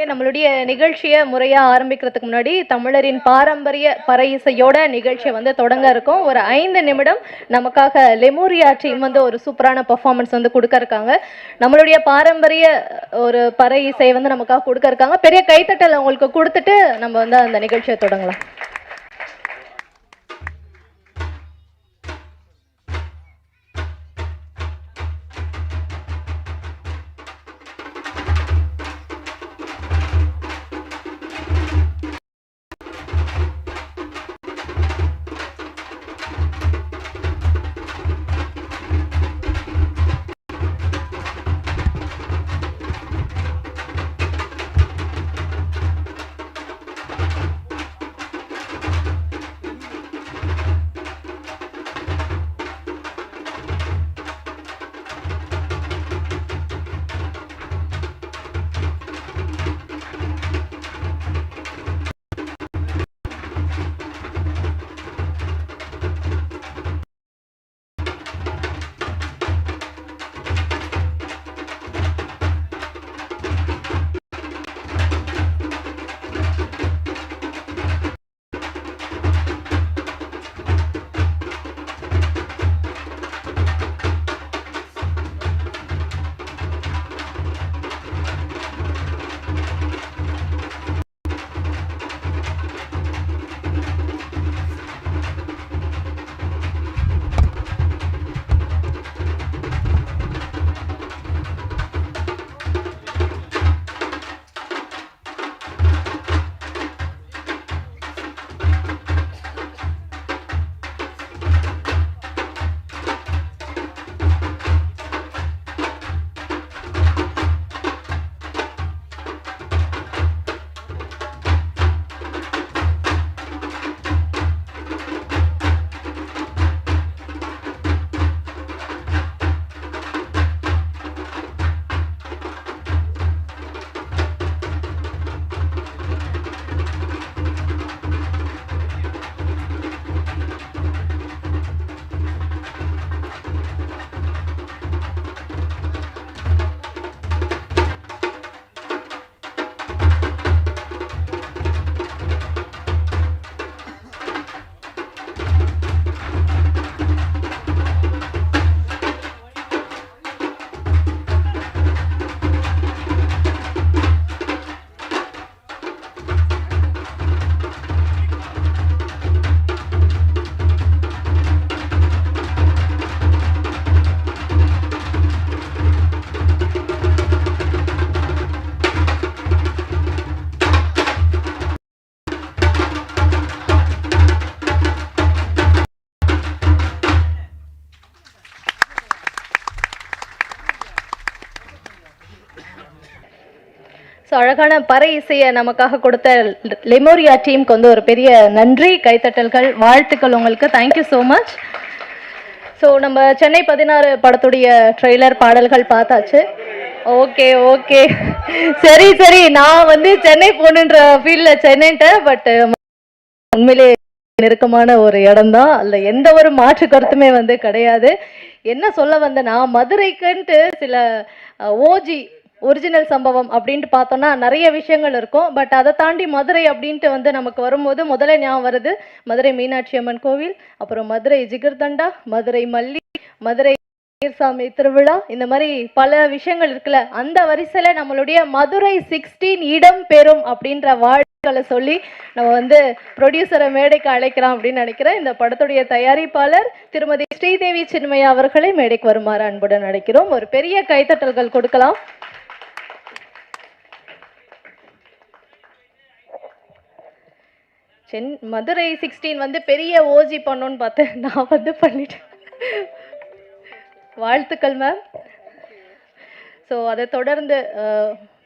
நம்மளுடைய நிகழ்ச்சியை முறையா ஆரம்பிக்கிறதுக்கு முன்னாடி தமிழரின் பாரம்பரிய பறை இசையோட நிகழ்ச்சியை வந்து தொடங்க இருக்கும். ஒரு 5 நிமிடம் நமக்காக லெமோரியா டீம் வந்து ஒரு சூப்பரான பெர்ஃபார்மன்ஸ் வந்து கொடுக்க இருக்காங்க. நம்மளுடைய பாரம்பரிய ஒரு பறை இசையை வந்து நமக்காக கொடுக்க இருக்காங்க. பெரிய கைத்தட்டல் அவங்களுக்கு கொடுத்துட்டு நம்ம வந்து அந்த நிகழ்ச்சியை தொடங்கலாம். ஸோ அழகான பறை இசையை நமக்காக கொடுத்த லெமோரியா டீமுக்கு வந்து ஒரு பெரிய நன்றி, கைத்தட்டல்கள், வாழ்த்துக்கள் உங்களுக்கு. Thank you so much. ஸோ நம்ம சென்னை 16 படத்துடைய ட்ரெய்லர் பாடல்கள் பார்த்தாச்சு. ஓகே ஓகே, சரி சரி, நான் வந்து சென்னை போகணுன்ற ஃபீல்டில் சென்னைன்ட்டேன். பட் உண்மையிலே நெருக்கமான ஒரு இடம் தான், அதில் எந்த ஒரு மாற்று கருத்துமே வந்து கிடையாது. என்ன சொல்ல வந்தேன்னா, மதுரைக்குன்ட்டு சில ஓஜி ஒரிஜினல் சம்பவம் அப்படின்ட்டு பார்த்தோன்னா நிறைய விஷயங்கள் இருக்கும். பட் அதை தாண்டி மதுரை அப்படின்ட்டு வந்து நமக்கு வரும்போது முதல்ல ஞாபகம் வருது மதுரை மீனாட்சி அம்மன் கோவில், அப்புறம் மதுரை ஜிகர்தண்டா, மதுரை மல்லி, மதுரை சாமி திருவிழா, இந்த மாதிரி பல விஷயங்கள் இருக்குல்ல. அந்த வரிசையில் நம்மளுடைய மதுரை 16 இடம் பெறும் அப்படின்ற வாழ்த்துக்களை சொல்லி நம்ம வந்து ப்ரொடியூசரை மேடைக்கு அழைக்கிறோம் அப்படின்னு நினைக்கிறேன். இந்த படத்துடைய தயாரிப்பாளர் திருமதி ஸ்ரீதேவி சின்மயா அவர்களை மேடைக்கு வருமாறு அன்புடன் அழைக்கிறோம். ஒரு பெரிய கைத்தட்டல்கள் கொடுக்கலாம். மதுரை 16 வந்து பெரிய ஓஜி பண்ணோன்னு பார்த்தேன், நான் வந்து பண்ணிட்டேன். வாழ்த்துக்கள் மேம். ஸோ அதை தொடர்ந்து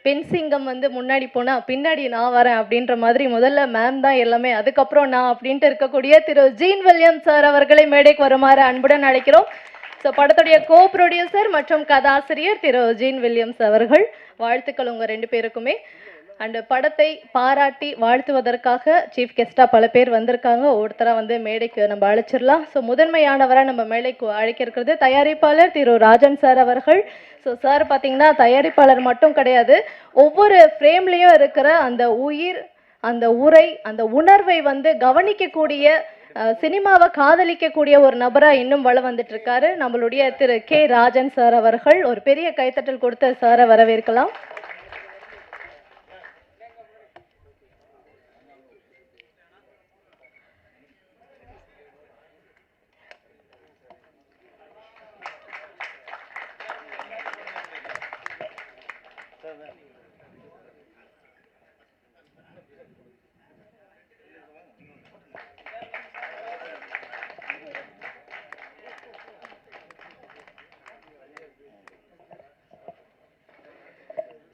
பெண் சிங்கம் வந்து முன்னாடி போனால் பின்னாடி நான் வரேன் அப்படின்ற மாதிரி முதல்ல மேம் தான் எல்லாமே, அதுக்கப்புறம் நான் அப்படின்ட்டு இருக்கக்கூடிய திரு ஜீன் வில்லியம்ஸ் சார் அவர்களை மேடைக்கு வருமாறு அன்புடன் அழைக்கிறோம். ஸோ படத்துடைய கோ ப்ரொடியூசர் மற்றும் கதாசிரியர் திரு ஜீன் வில்லியம்ஸ் அவர்கள். வாழ்த்துக்கள் உங்கள் 2 பேருக்குமே. அண்ட் படத்தை பாராட்டி வாழ்த்துவதற்காக சீஃப் கெஸ்ட்டாக பல பேர் வந்திருக்காங்க. ஒவ்வொருத்தராக வந்து மேடைக்கு நம்ம அழைச்சிடலாம். ஸோ முதன்மையானவராக நம்ம மேடைக்கு அழைக்க இருக்கிறது தயாரிப்பாளர் திரு ராஜன் சார் அவர்கள். ஸோ சார் பார்த்தீங்கன்னா தயாரிப்பாளர் மட்டும் கிடையாது, ஒவ்வொரு ஃப்ரேம்லேயும் இருக்கிற அந்த உயிர், அந்த உரை, அந்த உணர்வை வந்து கவனிக்கக்கூடிய, சினிமாவை காதலிக்கக்கூடிய ஒரு நபராக இன்னும் வளம் வந்துட்டு இருக்காரு நம்மளுடைய திரு கே ராஜன் சார் அவர்கள். ஒரு பெரிய கைத்தட்டல் கொடுத்து சாரை வரவேற்கலாம்.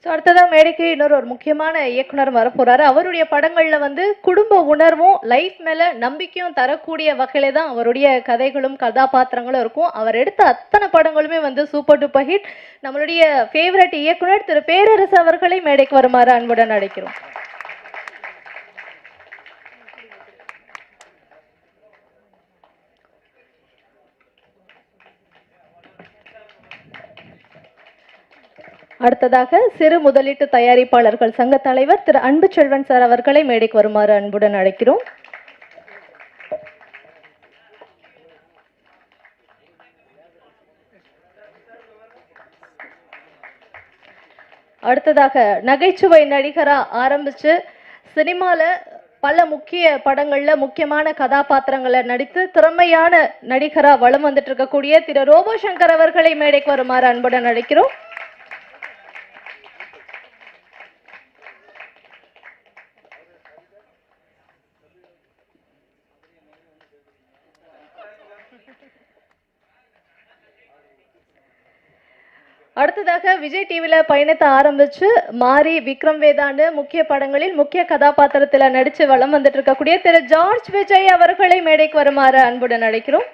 ஸோ அடுத்ததாக மேடைக்கு இன்னொரு முக்கியமான இயக்குனர் வரப்போறாரு. அவருடைய படங்களில் வந்து குடும்ப உணர்வும் லைஃப் மேலே நம்பிக்கையும் தரக்கூடிய வகையில தான் அவருடைய கதைகளும் கதாபாத்திரங்களும் இருக்கும். அவர் எடுத்த அத்தனை படங்களுமே வந்து சூப்பர் டூப்பர் ஹிட். நம்மளுடைய ஃபேவரட் இயக்குனர் திரு பேரரசு அவர்களை மேடைக்கு வருமாறு அன்புடன் அழைக்கிறோம். அடுத்ததாக சிறு முதலீட்டு தயாரிப்பாளர்கள் சங்க தலைவர் திரு அன்பு செல்வன் சார் அவர்களை மேடைக்கு வருமாறு அன்புடன் அழைக்கிறோம். அடுத்ததாக நகைச்சுவை நடிகரா ஆரம்பிச்சு சினிமால பல முக்கிய படங்கள்ல முக்கியமான கதாபாத்திரங்களை நடித்து திறமையான நடிகரா வலம் வந்துட்டு இருக்கக்கூடிய திரு ரோபோ சங்கர் அவர்களை மேடைக்கு வருமாறு அன்புடன் அழைக்கிறோம். அடுத்ததாக விஜய் டிவியில் பயணத்தை ஆரம்பிச்சு மாரி, விக்ரம் வேதாண்டு முக்கிய படங்களில் முக்கிய கதாபாத்திரத்தில் நடித்து வலம் வந்துட்டு இருக்கக்கூடிய திரு ஜார்ஜ் விஜய் அவர்களை மேடைக்கு வருமாறு அன்புடன் அழைக்கிறோம்.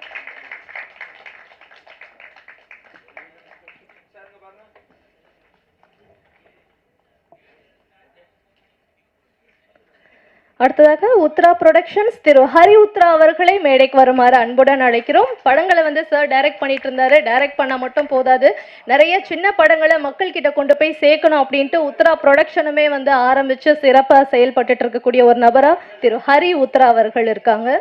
அடுத்ததாக உத்ரா ப்ரொடக்ஷன்ஸ் திரு ஹரி உத்ரா அவர்களை மேடைக்கு வருமாறு அன்புடன் அழைக்கிறோம். படங்களை வந்து சார் டைரக்ட் பண்ணிட்டு இருந்தாரு. டைரக்ட் பண்ணால் மட்டும் போதாது, நிறைய சின்ன படங்களை மக்கள் கிட்ட கொண்டு போய் சேர்க்கணும் அப்படின்ட்டு உத்ரா ப்ரொடக்ஷனுமே வந்து ஆரம்பிச்சு சிறப்பாக செயல்பட்டு இருக்கக்கூடிய ஒரு நபரா திரு ஹரி உத்ரா அவர்கள் இருக்காங்க.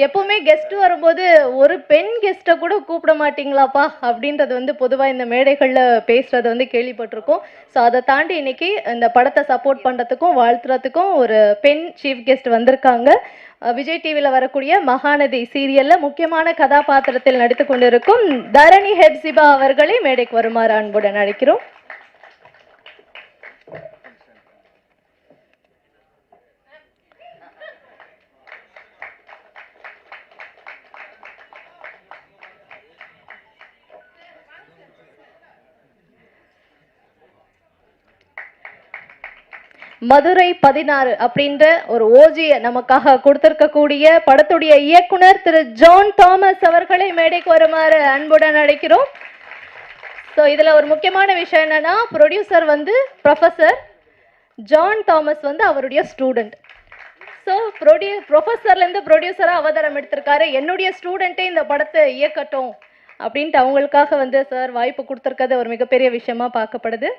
எப்பவுமே கெஸ்ட் வரும்போது ஒரு பெண் கெஸ்ட்டை கூட கூப்பிட மாட்டீங்களாப்பா அப்படின்றது வந்து பொதுவாக இந்த மேடைகளில் பேசுகிறத வந்து கேள்விப்பட்டிருக்கோம். ஸோ அதை தாண்டி இன்னைக்கு இந்த படத்தை சப்போர்ட் பண்ணுறதுக்கும் வாழ்த்துறதுக்கும் ஒரு பெண் சீஃப் கெஸ்ட் வந்திருக்காங்க. விஜய் டிவியில் வரக்கூடிய மகாநதி சீரியலில் முக்கியமான கதாபாத்திரத்தில் நடித்து கொண்டிருக்கும் தரணி ஹெப்சிபா அவர்களை மேடைக்கு வருமாறு அன்புடன் அழைக்கிறோம். மதுரை 16 அப்படின்ற ஒரு ஓஜியை நமக்காக கொடுத்திருக்கக்கூடிய படத்துடைய இயக்குனர் திரு ஜான் தாமஸ் அவர்களை மேடைக்கு வருமாறு அன்புடன் அழைக்கிறோம். ஸோ இதில் ஒரு முக்கியமான விஷயம் என்னன்னா, ப்ரொடியூசர் வந்து ப்ரொஃபஸர், ஜான் தாமஸ் வந்து அவருடைய ஸ்டூடெண்ட். ஸோ ப்ரொஃபஸர்லேருந்து ப்ரொடியூசராக அவதாரம் எடுத்திருக்காரு. என்னுடைய ஸ்டூடெண்ட்டே இந்த படத்தை இயக்கட்டும் அப்படின்ட்டு அவங்களுக்காக வந்து சார் வாய்ப்பு கொடுத்துருக்கிறது ஒரு மிகப்பெரிய விஷயமா பார்க்கப்படுது.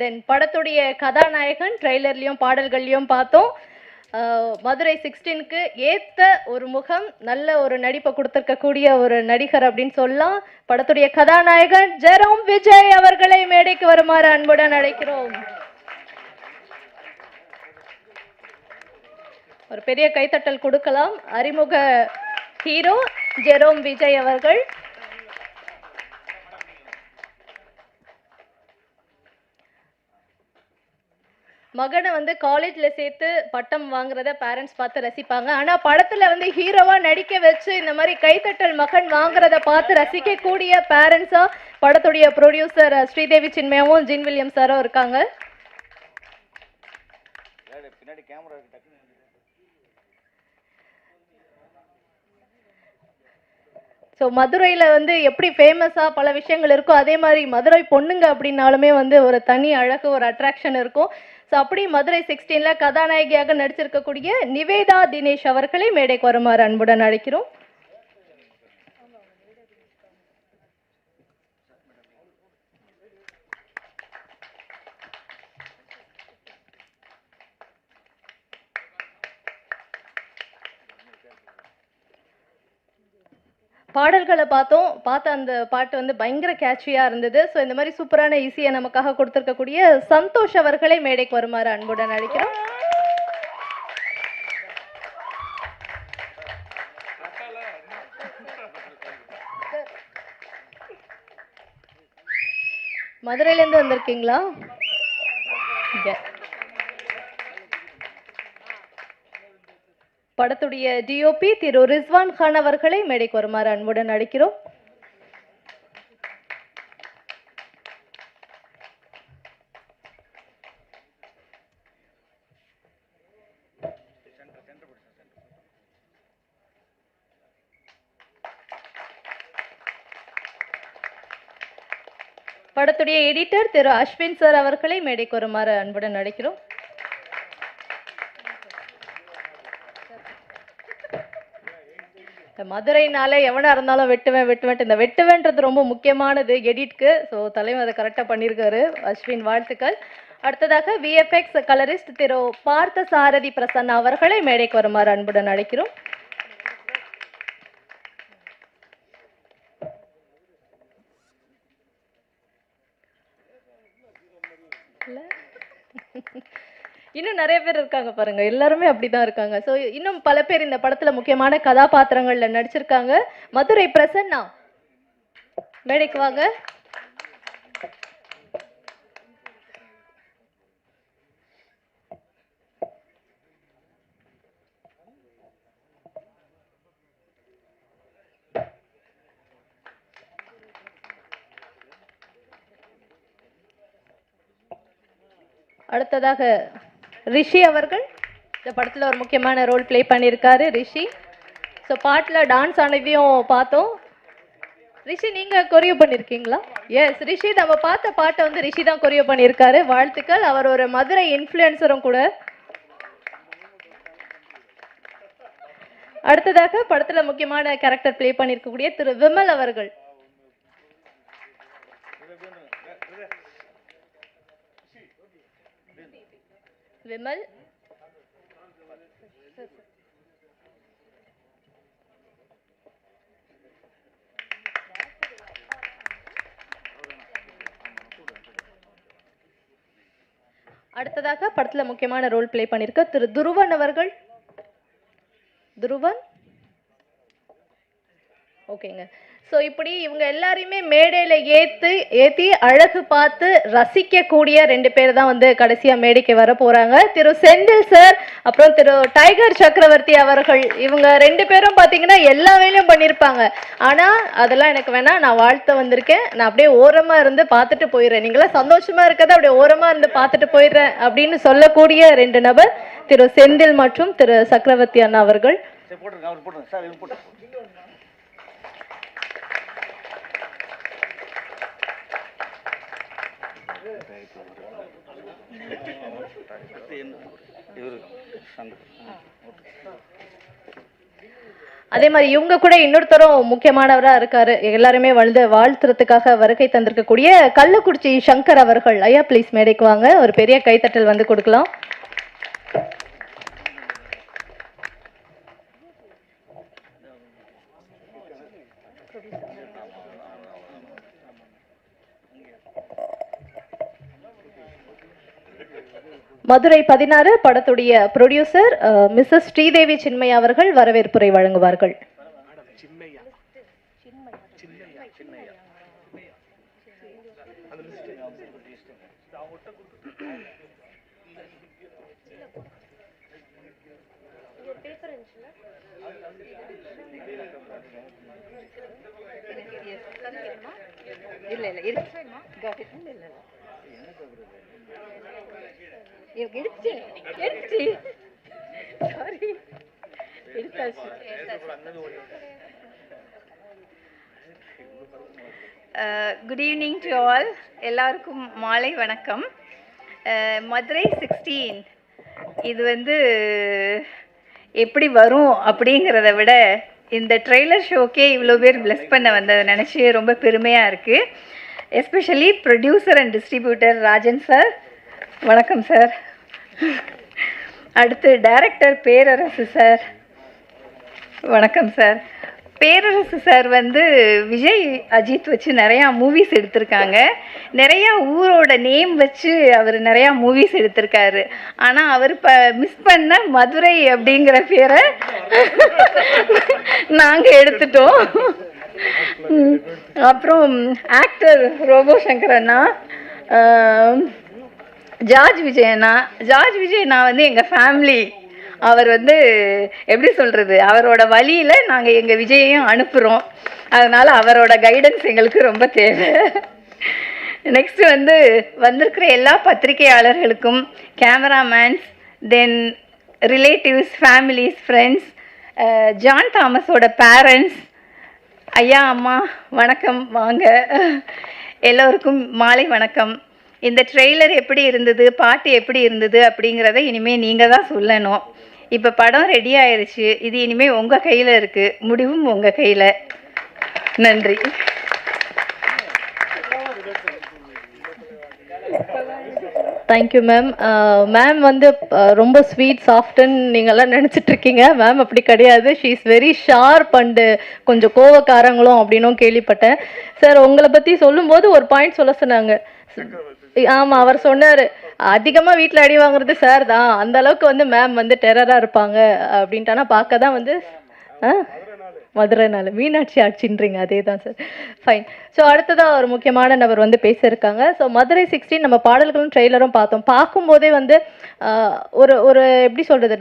தென் படத்துடைய கதாநாயகன் ட்ரெய்லர்லையும் பாடல்கள்லையும் பார்த்தோம். மதுரை 16க்கு ஏற்ற ஒரு முகம், நல்ல ஒரு நடிப்பை கொடுத்துருக்கக்கூடிய ஒரு நடிகர் அப்படின்னு சொல்லலாம். படத்துடைய கதாநாயகன் ஜெரோம் விஜய் அவர்களை மேடைக்கு வருமாறு அன்புடன் அழைக்கிறோம். ஒரு பெரிய கைத்தட்டல் கொடுக்கலாம். அறிமுக ஹீரோ ஜெரோம் விஜய் அவர்கள். மகனை வந்து காலேஜில் சேர்த்து பட்டம் வாங்குறத பேரண்ட்ஸ் பார்த்து ரசிப்பாங்க. ஆனால் படத்தில் வந்து ஹீரோவாக நடிக்க வச்சு இந்த மாதிரி கைத்தட்டல் மகன் வாங்குறத பார்த்து ரசிக்கக்கூடிய பேரண்ட்ஸாக படத்துடைய ப்ரொடியூசர் ஸ்ரீதேவி சின்மயாவும் ஜின் வில்லியம் சாரும் இருக்காங்க. ஸோ மதுரையில் வந்து எப்படி ஃபேமஸாக பல விஷயங்கள் இருக்கோ அதே மாதிரி மதுரை பொண்ணுங்க அப்படின்னாலுமே வந்து ஒரு தனி அழகு ஒரு அட்ராக்ஷன் இருக்கும். ஸோ அப்படி மதுரை 16ல் கதாநாயகியாக நடிச்சிருக்கக்கூடிய நிவேதா தினேஷ் அவர்களை மேடைக்கு வருமாறு அன்புடன் அழைக்கிறோம். பாடல்களை பார்த்த அந்த பாட்டு வந்து பயங்கர கேட்சியாக இருந்தது. ஸோ இந்த மாதிரி சூப்பரான இசையை நமக்காக கொடுத்துருக்கக்கூடிய சந்தோஷ் அவர்களை மேடைக்கு வருமாறு அன்புடன் அழைக்கிறோம். மதுரையிலேருந்து வந்திருக்கீங்களா? படத்துடைய டிஓபி திரு ரிஸ்வான் கான் அவர்களை மேடைக்கு வருமாறு அன்புடன் அழைக்கிறோம். படத்துடைய எடிட்டர் திரு அஸ்வின் சார் அவர்களை மேடைக்கு வருமாறு அன்புடன் அழைக்கிறோம். மதுரைனாலே எவனா இருந்தாலும் வெட்டுவேன் இந்த வெட்டுவேன்றது ரொம்ப முக்கியமானது எடிட்க்கு. ஸோ தலைவர் அதை கரெக்டாக பண்ணியிருக்காரு. அஸ்வின் வாழ்த்துக்கள். அடுத்ததாக விஎஃப்எக்ஸ் கலரிஸ்ட் திரு பார்த்த சாரதி பிரசன்னா அவர்களை மேடைக்கு வருமாறு அன்புடன் அழைக்கிறோம். இன்னும் நிறைய பேர் இருக்காங்க பாருங்க, எல்லாருமே அப்படிதான் இருக்காங்க. ஸோ இன்னும் பல பேர் இந்த படத்துல முக்கியமான கதாபாத்திரங்கள்ல நடிச்சிருக்காங்க. மதுரை பிரசன்னா மேடைக்கு வாங்க. அடுத்ததாக ரிஷி அவர்கள் இந்த படத்தில் ஒரு முக்கியமான ரோல் ப்ளே பண்ணியிருக்காரு ரிஷி. ஸோ பாட்டில் டான்ஸ் ஆனதையும் பார்த்தோம். ரிஷி நீங்கள் கொரியோ பண்ணியிருக்கீங்களா? எஸ் ரிஷி, நம்ம பார்த்த பாட்டை வந்து ரிஷி தான் கொரியோ பண்ணியிருக்காரு. வாழ்த்துக்கள். அவர் ஒரு மதுரை இன்ஃப்ளூயன்சரும் கூட. அடுத்ததாக படத்தில் முக்கியமான கேரக்டர் ப்ளே பண்ணியிருக்கக்கூடிய திரு விமல் அவர்கள். விமல் அடுத்ததாக படத்துல முக்கியமான ரோல் ப்ளே பண்ணிருக்க திரு துருவன் அவர்கள். துருவன் ஓகேங்க. ஸோ இப்படி இவங்க எல்லாரையுமே மேடையில் ஏற்றி அழகு பார்த்து ரசிக்கக்கூடிய 2 பேர் தான் வந்து கடைசியாக மேடைக்கு வர போகிறாங்க. திரு செந்தில் சார் அப்புறம் திரு டைகர் சக்கரவர்த்தி அவர்கள். இவங்க 2 பேரும் பார்த்தீங்கன்னா எல்லா வேலையும் பண்ணியிருப்பாங்க. ஆனால் அதெல்லாம் எனக்கு வேணாம், நான் வாழ்த்த வந்திருக்கேன், நான் அப்படியே ஓரமாக இருந்து பார்த்துட்டு போயிடுறேன், நீங்களாம் சந்தோஷமாக இருக்கிறத அப்படியே ஓரமாக இருந்து பார்த்துட்டு போயிடுறேன் அப்படின்னு சொல்லக்கூடிய 2 நபர் திரு செந்தில் மற்றும் திரு சக்கரவர்த்தி அண்ணா அவர்கள். அதே மாதிரி இவங்க கூட இன்னொருத்தரும் முக்கியமானவரா இருக்காரு, எல்லாருமே வாழ்த்துறதுக்காக வருகை தந்திருக்கக்கூடிய கள்ளக்குறிச்சி சங்கர் அவர்கள். ஐயா ப்ளீஸ் மேடைக்கு வாங்க, ஒரு பெரிய கைத்தட்டல் வந்து கொடுக்கலாம். மதுரை 16 படத்துடைய ப்ரொடியூசர் மிஸ்ஸஸ் ஸ்ரீதேவி சின்மயா அவர்கள் வரவேற்புரை வழங்குவார்கள். Good evening to all. எல்லாருக்கும் மாலை வணக்கம். மதுரை 16 இது எப்படி வரும் அப்படிங்கிறத விட இந்த ட்ரெய்லர் ஷோக்கே இவ்வளோ பேர் பிளஸ் பண்ண வந்ததை நினச்சி ரொம்ப பெருமையாக இருக்குது. Especially producer and distributor Rajan sir, வணக்கம் சார். அடுத்து டைரக்டர் பேரரசு சார், வணக்கம் சார். பேரரசு சார் விஜய் அஜித் வச்சு நிறையா மூவிஸ் எடுத்திருக்காங்க. நிறையா ஊரோட நேம் வச்சு அவர் நிறையா மூவிஸ் எடுத்திருக்காரு. ஆனால் அவர் மிஸ் பண்ண மதுரை அப்படிங்கிற பேரை நாங்கள் எடுத்துட்டோம். அப்புறம் ஆக்டர் ரோபோ சங்கர் அண்ணா, ஜார்ஜ் விஜயண்ணா. ஜார்ஜ் விஜயண்ணா எங்கள் ஃபேமிலி. அவர் எப்படி சொல்கிறது, அவரோட வழியில் நாங்கள் எங்கள் விஜயையும் அனுப்புகிறோம். அதனால் அவரோட கைடன்ஸ் எங்களுக்கு ரொம்ப தேவை. நெக்ஸ்ட்டு வந்திருக்கிற எல்லா பத்திரிகையாளர்களுக்கும், cameramen, then relatives, families, friends, John தாமஸோட பேரண்ட்ஸ், ஐயா அம்மா வணக்கம், வாங்க. எல்லோருக்கும் மாலை வணக்கம். இந்த ட்ரெய்லர் எப்படி இருந்தது, பாட்டு எப்படி இருந்தது அப்படிங்கிறத இனிமேல் நீங்கள் தான் சொல்லணும். இப்போ படம் ரெடி ஆயிடுச்சு. இது இனிமேல் உங்கள் கையில் இருக்குது, முடிவும் உங்கள் கையில். நன்றி. Thank you ma'am. மேம் ரொம்ப ஸ்வீட் சாஃப்ட்ன்னு நீங்கள்லாம் நினச்சிட்ருக்கீங்க. மேம் அப்படி கிடையாது. She is very sharp and கொஞ்சம் கோவக்காரங்களும் அப்படின்னும் கேள்விப்பட்டேன். சார் உங்களை பற்றி சொல்லும்போது ஒரு பாயிண்ட் சொல்ல சொன்னாங்க. ஆமாம், அவர் சொன்னார் அதிகமாக வீட்டில் அடி வாங்குறது சார் தான், அந்த அளவுக்கு மேம் டெரராக இருப்பாங்க அப்படின்ட்டு. ஆனால் பார்க்க தான் மதுரைனால மீனாட்சி ஆட்சின்றீங்க, அதே தான் சார். ஃபைன். ஸோ அடுத்ததாக ஒரு முக்கியமான நபர் பேச இருக்காங்க. ஸோ மதுரை 16 நம்ம பாடல்களும் ட்ரெய்லரும் பார்த்தோம். பார்க்கும்போதே ஒரு ஒரு எப்படி சொல்கிறது,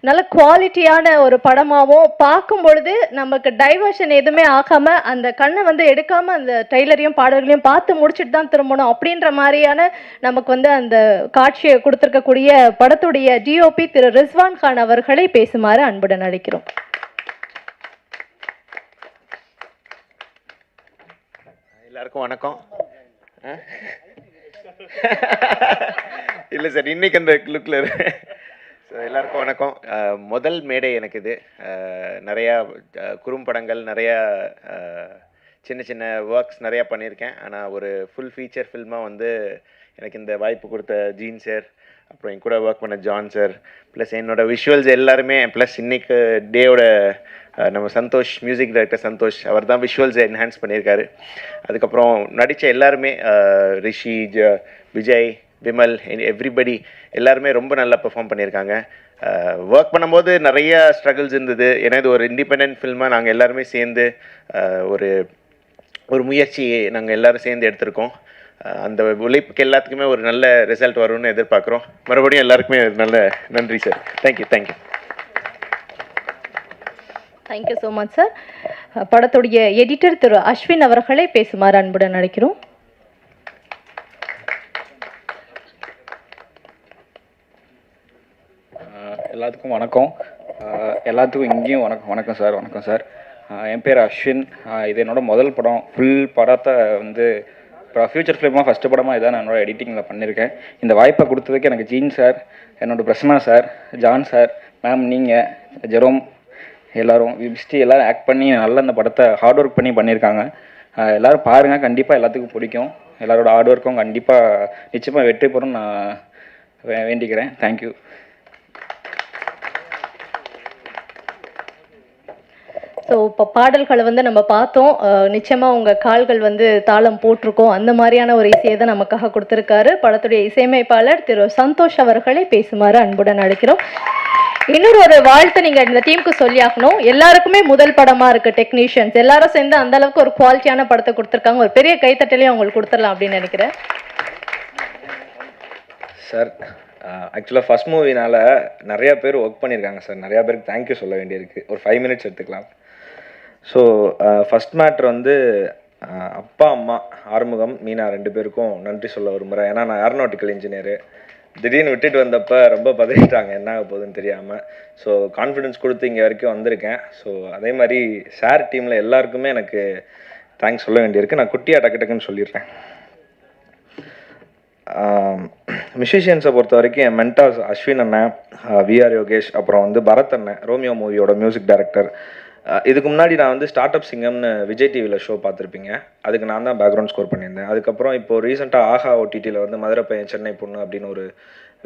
நல்ல குவாலிட்டியான ஒரு படமாகவும், பார்க்கும் பொழுது நமக்கு டைவர்ஷன் எதுவுமே ஆகாமல் அந்த கண்ணை எடுக்காமல் அந்த ட்ரெய்லரையும் பாடல்களையும் பார்த்து முடிச்சுட்டு தான் திரும்பணும் அப்படின்ற மாதிரியான நமக்கு அந்த காட்சியை கொடுத்துருக்கக்கூடிய படத்துடைய டிஓபி திரு ரிஸ்வான் கான் அவர்களை பேசுமாறு அன்புடன் அழைக்கிறோம். எல்லாருக்கும் வணக்கம். இல்லை சார், இன்னைக்கு அந்த லுக்கில் எல்லாருக்கும் வணக்கம். முதல் மேடை எனக்கு இது. நிறையா குறும்படங்கள், நிறையா சின்ன சின்ன ஒர்க்ஸ் நிறையா பண்ணியிருக்கேன். ஆனால் ஒரு ஃபுல் ஃபீச்சர் ஃபில்மாக எனக்கு இந்த வாய்ப்பு கொடுத்த ஜீன் சார், அப்புறம் என் கூட ஒர்க் பண்ண ஜான் சார், ப்ளஸ் என்னோட விஷுவல்ஸ் எல்லாருமே, ப்ளஸ் இன்னைக்கு டேயோட நம்ம சந்தோஷ், மியூசிக் டைரக்டர் சந்தோஷ், அவர் தான் விஷுவல்ஸை என்ஹான்ஸ் பண்ணியிருக்காரு. அதுக்கப்புறம் நடித்த எல்லாருமே, ரிஷி, விஜய், விமல், எவ்ரிபடி எல்லாருமே ரொம்ப நல்லா பெர்ஃபார்ம் பண்ணியிருக்காங்க. ஒர்க் பண்ணும்போது நிறைய ஸ்ட்ரகிள்ஸ் இருந்தது. ஏன்னா இது ஒரு இண்டிபெண்ட் ஃபில்மாக நாங்கள் எல்லாருமே சேர்ந்து ஒரு ஒரு முயற்சி நாங்கள் எல்லோரும் சேர்ந்து எடுத்திருக்கோம். அந்த உழைப்புக்கு எல்லாத்துக்குமே ஒரு நல்ல ரிசல்ட் வரும்னு எதிர்பார்க்குறோம். மறுபடியும் எல்லாருக்குமே நல்ல நன்றி sir. Thank you. Thank you so much sir. படத்துடைய எடிட்டர் திரு அஸ்வின் அவர்களை பேசுமாறு அன்புடன் அழைக்கிறோம். எல்லாத்துக்கும் வணக்கம். எல்லாத்துக்கும் இங்கேயும் வணக்கம் சார். வணக்கம் சார். என் பேர் அஸ்வின். இது என்னோட முதல் படம். ஃபுல் படத்தை இப்போ ஃபியூச்சர் ஃபிலிமாக ஃபஸ்ட்டு படமாக இதான் நான் என்னோட எடிட்டிங்கில் பண்ணியிருக்கேன். இந்த வாய்ப்பை கொடுத்ததுக்கு எனக்கு ஜீன் சார், என்னோடய Prasanna sir, John sir, ma'am, நீங்கள், ஜெரோம், எல்லோரும் எல்லோரும் ஆக்ட் பண்ணி நல்லா இந்த படத்தை ஹார்ட் ஒர்க் பண்ணியிருக்காங்க. எல்லோரும் பாருங்கள், கண்டிப்பாக எல்லாத்துக்கும் பிடிக்கும். எல்லாரோட ஹார்ட் ஒர்க்கும் கண்டிப்பாக நிச்சயமாக வெற்றி பெறும் நான் வேண்டிக்கிறேன். தேங்க்யூ. ஸோ இப்போ பாடல்களை நம்ம பார்த்தோம். நிச்சயமாக உங்கள் கால்கள் தாளம் போட்டிருக்கோம். அந்த மாதிரியான ஒரு இசையை தான் நமக்காக கொடுத்துருக்காரு படத்துடைய இசையமைப்பாளர் திரு சந்தோஷ் அவர்களை பேசுமாறு அன்புடன் அழைக்கிறோம். இன்னொரு வாழ்த்து நீங்கள் இந்த டீமுக்கு சொல்லி ஆகணும். எல்லாருக்குமே முதல் படமாக இருக்குது. டெக்னீஷியன்ஸ் எல்லாரும் சேர்ந்து அந்த அளவுக்கு ஒரு குவாலிட்டியான படத்தை கொடுத்துருக்காங்க. ஒரு பெரிய கைத்தட்டலையும் அவங்களுக்கு கொடுத்துடலாம் அப்படின்னு நினைக்கிறேன். சார், ஆக்சுவலாக ஃபஸ்ட் மூவினால் நிறையா பேர் ஒர்க் பண்ணியிருக்காங்க சார். நிறையா பேருக்கு தேங்க்யூ சொல்ல வேண்டியிருக்கு. ஒரு 5 minutes எடுத்துக்கலாம். ஸோ ஃபஸ்ட் மேட்ரு அப்பா அம்மா ஆறுமுகம், மீனா 2 பேருக்கும் நன்றி சொல்ல விரும்புகிறேன். ஏன்னா நான் ஏரோநாட்டிக்கல் இன்ஜினியரு. திடீர்னு விட்டுட்டு வந்தப்போ ரொம்ப பதறிட்டாங்க, என்ன ஆக போகுதுன்னு தெரியாமல். ஸோ கான்ஃபிடென்ஸ் கொடுத்து இங்கே வரைக்கும் வந்திருக்கேன். ஸோ அதே மாதிரி சார் டீமில் எல்லாருக்குமே எனக்கு தேங்க்ஸ் சொல்ல வேண்டியிருக்கு. நான் குட்டியாக டக்கு டக்குன்னு சொல்லிடுறேன். மியூசிஷியன்ஸை பொறுத்த வரைக்கும் என் மென்டார்ஸ் அஸ்வின் அண்ணன், விஆர் யோகேஷ், அப்புறம் வந்து பரத் அண்ணன், ரோமியோ மூவியோட மியூசிக் டைரக்டர். இதுக்கு முன்னாடி நான் வந்து ஸ்டார்ட் அப் சிங்கம்னு விஜய் டிவியில் ஷோ பார்த்துருப்பீங்க. அதுக்கு நான் தான் பேக்ரவுண்ட் ஸ்கோர் பண்ணியிருந்தேன். அதுக்கப்புறம் இப்போ ரீசெண்டாக ஆஹா ஓடிடியில் வந்து மதுரை பையன் சென்னை பொண்ணு அப்படின்னு ஒரு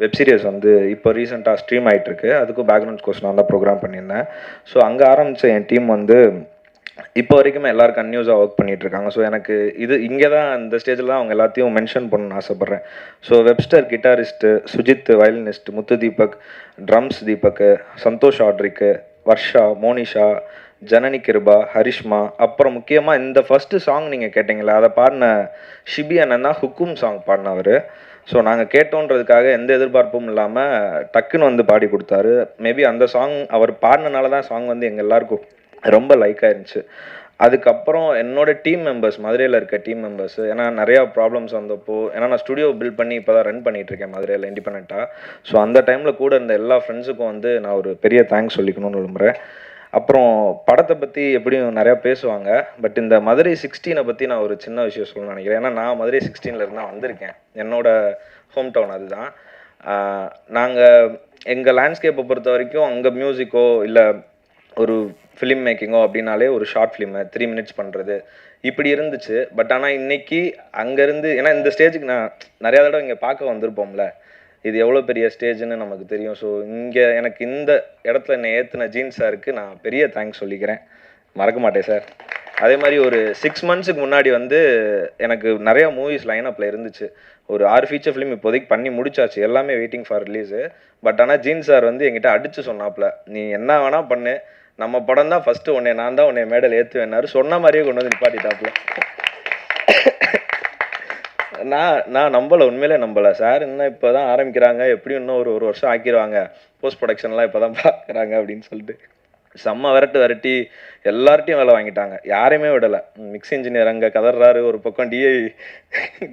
வெப் சீரிஸ் வந்து இப்போ ரீசெண்டாக ஸ்ட்ரீம் ஆகிட்டுருக்கு. அதுக்கும் பேக்ரவுண்ட் ஸ்கோர்ஸ் நான் தான் ப்ரோக்ராம் பண்ணியிருந்தேன். ஸோ அங்கே ஆரம்பித்த என் டீம் வந்து இப்போ வரைக்குமே எல்லோரும் கன்யூஸாக ஒர்க் பண்ணிகிட்ருக்காங்க. ஸோ எனக்கு இது இங்கே தான் இந்த ஸ்டேஜில் தான் அவங்க எல்லாத்தையும் மென்ஷன் பண்ணணும்னு ஆசைப்பட்றேன். So Webster guitarist, Sujith violinist, Muthu Deepak drums, Deepak, Santhosh ஆட்ரிக்கு, வர்ஷா, மோனிஷா, ஜனனி கிருபா, ஹரிஷ்மா, அப்புறம் முக்கியமாக இந்த ஃபஸ்ட்டு சாங் நீங்கள் கேட்டிங்களா, அதை பாடின ஷிபி அண்ணன் தான் ஹுக்கும் சாங் பாடினவர். ஸோ நாங்கள் கேட்டோன்றதுக்காக எந்த எதிர்பார்ப்பும் இல்லாமல் டக்குன்னு வந்து பாடி கொடுத்தாரு. மேபி அந்த சாங் அவர் பாடினனால தான் சாங் வந்து எங்கள் எல்லாருக்கும் ரொம்ப லைக் ஆயிருந்துச்சு. அதுக்கப்புறம் என்னோட டீம் மெம்பர்ஸ், மதுரையில் இருக்க டீம் மெம்பர்ஸ், ஏன்னா நிறையா ப்ராப்ளம்ஸ் வந்தப்போ, ஏன்னா நான் ஸ்டுடியோ பில்ட் பண்ணி இப்போ தான் ரன் பண்ணிகிட்ருக்கேன் மதுரையில் இண்டிபெண்ட்டாக. ஸோ அந்த டைமில் கூட இருந்த எல்லா ஃப்ரெண்ட்ஸுக்கும் வந்து நான் ஒரு பெரிய தேங்க்ஸ் சொல்லிக்கணும்னு விரும்புகிறேன். அப்புறம் படத்தை பற்றி எப்படியும் நிறையா பேசுவாங்க, பட் இந்த மதுரை 16 பற்றி நான் ஒரு சின்ன விஷயம் சொல்லணும்னு நினைக்கிறேன். ஏன்னா நான் மதுரை 16 இருந்தால் வந்திருக்கேன். என்னோட ஹோம் டவுன் அதுதான். நாங்கள் எங்கள் லேண்ட்ஸ்கேப்பை பொறுத்த வரைக்கும் அங்கே மியூசிக்கோ இல்லை ஒரு ஃபிலிம் மேக்கிங்கோ அப்படின்னாலே ஒரு ஷார்ட் ஃபிலிமை 3 மினிட்ஸ் பண்ணுறது இப்படி இருந்துச்சு. பட் ஆனால் இன்னைக்கு அங்கேருந்து, ஏன்னா இந்த ஸ்டேஜுக்கு நான் நிறையா தடவை இங்கே பார்க்க வந்திருப்போம்ல, இது எவ்வளோ பெரிய ஸ்டேஜ்னு நமக்கு தெரியும். ஸோ இங்கே எனக்கு இந்த இடத்துல என்னை ஏற்றின ஜீன் சாருக்கு நான் பெரிய தேங்க்ஸ் சொல்லிக்கிறேன், மறக்க மாட்டேன் சார். அதே மாதிரி ஒரு 6 மந்த்ஸுக்கு முன்னாடி வந்து எனக்கு நிறையா மூவிஸ் லைனப்பில் இருந்துச்சு. ஒரு 6 ஃபீச்சர் ஃபிலிம் இப்போதைக்கு பண்ணி முடிச்சாச்சு, எல்லாமே வெயிட்டிங் ஃபார் ரிலீஸு. பட் ஆனால் ஜீன் சார் வந்து என்கிட்ட அடித்து சொன்னாப்புல, நீ என்ன வேணால் பண்ணு, நம்ம படம் தான் ஃபஸ்ட்டு, நான் தான் உன்னை மேடல் ஏற்றுவேன்னாரு. சொன்ன மாதிரியே கொண்டு வந்து நிப்பாட்டிட்டாப்புல. நான் நம்பலை, உண்மையிலே நம்பலை. சார் இன்னும் இப்போ தான் ஆரம்பிக்கிறாங்க, எப்படியும் இன்னும் ஒரு வருஷம் ஆக்கிடுவாங்க, போஸ்ட் ப்ரொடக்ஷன்லாம் இப்போ தான் பார்க்குறாங்க அப்படின்னு சொல்லிட்டு செம்ம விரட்டி எல்லார்ட்டையும் வேலை வாங்கிட்டாங்க, யாரையுமே விடலை. மிக்ஸ் இன்ஜினியர் அங்கே கதறாரு, ஒரு பக்கம்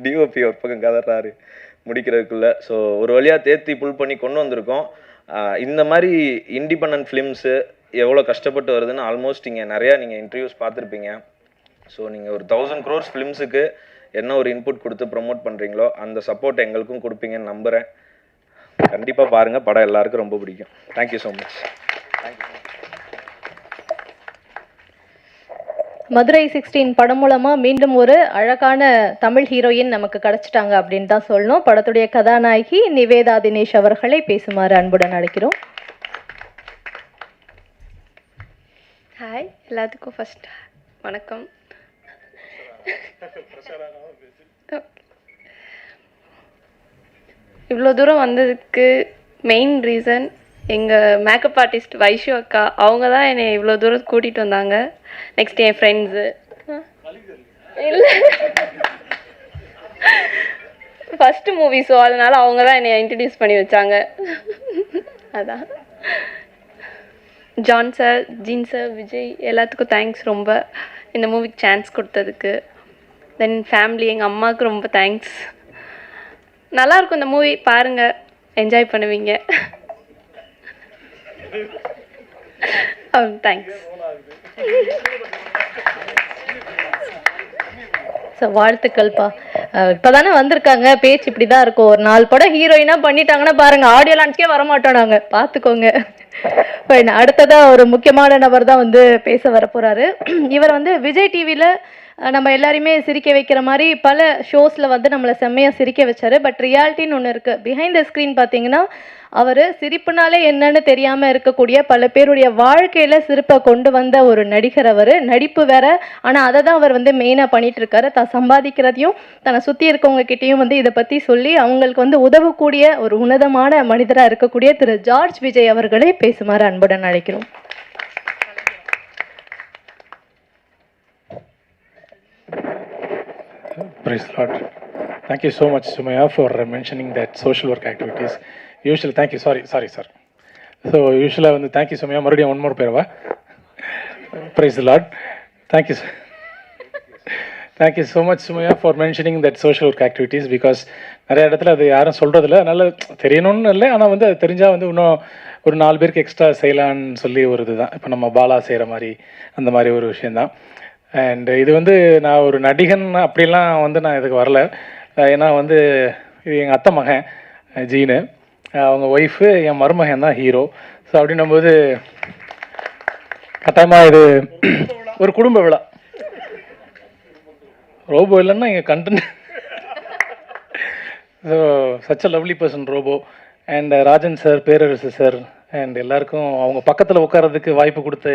டிஓபி ஒரு பக்கம் கதறாரு முடிக்கிறதுக்குள்ளே. ஸோ ஒரு வழியாக தேர்த்தி புல் பண்ணி கொண்டு வந்திருக்கோம். இந்த மாதிரி இண்டிபெண்டன்ட் ஃபிலிம்ஸு எவ்வளோ கஷ்டப்பட்டு வருதுன்னு ஆல்மோஸ்ட் இங்கே நிறையா நீங்கள் இன்டர்வியூஸ் பார்த்துருப்பீங்க. ஸோ நீங்கள் ஒரு 1000 crores ஃபிலிம்ஸுக்கு என்ன ஒரு இன்புட் கொடுத்து ப்ரொமோட் பண்ணுறீங்களோ அந்த சப்போர்ட் எங்களுக்கும் கொடுப்பீங்கன்னு நம்புகிறேன். கண்டிப்பாக பாருங்கள், படம் எல்லாருக்கும் ரொம்ப பிடிக்கும். Thank you so much. மதுரை 16 படம் மூலமாக மீண்டும் ஒரு அழகான தமிழ் ஹீரோயின் நமக்கு கிடைச்சிட்டாங்க அப்படின்னு தான் சொல்லணும். படத்துடைய கதாநாயகி நிவேதா தினேஷ் அவர்களை பேசுமாறு அன்புடன் அழைக்கிறோம். ஹாய், எல்லாத்துக்கும் ஃபர்ஸ்ட் வணக்கம். இவ்வளோ தூரம் வந்ததுக்கு மெயின் ரீசன் எங்கள் மேக்கப் ஆர்டிஸ்ட் வைஷு அக்கா, அவங்க தான் என்னை இவ்வளோ தூரம் கூட்டிகிட்டு வந்தாங்க. நெக்ஸ்ட் என் ஃப்ரெண்ட்ஸு, இல்லை ஃபஸ்ட்டு மூவி, ஸோ அதனால் அவங்க தான் என்னை இன்ட்ரடியூஸ் பண்ணி வச்சாங்க. அதான் John sir, Jean sir, Vijay எல்லாத்துக்கும் தேங்க்ஸ் ரொம்ப, இந்த மூவிக்கு சான்ஸ் கொடுத்ததுக்கு. தென் ஃபேமிலி, எங்கள் அம்மாவுக்கு ரொம்ப தேங்க்ஸ். நல்லாயிருக்கும் இந்த மூவி, பாருங்கள், என்ஜாய் பண்ணுவீங்க. தேங்க்ஸ். ஸோ வாழ்த்துக்கள்ப்பா. இப்போதானே வந்திருக்காங்க, பேச்சு இப்படி தான் இருக்கும். ஒரு 4 படம் ஹீரோயினாக பண்ணிட்டாங்கன்னா பாருங்கள், ஆடியோ லான்ச்கே வரமாட்டோம் நாங்கள், பார்த்துக்கோங்க. அடுத்ததாக ஒரு முக்கியமான நபர் தான் வந்து பேச வரப்போகிறாரு. இவர் வந்து விஜய் டிவியில் நம்ம எல்லாரையுமே சிரிக்க வைக்கிற மாதிரி பல ஷோஸில் வந்து நம்மளை செம்மையாக சிரிக்க வச்சார். பட் ரியாலிட்டின்னு ஒன்று இருக்குது. பிஹைண்ட் த ஸ்க்ரீன் பார்த்தீங்கன்னா அவர் சிரிப்புனாலே என்னன்னு தெரியாமல் இருக்கக்கூடிய பல பேருடைய வாழ்க்கையில் சிரிப்பை கொண்டு வந்த ஒரு நடிகர். அவர் நடிப்பு வேற, ஆனால் அதை தான் அவர் வந்து மெயினாக பண்ணிட்டு இருக்காரு. தான் சம்பாதிக்கிறதையும் தன்னை சுற்றி இருக்கவங்க கிட்டேயும் வந்து இதை பற்றி சொல்லி அவங்களுக்கு வந்து உதவக்கூடிய ஒரு உன்னதமான மனிதராக இருக்கக்கூடிய திரு ஜார்ஜ் விஜய் அவர்களை பேசுமாறு அன்புடன் அழைக்கிறோம். Praise the Lord. Thank you so much, Sumaya, for mentioning that social work activities. Usually, thank you. Sorry, sir. So, usually, thank you, Sumaya. Marudiya, one more perva. Praise the Lord. Thank you, sir. Thank you so much, Sumaya, for mentioning that social work activities, because நிறைய இடத்துல அது யாரும் சொல்கிறதில்ல, அதனால் தெரியணும்னு இல்லை, ஆனால் வந்து அது தெரிஞ்சால் வந்து இன்னும் ஒரு 4 பேருக்கு எக்ஸ்ட்ரா செய்யலான்னு சொல்லி ஒரு இதுதான். இப்போ நம்ம பாலா செய்கிற மாதிரி அந்த மாதிரி ஒரு விஷயந்தான். அண்ட் இது வந்து நான் ஒரு நடிகன் அப்படிலாம் வந்து நான் இதுக்கு வரல. ஏன்னா வந்து இது எங்கள் அத்தை மகன் ஜீனு, அவங்க ஒய்ஃபு, என் மருமகன் தான் ஹீரோ. ஸோ அப்படின்னும்போது கட்டாயமாக இது ஒரு குடும்ப விழா. ரோபோ இல்லைன்னா எங்கள் content. So such a lovely person Robo. And Rajan sir, Perarasu sir, and எல்லாருக்கும் அவங்க பக்கத்தில் உட்காரதுக்கு வாய்ப்பு கொடுத்த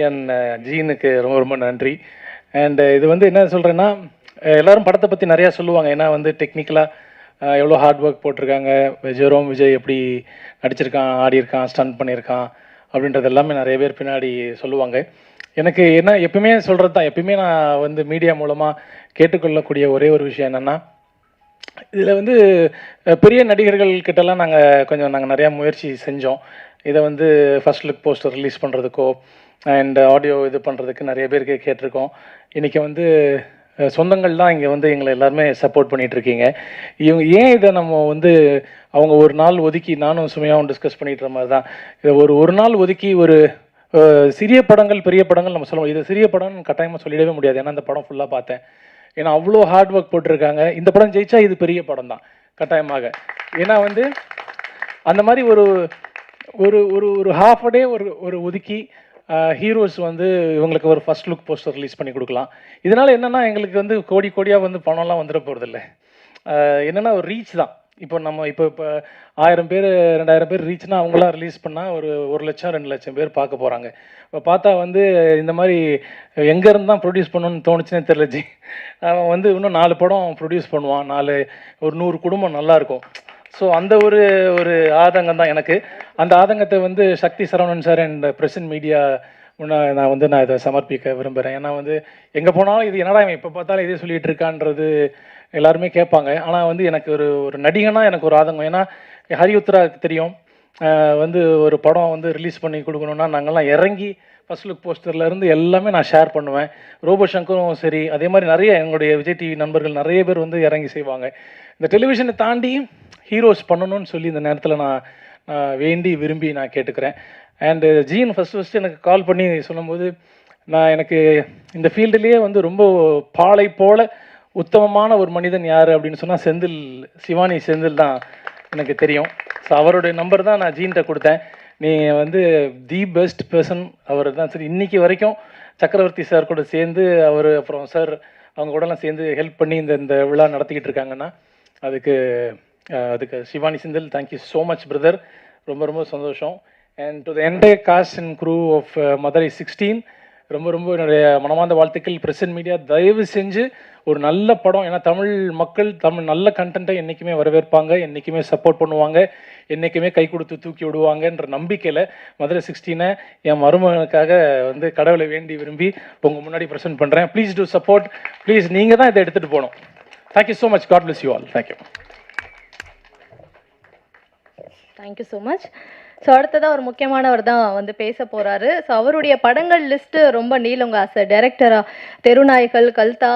என் ஜீனுக்கு ரொம்ப ரொம்ப நன்றி. அண்டு இது வந்து என்ன சொல்கிறேன்னா, எல்லோரும் படத்தை பற்றி நிறையா சொல்லுவாங்க. ஏன்னா வந்து டெக்னிக்கலாக எவ்வளோ ஹார்ட் ஒர்க் போட்டிருக்காங்க, விஜய் எப்படி நடிச்சிருக்கான், ஆடியிருக்கான், ஸ்டன் பண்ணியிருக்கான் அப்படின்றது எல்லாமே நிறைய பேர் பின்னாடி சொல்லுவாங்க. எனக்கு என்ன எப்பயுமே சொல்கிறது தான், எப்பயுமே நான் வந்து மீடியா மூலமாக கேட்டுக்கொள்ளக்கூடிய ஒரே ஒரு விஷயம் என்னென்னா, இதில் வந்து பெரிய நடிகர்கள் கிட்டலாம் நாங்கள் நிறையா முயற்சி செஞ்சோம். இதை வந்து ஃபர்ஸ்ட் லுக் போஸ்டர் ரிலீஸ் பண்ணுறதுக்கோ அண்ட் ஆடியோ இது பண்ணுறதுக்கு நிறைய பேருக்கு கேட்டிருக்கோம். இன்றைக்கி வந்து சொந்தங்கள் தான் இங்கே வந்து எங்களை எல்லாருமே சப்போர்ட் பண்ணிகிட்ருக்கீங்க. இவங்க ஏன் இதை நம்ம வந்து அவங்க ஒரு நாள் ஒதுக்கி, நானும் சுமையாகவும் டிஸ்கஸ் பண்ணிகிட்டு மாதிரி தான், இதை ஒரு நாள் ஒதுக்கி ஒரு சிறிய படங்கள் பெரிய படங்கள் நம்ம சொல்லுவோம். இது சிறிய படம்னு கட்டாயமாக சொல்லிடவே முடியாது. ஏன்னா அந்த படம் ஃபுல்லாக பார்த்தேன். ஏன்னா அவ்வளோ ஹார்ட் ஒர்க் போட்டிருக்காங்க. இந்த படம் ஜெயிச்சா இது பெரிய படம் தான் கட்டாயமாக. ஏன்னா வந்து அந்த மாதிரி ஒரு ஒரு ஒரு ஒரு ஹாஃப் அ டே ஒரு ஒதுக்கி ஹீரோஸ் வந்து இவங்களுக்கு ஒரு ஃபர்ஸ்ட் லுக் போஸ்டர் ரிலீஸ் பண்ணி கொடுக்கலாம். இதனால் என்னென்னா எங்களுக்கு வந்து கோடியாக வந்து பணம்லாம் வந்துட போகிறதில்ல. என்னென்னா ஒரு ரீச் தான். இப்போ 1000 பேர் 2000 பேர் ரீச்னா அவங்களாம் ரிலீஸ் பண்ணால் ஒரு 1 லட்சம் 2 லட்சம் பேர் பார்க்க போகிறாங்க. இப்போ பார்த்தா வந்து இந்த மாதிரி எங்கேருந்து தான் ப்ரொடியூஸ் பண்ணணும்னு தோணுச்சுன்னே தெரியல ஜி. அவன் வந்து இன்னும் 4 படம் ப்ரொடியூஸ் பண்ணுவான், ஒரு 100 குடும்பம் நல்லாயிருக்கும். ஸோ அந்த ஒரு ஆதங்கம் தான் எனக்கு. அந்த ஆதங்கத்தை வந்து Sakthi Saravanan sir and present media நான் இதை சமர்ப்பிக்க விரும்புகிறேன். ஏன்னா வந்து எங்கே போனாலும் இது என்னடா இவன் இப்போ பார்த்தாலும் இதே சொல்லிகிட்டு இருக்கான்றது எல்லாருமே கேட்பாங்க. ஆனால் வந்து எனக்கு ஒரு நடிகனாக எனக்கு ஒரு ஆதங்கம். ஏன்னா ஹரி உத்ராவுக்கு தெரியும், வந்து ஒரு படம் வந்து ரிலீஸ் பண்ணி கொடுக்கணுன்னா நாங்கள்லாம் இறங்கி ஃபர்ஸ்ட் லுக் போஸ்டர்லேருந்து எல்லாமே நான் ஷேர் பண்ணுவேன். ரோபோ சங்கரும் சரி, அதே மாதிரி நிறைய எங்களுடைய விஜய் டிவி நண்பர்கள் நிறைய பேர் வந்து இறங்கி செய்வாங்க. இந்த டெலிவிஷனை தாண்டி ஹீரோஸ் பண்ணணும்னு சொல்லி இந்த நேரத்தில் நான் வேண்டி விரும்பி நான் கேட்டுக்கிறேன். அண்டு ஜீன் ஃபஸ்ட்டு எனக்கு கால் பண்ணி சொல்லும்போது, எனக்கு இந்த ஃபீல்டுலேயே வந்து ரொம்ப பாலை போல் உத்தமமான ஒரு மனிதன் யார் அப்படின்னு சொன்னால் சிவானி செந்தில் தான் எனக்கு தெரியும். ஸோ அவருடைய நம்பர் தான் நான் ஜீன்கிட்ட கொடுத்தேன். நீ வந்து தி பெஸ்ட் பர்சன் அவர் தான். சரி, இன்றைக்கி வரைக்கும் சக்கரவர்த்தி சார் கூட சேர்ந்து அவர் அப்புறம் சார் அவங்க கூடலாம் சேர்ந்து ஹெல்ப் பண்ணி இந்த விழா நடத்திக்கிட்டு இருக்காங்கன்னா அதுக்கு Shivani Senthil, thank you so much brother. ரொம்ப ரொம்ப சந்தோஷம். And to the entire cast and crew of Madurai 16 ரொம்ப என்னுடைய மனமார்ந்த வாழ்த்துக்கள். பிரசன்ட் மீடியா தயவு செஞ்சு ஒரு நல்ல படம், ஏன்னா தமிழ் மக்கள் நல்ல கண்டென்ட்டை என்றைக்குமே வரவேற்பாங்க, என்றைக்குமே சப்போர்ட் பண்ணுவாங்க, என்றைக்குமே கை கொடுத்து தூக்கி விடுவாங்கன்ற நம்பிக்கையில் மதுரை 16 என் மருமகனுக்காக வந்து கடவுளை வேண்டி விரும்பி உங்கள் முன்னாடி ப்ரெசென்ட் பண்ணுறேன். Please do support. ப்ளீஸ் நீங்கள் தான் இதை எடுத்துகிட்டு போகணும். Thank you so much. God bless you all. Thank you. Thank you so much. So அடுத்ததாக ஒரு முக்கியமானவர் தான் வந்து பேச போகிறாரு. ஸோ அவருடைய படங்கள் லிஸ்ட்டு ரொம்ப நீளங்க. டைரக்டராக தெருநாய்கள், கல்தா,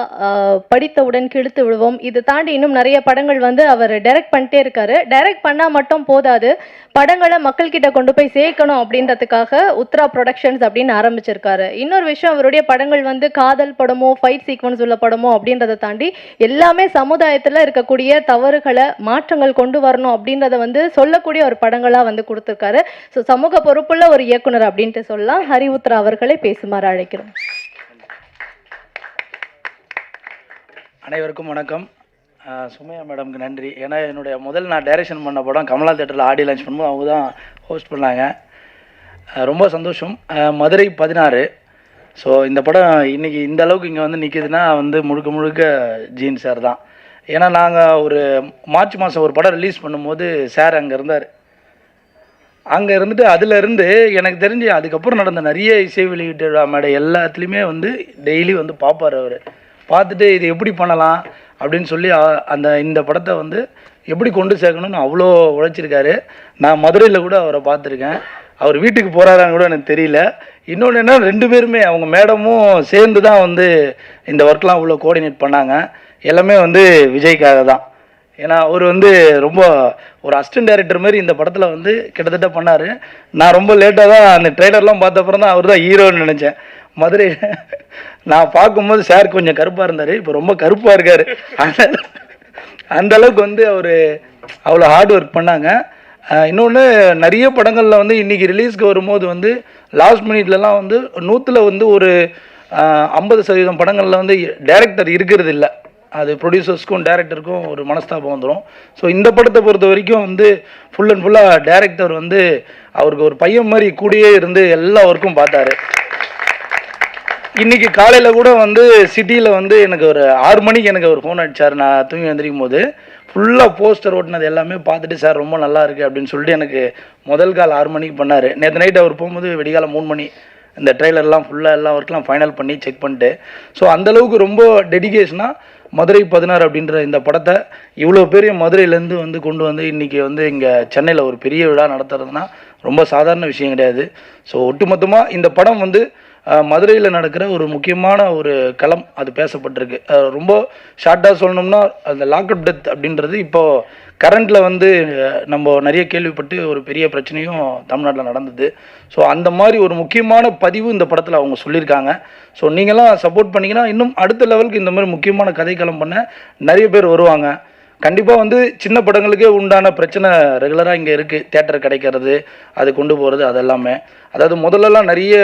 படித்தவுடன் கிழித்து விடுவோம், இது தாண்டி இன்னும் நிறைய படங்கள் வந்து அவர் டைரக்ட் பண்ணிட்டே இருக்காரு. டைரக்ட் பண்ணால் மட்டும் போதாது, படங்களை மக்கள்கிட்ட கொண்டு போய் சேர்க்கணும் அப்படின்றதுக்காக உத்ரா ப்ரொடக்ஷன்ஸ் அப்படின்னு ஆரம்பிச்சிருக்காரு. இன்னொரு விஷயம், அவருடைய படங்கள் வந்து காதல் படமோ ஃபைட் சீக்வன்ஸ் உள்ள படமோ அப்படின்றத தாண்டி எல்லாமே சமுதாயத்தில் இருக்கக்கூடிய தவறுகளை மாற்றங்கள் கொண்டு வரணும் அப்படின்றத வந்து சொல்லக்கூடிய ஒரு படங்களாக வந்து கொடுத்துருக்காரு. ஸோ சமூக பொறுப்புள்ள ஒரு இயக்குனர் அப்படின்ட்டு சொல்லலாம். ஹரி உத்ரா அவர்களை பேசுமாறு அழைக்கிறோம். அனைவருக்கும் வணக்கம். சுமையா மேடம்க்கு நன்றி. ஏன்னா நான் டைரக்ஷன் பண்ண படம் கமலா தேட்டரில் ஆடியோ லான்ச் பண்ணும்போது அவங்க தான் ஹோஸ்ட் பண்ணாங்க. ரொம்ப சந்தோஷம். மதுரை 16. ஸோ இந்த படம் இன்றைக்கி இந்த அளவுக்கு இங்கே வந்து நிற்கிதுன்னா வந்து முழுக்க ஜீன் சார் தான். ஏன்னா நாங்கள் ஒரு மார்ச் மாதம் ஒரு படம் ரிலீஸ் பண்ணும்போது சார் அங்கே இருந்தார். அங்கே இருந்துட்டு அதிலேருந்து எனக்கு தெரிஞ்சு அதுக்கப்புறம் நடந்த நிறைய இசை வெளியீட்டு மேடை எல்லாத்துலேயுமே வந்து டெய்லி வந்து பார்ப்பார். அவர் பார்த்துட்டு இது எப்படி பண்ணலாம் அப்படின்னு சொல்லி இந்த படத்தை வந்து எப்படி கொண்டு சேர்க்கணும்னு அவ்வளோ உழைச்சிருக்காரு. நான் மதுரையில் கூட அவரை பார்த்துருக்கேன். அவர் வீட்டுக்கு போகிறாரான்னு கூட எனக்கு தெரியல. இன்னொன்று என்ன, 2 பேருமே அவங்க மேடமும் சேர்ந்து தான் வந்து இந்த ஒர்க்லாம் அவ்வளோ கோஆர்டினேட் பண்ணாங்க. எல்லாமே வந்து விஜய்க்காக தான். ஏன்னா அவர் வந்து ரொம்ப ஒரு அசிஸ்டன்ட் டைரக்டர் மாதிரி இந்த படத்தில் வந்து கிட்டத்தட்ட பண்ணார். நான் ரொம்ப லேட்டாக தான் அந்த ட்ரெய்லர்லாம் பார்த்த அப்புறம் தான் அவர் தான் ஹீரோன்னு நினச்சேன். மதுரை நான் பார்க்கும்போது சார் கொஞ்சம் கருப்பாக இருந்தார், இப்போ ரொம்ப கருப்பாக இருக்கார். அந்த அளவுக்கு வந்து அவர் அவ்வளோ ஹார்ட் ஒர்க் பண்ணாங்க. இன்னொன்று நிறைய படங்களில் வந்து இன்றைக்கி ரிலீஸ்க்கு வரும்போது வந்து லாஸ்ட் மினிட்லலாம் வந்து 100ல் வந்து ஒரு 50% படங்களில் வந்து டைரக்டர் இருக்கிறது இல்லை. அது ப்ரொடியூசர்ஸ்க்கும் டைரக்டருக்கும் ஒரு மனஸ்தாபம் வந்துடும். ஸோ இந்த படத்தை பொறுத்த வரைக்கும் வந்து ஃபுல் அண்ட் ஃபுல்லாக டைரக்டர் வந்து அவருக்கு ஒரு பையன் மாதிரி கூடயே இருந்து எல்லா ஒர்க்கும் பார்த்தாரு. இன்றைக்கி காலையில் கூட வந்து சிட்டியில் வந்து எனக்கு ஒரு 6 மணிக்கு எனக்கு ஒரு ஃபோன் அடித்தார். நான் தூங்கி வந்திருக்கும் போது ஃபுல்லாக போஸ்டர் ஓட்டினது எல்லாமே பார்த்துட்டு சார் ரொம்ப நல்லா இருக்குது அப்படின்னு சொல்லிட்டு எனக்கு முதல் கால் 6 மணிக்கு பண்ணார். நேற்று நைட் அவர் போகும்போது வெடிகாலம் 3 மணி இந்த ட்ரெய்லர்லாம் ஃபுல்லாக எல்லா ஒர்க்லாம் ஃபைனல் பண்ணி செக் பண்ணிட்டு, ஸோ அந்தளவுக்கு ரொம்ப டெடிகேஷனாக மதுரை 16 அப்படின்ற இந்த படத்தை இவ்வளோ பெரிய மதுரையிலேருந்து வந்து கொண்டு வந்து இன்றைக்கி வந்து இங்கே சென்னையில் ஒரு பெரிய விழா நடத்துறதுனா ரொம்ப சாதாரண விஷயம் கிடையாது. ஸோ ஒட்டுமொத்தமாக இந்த படம் வந்து மதுரையில் நடக்கிற ஒரு முக்கியமான ஒரு களம் அது பேசப்பட்டிருக்கு. ரொம்ப ஷார்ட்டாக சொல்லணும்னா அந்த லாக்அப் டெத் அப்படின்றது இப்போது கரண்டில் வந்து நம்ம நிறைய கேள்விப்பட்டு ஒரு பெரிய பிரச்சனையும் தமிழ்நாட்டில் நடந்தது. ஸோ அந்த மாதிரி ஒரு முக்கியமான பதிவு இந்த படத்தில் அவங்க சொல்லியிருக்காங்க. ஸோ நீங்களாம் சப்போர்ட் பண்ணிங்கன்னா இன்னும் அடுத்த லெவலுக்கு இந்த மாதிரி முக்கியமான கதைக்களம் பண்ண நிறைய பேர் வருவாங்க. கண்டிப்பாக வந்து சின்ன படங்களுக்கே உண்டான பிரச்சனை ரெகுலராக இங்கே இருக்குது. தேட்டர் கிடைக்கிறது, அது கொண்டு போகிறது, அதெல்லாமே அதாவது முதல்லலாம் நிறைய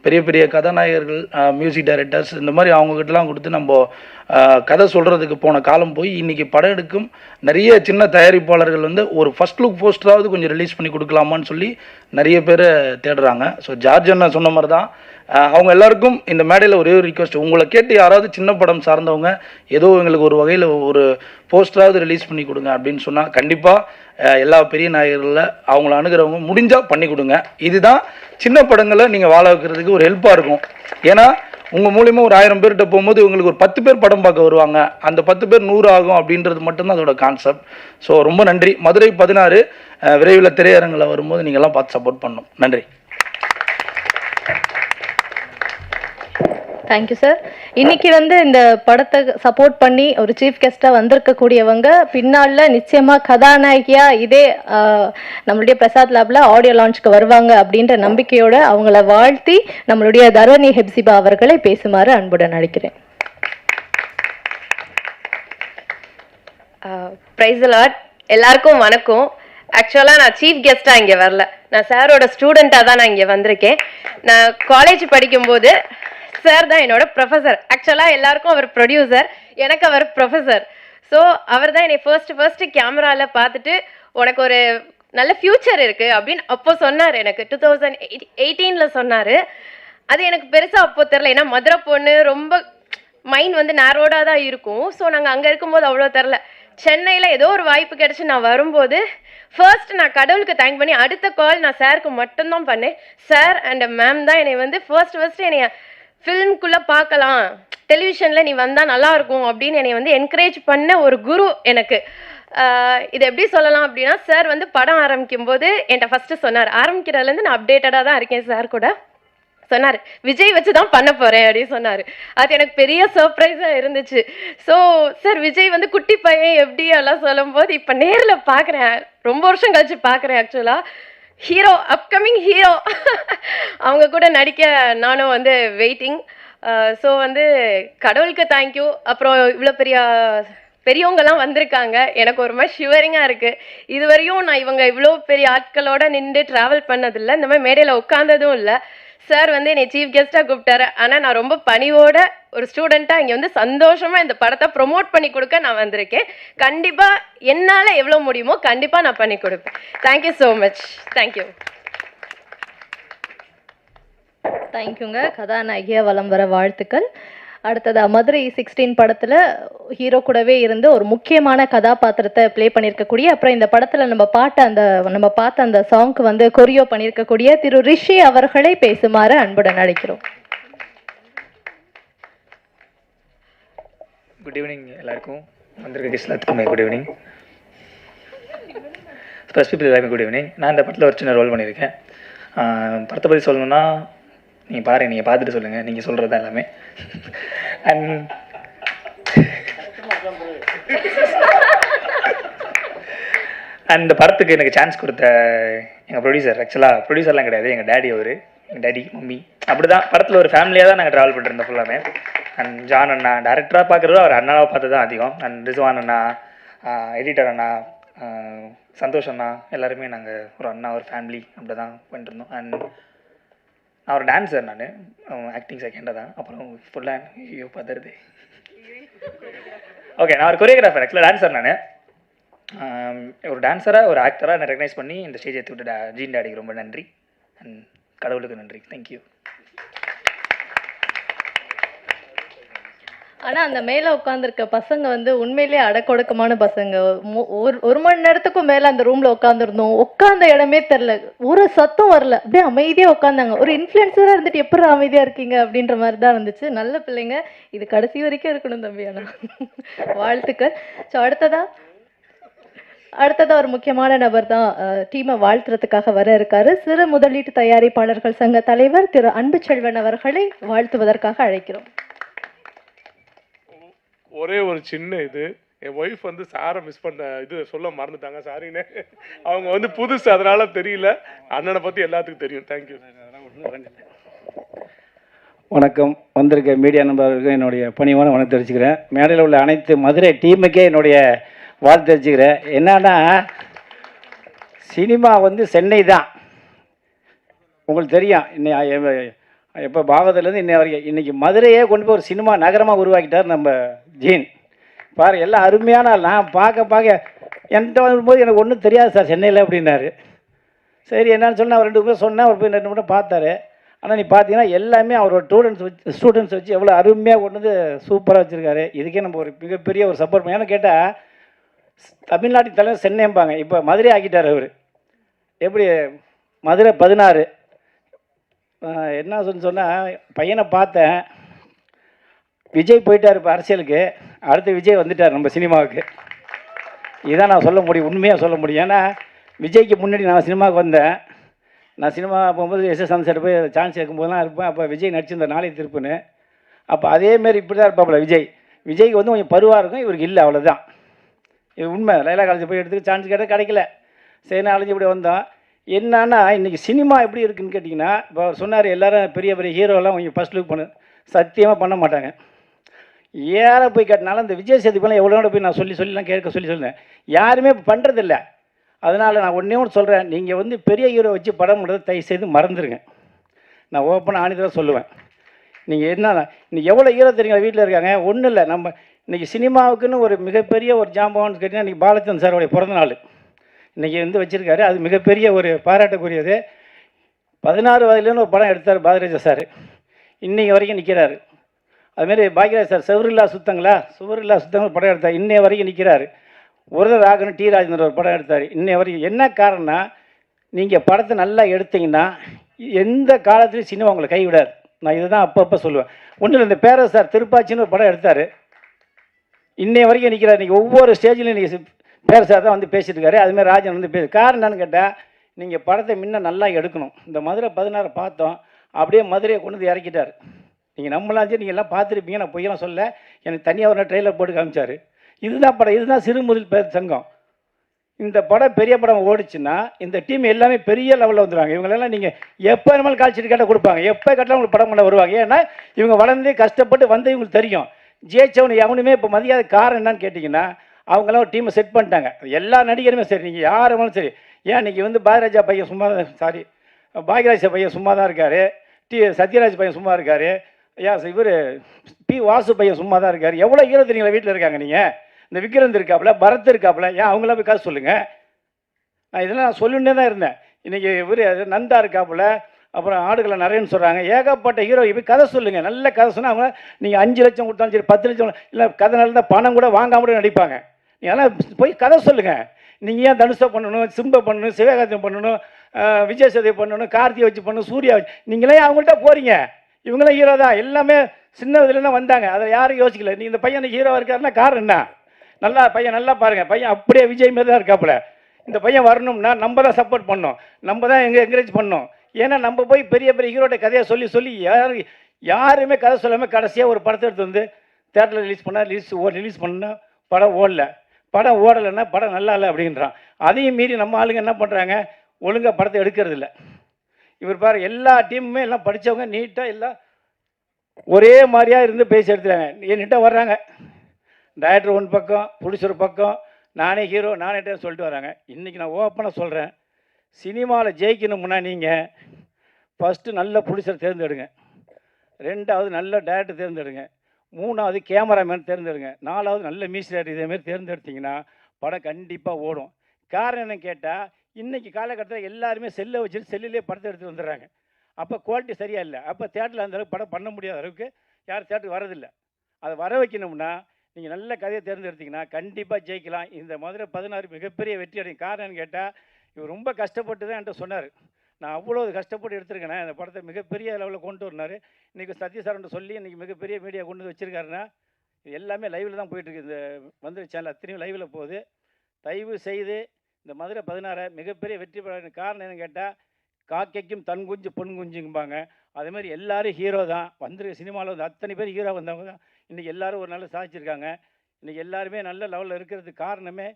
பெரிய பெரிய கதாநாயகர்கள், மியூசிக் டைரக்டர்ஸ் இந்த மாதிரி அவங்கக்கிட்டலாம் கொடுத்து நம்ம கதை சொல்கிறதுக்கு போன காலம் போய் இன்றைக்கி படம் எடுக்கும் நிறைய சின்ன தயாரிப்பாளர்கள் வந்து ஒரு ஃபஸ்ட் லுக் போஸ்டராவது கொஞ்சம் ரிலீஸ் பண்ணி கொடுக்கலாமான்னு சொல்லி நிறைய பேர் தேடுறாங்க. ஸோ ஜார்ஜ் அண்ணா சொன்ன மாதிரி தான் அவங்க எல்லாருக்கும் இந்த மேடையில் ஒரே ஒரு ரிக்வெஸ்ட், உங்களை கேட்டு யாராவது சின்ன படம் சார்ந்தவங்க ஏதோ எங்களுக்கு ஒரு வகையில் ஒரு போஸ்டராவது ரிலீஸ் பண்ணி கொடுங்க அப்படின்னு சொன்னால் கண்டிப்பாக எல்லா பெரிய நாயகர்களில் அவங்கள அணுகிறவங்க முடிஞ்சால் பண்ணி கொடுங்க. இதுதான் சின்ன படங்களை நீங்கள் வாழ வைக்கிறதுக்கு ஒரு ஹெல்ப்பாக இருக்கும். ஏன்னா உங்கள் மூலிமா ஒரு 1000 பேர்கிட்ட போகும்போது உங்களுக்கு ஒரு 10 பேர் படம் பார்க்க வருவாங்க, அந்த 10 பேர் 100 ஆகும் அப்படின்றது மட்டும்தான் அதோட கான்செப்ட். ஸோ ரொம்ப நன்றி. மதுரை 16 விரைவில் திரையரங்கில் வரும்போது நீங்கள்லாம் பார்த்து சப்போர்ட் பண்ணணும். நன்றி. Thank you sir. இன்னைக்கு வந்து இந்த படத்தை சப்போர்ட் பண்ணி ஒரு சீஃப் கெஸ்ட்டாக வந்திருக்கக்கூடியவங்க பின்னால் நிச்சயமாக கதாநாயகியாக இதே நம்மளுடைய பிரசாத் லேபில் ஆடியோ லான்ச்சுக்கு வருவாங்க அப்படின்ற நம்பிக்கையோடு அவங்கள வாழ்த்தி நம்மளுடைய தரணி ஹெப்சிபா அவர்களை பேசுமாறு அன்புடன் அழைக்கிறேன். Praise Lord. எல்லாருக்கும் வணக்கம். ஆக்சுவலாக நான் சீஃப் கெஸ்ட்டாக இங்கே வரல, நான் சாரோட ஸ்டூடெண்ட்டாக தான் நான் இங்கே வந்திருக்கேன். நான் காலேஜ் படிக்கும்போது சார் தான் என்னோட ப்ரொஃபஸர். ஆக்சுவலாக எல்லாருக்கும் அவர் ப்ரொடியூசர், எனக்கு அவர் ப்ரொஃபஸர். ஸோ அவர் தான் என்னை ஃபர்ஸ்ட்டு கேமராவில் பார்த்துட்டு உனக்கு ஒரு நல்ல ஃப்யூச்சர் இருக்குது அப்படின்னு அப்போ சொன்னார். எனக்கு 2018 சொன்னார். அது எனக்கு பெருசாக அப்போ தெரில, ஏன்னா மதுரை பொண்ணு ரொம்ப மைண்ட் வந்து நேரோடாக தான் இருக்கும். ஸோ நாங்கள் அங்கே இருக்கும்போது அவ்வளோ தெரில. சென்னையில் ஏதோ ஒரு வாய்ப்பு கிடச்சி நான் வரும்போது ஃபர்ஸ்ட் நான் கடவுளுக்கு தேங்க் பண்ணி அடுத்த கால் நான் சாருக்கு மட்டும்தான் பண்ணேன். சார் அண்ட் மேம் தான் என்னை வந்து ஃபர்ஸ்ட் என்னை ஃபிலிம்குள்ளே பார்க்கலாம், டெலிவிஷனில் நீ வந்தால் நல்லாயிருக்கும் அப்படின்னு என்னை வந்து என்கரேஜ் பண்ண ஒரு குரு எனக்கு. இது எப்படி சொல்லலாம் அப்படின்னா, சார் வந்து படம் ஆரம்பிக்கும் போது என்கிட்ட ஃபஸ்ட்டு சொன்னார், ஆரம்பிக்கிறதுலேருந்து நான் அப்டேட்டடாக தான் இருக்கேன் சார் கூட, சொன்னார் விஜய் வச்சு தான் பண்ண போகிறேன் அப்படின்னு சொன்னார். அது எனக்கு பெரிய சர்ப்ரைஸாக இருந்துச்சு. ஸோ சார் விஜய் வந்து குட்டி பையன் எப்படி எல்லாம் சொல்லும்போது இப்போ நேரில் பார்க்குறேன், ரொம்ப வருஷம் கழிச்சு பார்க்குறேன். ஆக்சுவலாக ஹீரோ, அப்கமிங் ஹீரோ அவங்க கூட நடிக்க நானும் வந்து வெயிட்டிங். ஸோ வந்து கடவுளுக்கு தேங்க்யூ. அப்புறம் இவ்வளோ பெரியவங்கெல்லாம் வந்திருக்காங்க, எனக்கு ஒரு மாதிரி ஷிவரிங்காக இருக்குது. இதுவரையும் நான் இவங்க இவ்வளோ பெரிய ஆட்களோடு நின்று ட்ராவல் பண்ணதில்லை, இந்த மாதிரி மேடையில் உட்காந்ததும் இல்லை. சார் வந்து என்னை சீஃப் கெஸ்ட்டாக கூப்பிட்டாரு. ஆனால் நான் ரொம்ப பணிவோட ஒரு ஸ்டூடெண்ட்டாக இங்கே வந்து சந்தோஷமாக இந்த படத்தை ப்ரொமோட் பண்ணி கொடுக்க நான் வந்திருக்கேன். கண்டிப்பாக என்னால் எவ்வளோ முடியுமோ கண்டிப்பாக நான் பண்ணி கொடுப்பேன். Thank you so much. தேங்க்யூ. தேங்க்யூங்க. கதாநாயகியாக வலம் வர வாழ்த்துக்கள். அடுத்ததாக மதுரை 16 படத்தில் ஹீரோ கூடவே இருந்து ஒரு முக்கியமான கதாபாத்திரத்தை ப்ளே பண்ணியிருக்கக்கூடிய, அப்புறம் இந்த படத்தில் நம்ம பார்த்த அந்த சாங்க்கு வந்து கொரியோ பண்ணியிருக்கக்கூடிய திரு ரிஷி அவர்களை பேசுமாறு அன்புடன் அழைக்கிறோம். குட் ஈவினிங் எல்லாருக்கும், வந்திருக்க கெஸ்ட் எல்லாத்துக்குமே குட் ஈவினிங். ஃபர்ஸ்ட் பீப்புள் எல்லாருமே குட் ஈவினிங். நான் இந்த படத்தில் ஒரு சின்ன ரோல் பண்ணியிருக்கேன். படத்தை பற்றி சொல்லணுன்னா நீங்கள் பாருங்கள், நீங்கள் பார்த்துட்டு சொல்லுங்கள், நீங்கள் சொல்கிறது தான் எல்லாமே. அந்த படத்துக்கு எனக்கு சான்ஸ் கொடுத்த எங்கள் ப்ரொடியூசர், ஆக்சுவலாக ப்ரொடியூசர்லாம் கிடையாது, எங்கள் டேடி அவர். எங்கள் டேடி மம்மி அப்படி தான் படத்தில் ஒரு ஃபேமிலியாக தான் நாங்கள் ட்ராவல் பண்ணிருந்தோம் ஃபுல்லாமே. அண்ட் ஜான் அண்ணா டேரக்டராக பார்க்குறது அவர் அண்ணாவை பார்த்து தான் அதிகம். அண்ட் ரிஸ்வான் அண்ணா, எடிட்டர் அண்ணா, சந்தோஷ் அண்ணா, எல்லாருமே நாங்கள் ஒரு அண்ணா ஒரு ஃபேமிலி அப்படி தான் பண்ணிருந்தோம். அண்ட் நான் ஒரு டான்ஸர், நான் ஆக்டிங் செகண்டாக தான். அப்புறம் ஃபுல்லாக ஐயோ பதறுது. ஓகே, நான் ஒரு கொரியோகிராஃபர், ஆக்சுவலாக டான்ஸர். நான் ஒரு டான்ஸராக ஒரு ஆக்டராக நான் ரெகனைஸ் பண்ணி இந்த ஸ்டேஜ் எடுத்து விட்டு ஜீன் டாடிக்கு ரொம்ப நன்றி. அண்ட் கடவுளுக்கு நன்றி. தேங்க்யூ. ஆனா அந்த மேல உட்காந்துருக்க பசங்க வந்து உண்மையிலேயே அடக்கொடுக்கமான பசங்க. ஒரு மணி நேரத்துக்கும் மேல அந்த ரூம்ல உட்காந்துருந்தோம். உட்கார்ந்த இடமே தெரியல, ஒரு சத்தம் வரல, அப்படியே அமைதியா உட்காந்தாங்க. ஒரு இன்ஃப்ளூயன்சரா இருந்துட்டு எப்படி அமைதியா இருக்கீங்க அப்படின்ற மாதிரி தான் இருந்துச்சு. நல்ல பிள்ளைங்க, இது கடைசி வரைக்கும் இருக்கணும் தம்பி. ஆனா வாழ்த்துக்கள். ஸோ அடுத்ததா ஒரு முக்கியமான நபர் தான் டீமை வாழ்த்துறதுக்காக வர இருக்காரு. சிறு முதலீட்டு தயாரிப்பாளர்கள் சங்க தலைவர் திரு அன்புச்செல்வன் அவர்களை வாழ்த்துவதற்காக அழைக்கிறோம். ஒரே ஒரு சின்ன இது, என் ஒய்ஃப் வந்து சாரை மிஸ் பண்ண இது சொல்ல மறந்துட்டாங்க, சாரின்னு. அவங்க வந்து புதுசு, அதனால தெரியல. அண்ணனை பற்றி எல்லாத்துக்கும் தெரியும். தேங்க்யூ. வணக்கம். வந்திருக்க மீடியா நண்பர்களுக்கு என்னுடைய பணிவான வணக்கம் தெரிவிச்சுக்கிறேன். மேடையில் உள்ள அனைத்து மதுரை டீமுக்கே என்னுடைய வாழ்த்து தெரிவிச்சுக்கிறேன். என்னன்னா, சினிமா வந்து சென்னை தான், உங்களுக்கு தெரியும். எப்போ பாகத்துலேருந்து இன்னை வரைக்கும் இன்றைக்கி மதுரையே கொண்டு போய் ஒரு சினிமா நகரமாக உருவாக்கிட்டார் நம்ம ஜீன். பாரு, எல்லாம் அருமையான. நான் பார்க்க என்கிட்ட வரும்போது எனக்கு ஒன்றும் தெரியாது சார் சென்னையில் அப்படின்னாரு. சரி என்னன்னு சொன்னால் அவர் 2 பேர் சொன்னேன். அவர் போய் 2 மட்டும் பார்த்தாரு. ஆனால் நீ பார்த்தீங்கன்னா எல்லாமே அவரோட ஸ்டூடெண்ட்ஸ் வச்சு எவ்வளோ அருமையாக கொண்டு வந்து சூப்பராக வச்சுருக்காரு. இதுக்கே நம்ம ஒரு மிகப்பெரிய ஒரு சப்போர்ட் பண்ணி. ஏன்னு கேட்டால் தமிழ்நாட்டின் தலைவர் சென்னைம்பாங்க, இப்போ மதுரை ஆக்கிட்டார் அவர். எப்படி மதுரை 16 என்ன சொன்னால் பையனை பார்த்தேன். விஜய் போயிட்டார் இப்போ அரசியலுக்கு, அடுத்து விஜய் வந்துட்டார் நம்ம சினிமாவுக்கு. இதான் நான் சொல்ல முடியும், உண்மையாக சொல்ல முடியும். ஏன்னா விஜய்க்கு முன்னாடி நான் சினிமாவுக்கு வந்தேன். நான் சினிமா போகும்போது எஸ்எஸ் சன்செட் போய் சான்ஸ் கேட்கும்போதுலாம் இருப்பேன். அப்போ விஜய் நடிச்சிருந்த நாளை திருப்புன்னு. அப்போ அதேமாரி இப்படி தான் இருப்பாப்புல விஜய். விஜய்க்கு வந்து கொஞ்சம் பருவாக இருக்கும், இவருக்கு இல்லை, அவ்வளோதான். இது உண்மை. லைலா காலேஜ் போய் எடுத்து சான்ஸ் கேட்டால் கிடைக்கல. சரி நான் அழைஞ்சி இப்படி வந்தோம். என்னன்னா இன்றைக்கி சினிமா எப்படி இருக்குதுன்னு கேட்டிங்கன்னா, இப்போ அவர் சொன்னார் எல்லோரும் பெரிய பெரிய ஹீரோலாம் கொஞ்சம் ஃபஸ்ட் லுக் பண்ணு, சத்தியமாக பண்ண மாட்டாங்க. ஏற போய் கேட்டனால இந்த விஜய் சேதுப்பெல்லாம் எவ்வளோ போய் நான் சொல்லிலாம் கேட்க சொல்லியிருந்தேன். யாருமே பண்ணுறதில்ல. அதனால் நான் ஒன்றே ஒன்று சொல்கிறேன், நீங்கள் வந்து பெரிய ஹீரோ வச்சு படம் பண்ணுறது தயவு செய்து மறந்துடுங்க. நான் ஓப்பனாக ஆணிதான் சொல்லுவேன். நீங்கள் என்ன இன்னைக்கு எவ்வளோ ஹீரோ தெரியுங்களா வீட்டில் இருக்காங்க. ஒன்றும் இல்லை, நம்ம இன்றைக்கி சினிமாவுக்குன்னு ஒரு மிகப்பெரிய ஒரு ஜாம்பவான்னு கேட்டிங்கன்னா இன்றைக்கி பாலச்சந்திரன் சாரோடைய பிறந்த நாள் இன்றைக்கி வந்து வச்சுருக்காரு. அது மிகப்பெரிய ஒரு பாராட்டக்கூடியது. 16 வயதுலேருந்து ஒரு படம் எடுத்தார் பாரதிராஜா சார், இன்றைக்கி வரைக்கும் நிற்கிறாரு. அதுமாரி பாக்யராஜ் சார் சுவரில்லா சுத்தங்கள் படம் எடுத்தார், இன்னைய வரைக்கும் நிற்கிறாரு. ஒரு ராகன் டி ராஜேந்திரன் ஒரு படம் எடுத்தார், இன்னைய வரைக்கும். என்ன காரணம்னா, நீங்கள் படத்தை நல்லா எடுத்தீங்கன்னா எந்த காலத்துலையும் சினிமா உங்களை கைவிடாது. நான் இதை தான் அப்பப்போ சொல்லுவேன். ஒன்றும் இல்லை, இந்த பேரரசு சார் திருப்பாச்சின்னு ஒரு படம் எடுத்தார், இன்னைய வரைக்கும் நிற்கிறார். இன்றைக்கி ஒவ்வொரு ஸ்டேஜ்லையும் இன்றைக்கி பேரரசார் தான் வந்து பேசிட்டு இருக்காரு. அதுமாதிரி ராஜன் வந்து காரணம் என்னன்னு கேட்டால், நீங்கள் படத்தை முன்ன நல்லா எடுக்கணும். இந்த மதுரை 16 பார்த்தோம், அப்படியே மதுரையை கொண்டு வந்து இறக்கிட்டார். நீங்கள் நம்மளாம் சரி, நீங்கள் எல்லாம் பார்த்துருப்பீங்க, நான் பொய்யெல்லாம் சொல்ல. எனக்கு தனியாக ஒரு ட்ரெய்லர் போட்டு காமிச்சார். இதுதான் படம், இதுதான் சிறு முதல் பேர் சங்கம். இந்த படம் பெரிய படம் ஓடிச்சுன்னா இந்த டீம் எல்லாமே பெரிய லெவலில் வந்துடுவாங்க. இவங்களெல்லாம் நீங்கள் எப்போ வேணுமாலும் கால்ஷீட் கேட்டால் கொடுப்பாங்க, எப்போ கேட்டாலும் உங்களுக்கு படம் பண்ண வருவாங்க. ஏன்னா இவங்க வளர்ந்து கஷ்டப்பட்டு வந்து இவங்களுக்கு தெரியும். ஜெயிச்சவனு எவனுமே இப்போ மதியாத காரணம் என்னன்னு கேட்டிங்கன்னா, அவங்களாம் ஒரு டீமை செட் பண்ணிட்டாங்க. எல்லா நடிகருமே சரி, நீங்கள் யார் வேணாலும் சரி. ஏன் இன்றைக்கி வந்து பாரதிராஜா பையன் சும்மா பாக்யராஜா பையன் சும்மா தான் இருக்கார், சத்யராஜ் பையன் சும்மா இருக்கார், இவர் பி வாசு பையன் சும்மா தான் இருக்கார். எவ்வளோ ஹீரோ தெரியுங்களா வீட்டில் இருக்காங்க. நீங்கள் இந்த விக்ரந்த் இருக்காப்புல, பரத் இருக்காப்புல, ஏன் அவங்களாம் போய் காசு சொல்லுங்கள். நான் இதெல்லாம் நான் சொல்லிகிட்டே தான் இருந்தேன். இன்றைக்கி இவர் நந்தா இருக்காப்புல, அப்புறம் ஆடுகளை நிறையன்னு சொல்கிறாங்க. ஏகப்பட்ட ஹீரோ போய் கதை சொல்லுங்கள். நல்ல கதை சொன்னால் அவங்க நீங்கள் 5 லட்சம் கொடுத்தாலும் சரி, 10 லட்சம், இல்லை கதை நல்லா பணம் கூட வாங்காம கூட நடிப்பாங்க. நீங்கள் எல்லாம் போய் கதை சொல்லுங்கள். நீங்கள் ஏன் தனுஷை பண்ணணும், சிம்பை பண்ணணும், சிவகார்த்தியம் பண்ணணும், விஜய் சேதுபதி பண்ணணும், கார்த்திகை வச்சு பண்ணணும், சூர்யா வச்சு, நீங்களே அவங்கள்ட்ட போகிறீங்க. இவங்களாம் ஹீரோ தான், எல்லாமே சின்ன இதில் தான் வந்தாங்க. அதை யாரும் யோசிக்கல. நீ இந்த பையன் ஹீரோவாக இருக்காருன்னா காரணம் என்ன? நல்லா பையன் நல்லா பாருங்கள், பையன் அப்படியே விஜய் மாரி தான் இருக்காப்புல. இந்த பையன் வரணும்னா நம்ம தான் சப்போர்ட் பண்ணோம், நம்ம தான் என்கரேஜ் பண்ணோம். ஏன்னா நம்ம போய் பெரிய பெரிய ஹீரோட கதையை சொல்லி யாருமே கதை சொல்லாமல் கடைசியாக ஒரு படத்தை எடுத்து வந்து தேட்டரில் ரிலீஸ் பண்ணால் ரிலீஸ் பண்ணால் படம் ஓடலைன்னா படம் நல்லா இல்லை அப்படின்றான். அதையும் மீறி நம்ம ஆளுங்க என்ன பண்ணுறாங்க, ஒழுங்காக படத்தை எடுக்கிறது இல்லை. இவர் பாரு எல்லா டீமுமே எல்லாம் படித்தவங்க நீட்டாக எல்லாம் ஒரே மாதிரியாக இருந்து பேசி எடுத்துட்டாங்க. என்கிட்ட வர்றாங்க, டைரக்டர் ஒன் பக்கம், ப்ரொடியூசர் பக்கம், நானே ஹீரோ நானே சொல்லிட்டு வராங்க. இன்றைக்கி நான் ஓப்பனாக சொல்கிறேன், சினிமாவில் ஜெயிக்கணும்னா நீங்கள் ஃபஸ்ட்டு நல்ல ப்ரொடியூசர் தேர்ந்தெடுங்க, 2வது நல்ல டைரக்டர் தேர்ந்தெடுங்க, 3வது கேமராமேன் தேர்ந்தெடுங்க, 4வது நல்ல மியூசிக் டைரக்டர். இதேமாரி தேர்ந்தெடுத்திங்கன்னா படம் கண்டிப்பாக ஓடும். காரணம் என்னன்னு கேட்டால், இன்றைக்கி காலகட்டத்தில் எல்லாருமே செல்லை வச்சுட்டு செல்லிலே படத்தை எடுத்துகிட்டு வந்துடுறாங்க. அப்போ குவாலிட்டி சரியாக இல்லை. அப்போ தேட்டரில் அந்தளவுக்கு படம் பண்ண முடியாத அளவுக்கு யாரும் தேட்டருக்கு வரதில்லை. அதை வர வைக்கணும்னா நீங்கள் நல்ல கதையை தேர்ந்தெடுத்திங்கன்னா கண்டிப்பாக ஜெயிக்கலாம். இந்த மதுரை 16 மிகப்பெரிய வெற்றி அடையும். காரணம்னு கேட்டால், இவர் ரொம்ப கஷ்டப்பட்டு தான் என்கிட்ட சொன்னார். நான் அவ்வளோ கஷ்டப்பட்டு எடுத்துருக்கேன், இந்த படத்தை மிகப்பெரிய லெவலில் கொண்டு வரனார். இன்றைக்கி சத்யசாரன்ட்ட சொல்லி இன்றைக்கி மிகப்பெரிய மீடியா கொண்டு வந்து வச்சுருக்காருன்னா, இது எல்லாமே லைவில் தான் போயிட்டுருக்கு. இந்த மதுரை சேனல் அத்தனையும் லைவில் போகுது. தயவு செய்து இந்த மதுரை 16 மிகப்பெரிய வெற்றி பெற காரணம் என்னன்னு கேட்டால், காக்கைக்கும் தன் குஞ்சு பொன் குஞ்சுங்கும்பாங்க. அதேமாதிரி எல்லோரும் ஹீரோ தான். வந்துருக்க சினிமாவில் வந்து அத்தனை பேர் ஹீரோ வந்தவங்க தான் இன்றைக்கி எல்லோரும் ஒரு நாள் சாதிச்சிருக்காங்க. இன்றைக்கி எல்லாருமே நல்ல லெவலில் இருக்கிறதுக்கு காரணமே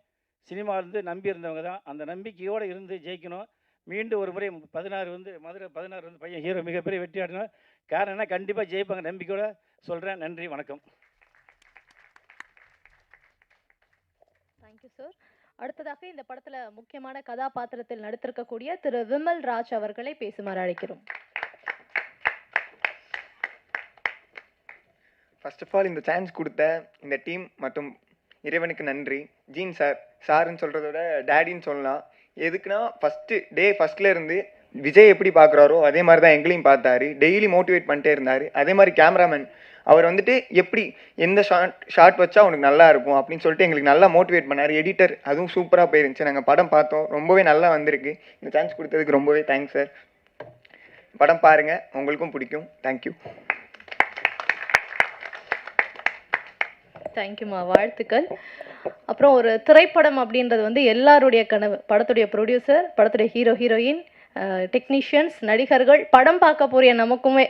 சினிமாவிலேருந்து நம்பி இருந்தவங்க தான். அந்த நம்பிக்கையோடு இருந்து ஜெயிக்கணும். மீண்டும் ஒரு முறை 16 வந்து மதுரை 16 வந்து பையன் ஹீரோ மிகப்பெரிய வெற்றி ஆடணும். காரணம் என்ன, கண்டிப்பாக ஜெயிப்பாங்க நம்பிக்கையோடு சொல்கிறேன். நன்றி, வணக்கம். Thank you sir. அடுத்ததாக இந்த படத்துல முக்கியமான கதாபாத்திரத்தில் நடித்திருக்கக்கூடிய திரு விமல் ராஜ் அவர்களை பேசுமாறு அழைக்கிறோம். ஃபர்ஸ்ட் ஆஃப் ஆல் இந்த சான்ஸ் கொடுத்த இந்த டீம் மற்றும் இறைவனுக்கு நன்றி. ஜீன் சார், சாருன்னு சொல்கிறதோட டேடின்னு சொல்லலாம். எதுக்குன்னா ஃபஸ்ட்டில் இருந்து விஜய் எப்படி பார்க்குறாரோ அதே மாதிரி தான் எங்களையும் பார்த்தாரு. டெய்லி மோட்டிவேட் பண்ணிட்டே இருந்தார். அதே மாதிரி கேமராமேன் அவர் வந்துட்டு எப்படி எந்த ஷார்ட் வச்சா உனக்கு நல்லா இருக்கும் அப்படின்னு சொல்லிட்டு எங்களுக்கு நல்லா மோட்டிவேட் பண்ணார். எடிட்டர் அதுவும் சூப்பராக போயிருந்துச்சு. நாங்கள் படம் பார்த்தோம், ரொம்பவே நல்லா வந்திருக்கு. இந்த சான்ஸ் கொடுத்ததுக்கு ரொம்பவே தேங்க்ஸ் சார். படம் பாருங்கள், உங்களுக்கும் பிடிக்கும். தேங்க்யூ. தேங்க்யூமா, வாழ்த்துக்கள். அப்புறம் ஒரு திரைப்படம் அப்படின்றது வந்து எல்லாருடைய கனவு. படத்துடைய ப்ரொடியூசர், படத்துடைய ஹீரோ ஹீரோயின், டெக்னீஷியன்ஸ், நடிகர்கள், படம் பார்க்க போகிற நமக்குமே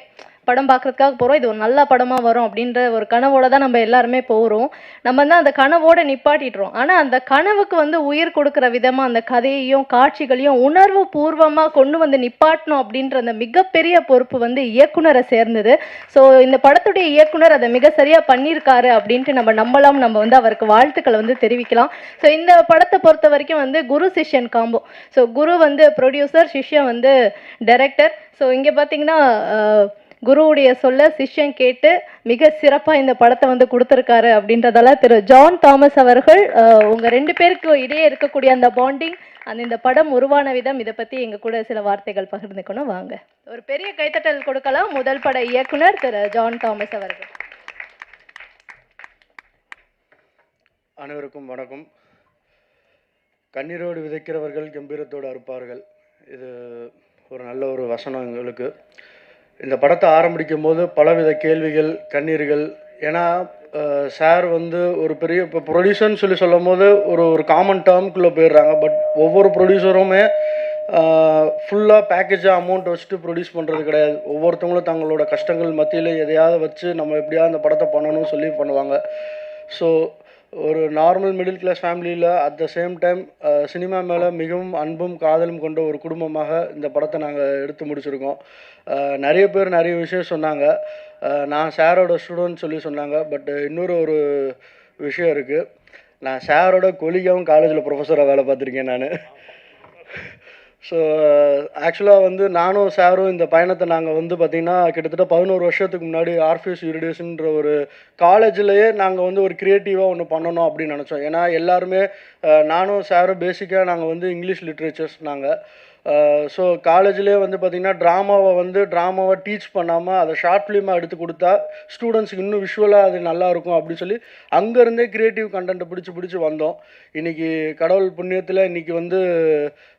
படம் பார்க்குறதுக்காக போகிறோம், இது ஒரு நல்ல படமாக வரும் அப்படின்ற ஒரு கனவோடு தான் நம்ம எல்லாருமே போகிறோம். நம்ம தான் அந்த கனவோடு நிப்பாட்டிடுறோம். ஆனால் அந்த கனவுக்கு வந்து உயிர் கொடுக்குற விதமாக அந்த கதையையும் காட்சிகளையும் உணர்வு பூர்வமாக கொண்டு வந்து நிப்பாட்டணும் அப்படின்ற அந்த மிகப்பெரிய பொறுப்பு வந்து இயக்குனரை சேர்ந்தது. ஸோ இந்த படத்துடைய இயக்குனர் அதை மிக சரியாக பண்ணியிருக்காரு அப்படின்ட்டு நம்ம வந்து அவருக்கு வாழ்த்துக்களை வந்து தெரிவிக்கலாம். ஸோ இந்த படத்தை பொறுத்த வரைக்கும் வந்து குரு சிஷ்யன் காம்போ. ஸோ குரு வந்து ப்ரொடியூசர், சிஷ்யன் வந்து டைரக்டர். ஸோ இங்கே பார்த்தீங்கன்னா குருவுடைய சொல்ல சிஷ்யன் கேட்டு மிக சிறப்பாக இந்த படத்தை வந்து கொடுத்துருக்காரு. அப்படின்றதால திரு ஜான் தாமஸ் அவர்கள் உங்கள் 2 பேருக்கு இடையே இருக்கக்கூடிய அந்த பாண்டிங், இந்த படம் உருவான விதம், இதை பற்றி எங்கள் கூட சில வார்த்தைகள் பகிர்ந்துக்கணும். வாங்க, ஒரு பெரிய கைத்தட்டல் கொடுக்கலாம். முதல் பட இயக்குனர் திரு ஜான் தாமஸ் அவர்கள். அனைவருக்கும் வணக்கம். கண்ணீரோடு விதைக்கிறவர்கள் கம்பீரத்தோடு அறுப்பார்கள். இது ஒரு நல்ல ஒரு வசனம் எங்களுக்கு. இந்த படத்தை ஆரம்பிக்கும் போது பலவித கேள்விகள், கண்ணீர்கள். ஏன்னா சார் வந்து ஒரு பெரிய இப்போ ப்ரொடியூசர்னு சொல்லும் போது ஒரு காமன் டேர்முக்குள்ளே போயிடுறாங்க. பட் ஒவ்வொரு ப்ரொடியூசருமே ஃபுல்லாக பேக்கேஜாக அமௌண்ட் வச்சுட்டு ப்ரொடியூஸ் பண்ணுறது கிடையாது. ஒவ்வொருத்தவங்களும் தங்களோட கஷ்டங்கள் மத்தியில் எதையாவது வச்சு நம்ம எப்படியாவது அந்த படத்தை பண்ணணும்னு சொல்லி பண்ணுவாங்க. ஸோ ஒரு நார்மல் மிடில் கிளாஸ் ஃபேமிலியில் at the same time cinema மேலே மிகவும் அன்பும் காதலும் கொண்ட ஒரு குடும்பமாக இந்த படத்தை நாங்கள் எடுத்து முடிச்சிருக்கோம். நிறைய பேர் நிறைய விஷயம் சொன்னாங்க. நான் சாரோட ஸ்டூடெண்ட் சொல்லி சொன்னாங்க. பட் இன்னொரு விஷயம் இருக்குது. நான் சாரோட கொலிகாவும் காலேஜில் ப்ரொஃபஸராக வேலை பார்த்துருக்கேன் நான். ஸோ ஆக்சுவலாக வந்து நானும் சாரும் இந்த பயணத்தை நாங்கள் வந்து பார்த்திங்கன்னா கிட்டத்தட்ட 11 வருஷத்துக்கு முன்னாடி ஆர்ஃபிஎஸ் யூரிடேஷன்ற ஒரு காலேஜ்லேயே நாங்கள் வந்து ஒரு க்ரியேட்டிவாக ஒன்று பண்ணணும் அப்படின்னு நினச்சோம். ஏன்னா எல்லாருமே நானும் சாரும் பேசிக்காக நாங்கள் வந்து இங்கிலீஷ் லிட்ரேச்சர்ஸ் நாங்கள். ஸோ காலேஜ்லேயே வந்து பார்த்திங்கன்னா ட்ராமாவை டீச் பண்ணாமல் அதை ஷார்ட் ஃபிலிமாக எடுத்து கொடுத்தா ஸ்டூடெண்ட்ஸுக்கு இன்னும் விஷுவலாக அது நல்லாயிருக்கும் அப்படின்னு சொல்லி அங்கேருந்தே க்ரியேட்டிவ் கண்டென்ட்டை பிடிச்சி வந்தோம். இன்றைக்கி கடவுள் புண்ணியத்தில் இன்றைக்கி வந்து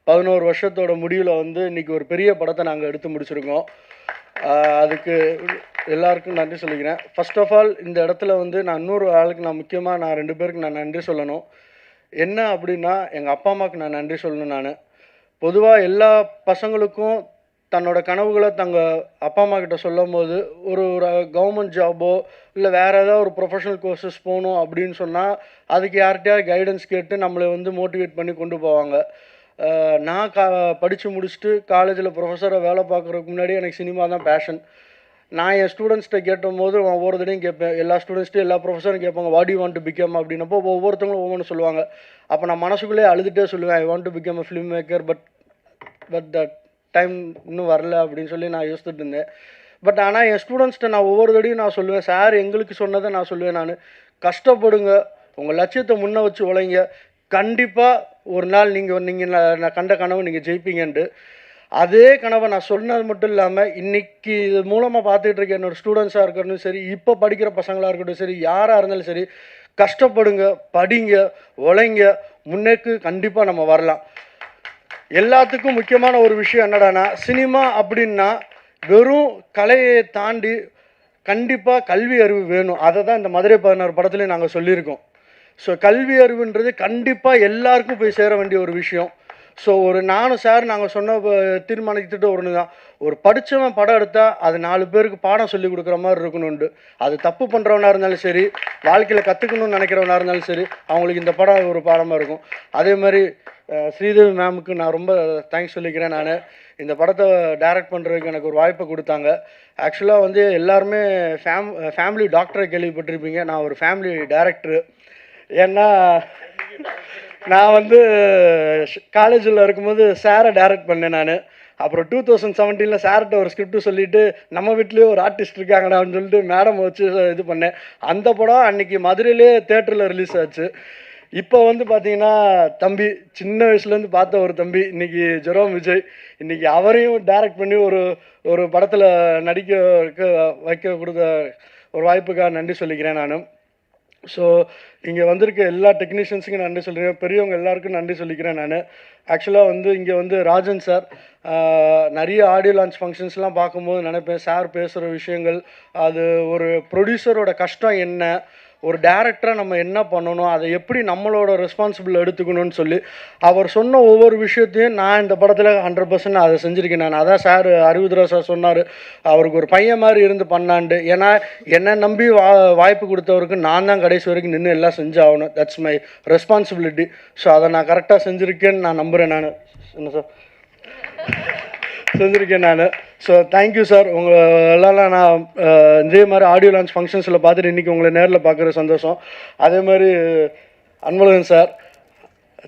11 வருஷத்தோட முடிவில் வந்து இன்றைக்கி ஒரு பெரிய படத்தை நாங்கள் எடுத்து முடிச்சிருக்கோம். அதுக்கு எல்லாருக்கும் நன்றி சொல்லிக்கிறேன். ஃபர்ஸ்ட் ஆஃப் ஆல் இந்த இடத்துல வந்து நான் இன்னொரு ஆளுக்கு முக்கியமாக 2 பேருக்கு நான் நன்றி சொல்லணும். என்ன அப்படின்னா, எங்கள் அப்பா அம்மாவுக்கு நான் நன்றி சொல்லணும். நான் பொதுவாக எல்லா பசங்களுக்கும் தன்னோட கனவுகளை அப்பா அம்மா கிட்ட சொல்லும் போது ஒரு கவர்மெண்ட் ஜாபோ இல்லை வேறு ஏதாவது ஒரு ப்ரொஃபஷனல் கோர்சஸ் போகணும் அப்படின்னு சொன்னால் அதுக்கு யார்கிட்டயாவது கைடன்ஸ் கேட்டு நம்மளை வந்து மோட்டிவேட் பண்ணி கொண்டு போவாங்க. நான் படித்து முடிச்சுட்டு காலேஜில் ப்ரொஃபஸராக வேலை பார்க்குறதுக்கு முன்னாடி எனக்கு சினிமா தான் பேஷன். நான் என் ஸ்டூடெண்ட்ஸ்கிட்ட கேட்டும்போது ஒவ்வொரு தடையும் கேட்பேன். எல்லா ஸ்டூடெண்ட்ஸ்ட்டும் எல்லா ப்ரொஃபஸரும் கேட்பாங்க what you want to become அப்படின்னப்போ ஒவ்வொருத்தவங்களும் ஒவ்வொன்று சொல்லுவாங்க. அப்போ நான் மனசுக்குள்ளே அழுதுகிட்டே சொல்லுவேன் I want to become a film maker but the time இன்னும் வரல அப்படின்னு சொல்லி நான் யோசிச்சுட்டு இருந்தேன். பட் ஆனால் என் ஸ்டூடெண்ட்ஸ்கிட்ட நான் ஒவ்வொரு தடையும் நான் சொல்லுவேன், சார் எங்களுக்கு சொன்னதை நான் சொல்லுவேன், நான் கஷ்டப்படுங்க, உங்கள் லட்சியத்தை முன்ன வச்சு உழைங்க, கண்டிப்பாக ஒரு நாள் நீங்கள் நான் கண்ட கனவு நீங்கள் ஜெயிப்பீங்கன்ட்டு. அதே கனவை நான் சொன்னது மட்டும் இல்லாமல் இன்றைக்கி இது மூலமாக பார்த்துட்டு இருக்க என்னோடய ஸ்டூடெண்ட்ஸாக இருக்கட்டும் சரி, இப்போ படிக்கிற பசங்களாக இருக்கட்டும் சரி, யாராக இருந்தாலும் சரி, கஷ்டப்படுங்க, படிங்க, உழைங்க, முன்னேக்கு கண்டிப்பாக நம்ம வரலாம். எல்லாத்துக்கும் முக்கியமான ஒரு விஷயம் என்னடானா, சினிமா அப்படின்னா வெறும் கலையை தாண்டி கண்டிப்பாக கல்வி அறிவு வேணும். அதை தான் இந்த மதுரை 16 படத்துலேயும் நாங்கள் சொல்லியிருக்கோம். ஸோ கல்வி அறிவுன்றது கண்டிப்பாக எல்லாருக்கும் போய் சேர வேண்டிய ஒரு விஷயம். ஸோ நானும் சார் நாங்கள் சொன்ன தீர்மானிக்கிட்டு ஒன்று தான், ஒரு படித்தவன் படம் எடுத்தால் அது 4 பேருக்கு பாடம் சொல்லி கொடுக்குற மாதிரி இருக்கணும்ண்டு. அது தப்பு பண்ணுறவனாக இருந்தாலும் சரி, வாழ்க்கையில் கற்றுக்கணும்னு நினைக்கிறவனாக இருந்தாலும் சரி, அவங்களுக்கு இந்த படம் ஒரு பாடமாக இருக்கும். அதே மாதிரி ஸ்ரீதேவி மேமுக்கு நான் ரொம்ப தேங்க்ஸ் சொல்லிக்கிறேன். நான் இந்த படத்தை டைரக்ட் பண்ணுறதுக்கு எனக்கு ஒரு வாய்ப்பை கொடுத்தாங்க. ஆக்சுவலாக வந்து எல்லாருமே ஃபேமிலி டாக்டரை கேள்விப்பட்டிருப்பீங்க, நான் ஒரு ஃபேமிலி டைரக்டரு. ஏன்னா நான் வந்து காலேஜில் இருக்கும்போது சாரை டைரக்ட் பண்ணேன் நான். அப்புறம் 2017 சார்கிட்ட ஒரு ஸ்கிரிப்ட் சொல்லிவிட்டு நம்ம வீட்லேயே ஒரு ஆர்டிஸ்ட் இருக்காங்கடா அப்படின்னு சொல்லிட்டு மேடம் வச்சு இது பண்ணேன். அந்த படம் அன்றைக்கி மதுரையிலே தேட்டரில் ரிலீஸ் ஆச்சு. இப்போ வந்து பார்த்தீங்கன்னா தம்பி சின்ன வயசுலேருந்து பார்த்த ஒரு தம்பி இன்றைக்கி ஜெரோம் விஜய், இன்றைக்கி அவரையும் டைரக்ட் பண்ணி ஒரு படத்தில் நடிக்க வைக்க கொடுத்த ஒரு வாய்ப்புக்காக நன்றி சொல்லிக்கிறேன் நான். ஸோ இங்கே வந்திருக்க எல்லா டெக்னீஷியன்ஸுக்கும் நன்றி சொல்கிறேன், பெரியவங்க எல்லாருக்கும் நன்றி சொல்லிக்கிறேன் நான். ஆக்சுவலாக வந்து இங்கே வந்து ராஜன் சார் நிறைய ஆடியோ லான்ச் ஃபங்க்ஷன்ஸ்லாம் பார்க்கும்போது நினைப்பேன், சார் பேசுகிற விஷயங்கள், அது ஒரு ப்ரொடியூசரோட கஷ்டம் என்ன, ஒரு டேரக்டராக நம்ம என்ன பண்ணணும், அதை எப்படி நம்மளோட ரெஸ்பான்சிபிள் எடுத்துக்கணும்னு சொல்லி அவர் சொன்ன ஒவ்வொரு விஷயத்தையும் நான் இந்த படத்தில் 100% அதை செஞ்சுருக்கேன் நான். அதான் சார் அறிவுதுரா சார் சொன்னார், அவருக்கு ஒரு பையன் மாதிரி இருந்து பண்ணான்ட்டு. ஏன்னா என்னை நம்பி வாய்ப்பு கொடுத்தவருக்கு நான் தான் கடைசி வரைக்கும் நின்று எல்லாம் செஞ்சாகணும். That's my responsibility. ஸோ அதை நான் கரெக்டாக செஞ்சுருக்கேன்னு நான் நம்புகிறேன். நான் என்ன சார் செஞ்சுருக்கேன் நான். So thank you sir. உங்கள் எல்லாம் நான் இதே மாதிரி ஆடியோ லான்ச் ஃபங்க்ஷன்ஸில் பார்த்துட்டு இன்றைக்கி உங்களை நேரில் பார்க்குற சந்தோஷம். அதே மாதிரி அன்பழகன் சார்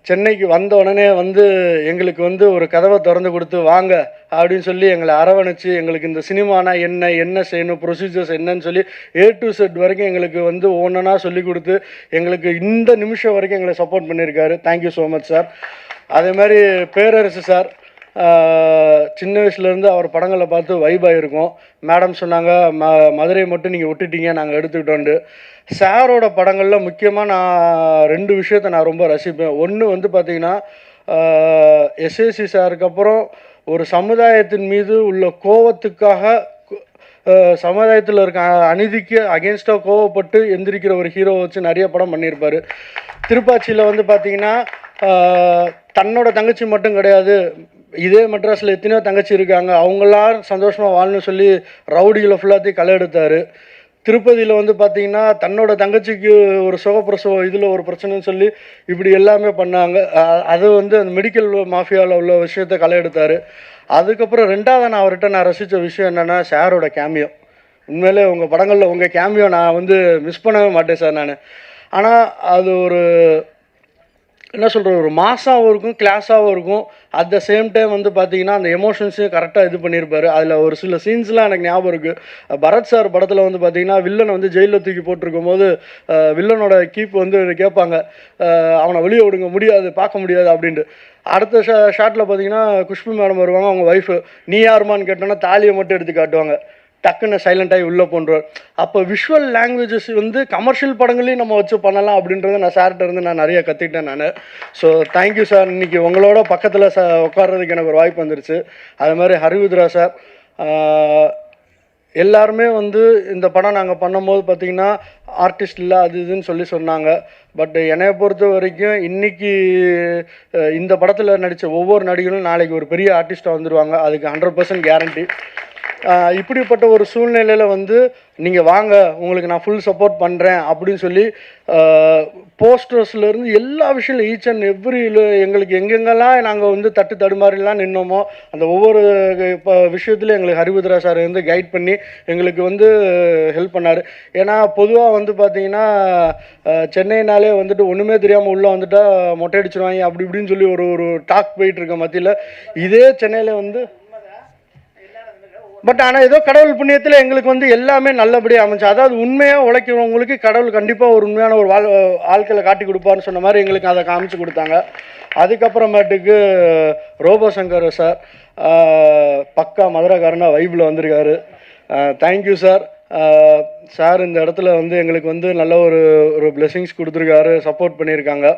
சென்னைக்கு வந்த உடனே வந்து எங்களுக்கு வந்து ஒரு கதவை திறந்து கொடுத்து வாங்க அப்படின்னு சொல்லி எங்களை அரவணைச்சு, எங்களுக்கு இந்த சினிமானா என்ன செய்யணும், ப்ரொசீஜர்ஸ் என்னன்னு சொல்லி A to Z வரைக்கும் எங்களுக்கு வந்து ஒவ்வொன்றா சொல்லி கொடுத்து எங்களுக்கு இந்த நிமிஷம் வரைக்கும் எங்களை சப்போர்ட் பண்ணியிருக்காரு. Thank you so much sir. அதே மாதிரி பேரரசு சார், சின்ன வயசுலேருந்து அவர் படங்களை பார்த்து வைப் ஆகிருக்கோம். மேடம் சொன்னாங்க மதுரை மட்டும் நீங்கள் விட்டுட்டீங்க, நாங்கள் எடுத்துக்கிட்டோண்டு. சாரோட படங்களில் முக்கியமாக நான் 2 விஷயத்தை நான் ரொம்ப ரசிப்பேன். ஒன்று வந்து பார்த்திங்கன்னா எஸ்ஏசி சாருக்கு அப்புறம் ஒரு சமுதாயத்தின் மீது உள்ள கோவத்துக்காக சமுதாயத்தில் இருக்க அநீதிக்கு அகேன்ஸ்டாக கோவப்பட்டு எந்திரிக்கிற ஒரு ஹீரோவை வச்சு நிறைய படம் பண்ணியிருப்பார். திருப்பாச்சியில் வந்து பார்த்திங்கன்னா தன்னோட தங்கச்சி மட்டும் கிடையாது, இதே மெட்ராஸில் எத்தனையோ தங்கச்சி இருக்காங்க, அவங்களாம் சந்தோஷமாக வாழணும்னு சொல்லி ரவுடிகளை ஃபுல்லாத்தையும் களை எடுத்தார். திருப்பதியில் வந்து பார்த்திங்கன்னா தன்னோட தங்கச்சிக்கு ஒரு சுகப்பிரசவம் இதில் ஒரு பிரச்சனைன்னு சொல்லி இப்படி எல்லாமே பண்ணாங்க. அது வந்து அந்த மெடிக்கல் மாஃபியாவில் உள்ள விஷயத்தை களை எடுத்தார். அதுக்கப்புறம் 2வது நான் அவர்கிட்ட நான் ரசித்த விஷயம் என்னென்னா சாரோட கேமியோ. உண்மையிலே உங்கள் படங்களில் உங்கள் கேமியோ நான் வந்து மிஸ் பண்ணவே மாட்டேன் சார் நான். ஆனால் அது ஒரு என்ன சொல்கிறது, ஒரு மாஸாகவும் இருக்கும், கிளாஸாகவும் இருக்கும். அட் த சேம் டைம் வந்து பார்த்திங்கன்னா அந்த எமோஷன்ஸையும் கரெக்டாக இது பண்ணியிருப்பார். அதில் ஒரு சில சீன்ஸ்லாம் எனக்கு ஞாபகம் இருக்குது. பரத் சார் படத்தில் வந்து பார்த்திங்கன்னா வில்லனை வந்து ஜெயிலில் தூக்கி போட்டிருக்கும் போது வில்லனோட கீப் வந்து கேட்பாங்க, அவனை வெளியே விடுங்க, முடியாது, பார்க்க முடியாது அப்படின்ட்டு. அடுத்த ஷாட்டில் பார்த்திங்கன்னா குஷ்பு மேடம் வருவாங்க, அவங்க ஒய்ஃபு நீ யாருமான்னு கேட்டோன்னா தாலியை மட்டும் எடுத்து காட்டுவாங்க, டக்குன்னு சைலண்டாகி உள்ளே போன்றார். அப்போ விஷுவல் லாங்குவேஜஸ் வந்து கமர்ஷியல் படங்களையும் நம்ம வச்சு பண்ணலாம் அப்படின்றத நான் சார்கிட்ட இருந்து நான் நிறைய கற்றுக்கிட்டேன் நான். So thank you sir. இன்றைக்கி உங்களோட பக்கத்தில் உட்கார்றதுக்கு எனக்கு ஒரு வாய்ப்பு வந்துருச்சு. அது மாதிரி ஹரிவுத்ரா சார், எல்லாருமே வந்து இந்த படம் நாங்கள் பண்ணும்போது பார்த்திங்கன்னா ஆர்டிஸ்ட் இல்லை அது இதுன்னு சொல்லி சொன்னாங்க. பட் என்னை பொறுத்த வரைக்கும் இன்றைக்கி இந்த படத்தில் நடித்த ஒவ்வொரு நடிகரும் நாளைக்கு ஒரு பெரிய ஆர்டிஸ்ட்டாக வந்துடுவாங்க, அதுக்கு 100% கேரண்டி. இப்படிப்பட்ட ஒரு சூழ்நிலையில் வந்து நீங்கள் வாங்க உங்களுக்கு நான் ஃபுல் சப்போர்ட் பண்ணுறேன் அப்படின்னு சொல்லி போஸ்டர்ஸ்லேருந்து எல்லா விஷயம் ஈச் அண்ட் எவ்ரி எங்களுக்கு எங்கெங்கெல்லாம் நாங்கள் வந்து தடுமாறிலாம் நின்னோமோ அந்த ஒவ்வொரு இப்போ விஷயத்துலையும் எங்களுக்கு ஹரிபத்ரா சார் வந்து கைட் பண்ணி எங்களுக்கு வந்து ஹெல்ப் பண்ணார். ஏன்னா பொதுவாக வந்து பார்த்திங்கன்னா சென்னைனாலே வந்துட்டு ஒன்றுமே தெரியாமல் உள்ளே வந்துட்டால் மொட்டை அடிச்சிருவாங்க அப்படி இப்படின்னு சொல்லி ஒரு டாக் போயிட்டுருக்க மத்தியில் இதே சென்னையில் வந்து பட் ஆனால் ஏதோ கடவுள் புண்ணியத்தில் எங்களுக்கு வந்து எல்லாமே நல்லபடியாக அமைச்சு. அதாவது உண்மையாக உழைக்கிறவங்களுக்கு கடவுள் கண்டிப்பாக ஒரு உண்மையான ஒரு ஆட்களை காட்டி கொடுப்பாருன்னு சொன்ன மாதிரி எங்களுக்கு அதை காமிச்சு கொடுத்தாங்க. அதுக்கப்புறமேட்டுக்கு ரோபோ சங்கர் சார் பக்கா மதுரைக்காரனா வைப்பில் வந்திருக்காரு. Thank you sir. சார் இந்த இடத்துல வந்து எங்களுக்கு வந்து நல்ல ஒரு பிளெஸிங்ஸ் கொடுத்துருக்காரு, சப்போர்ட் பண்ணியிருக்காங்க.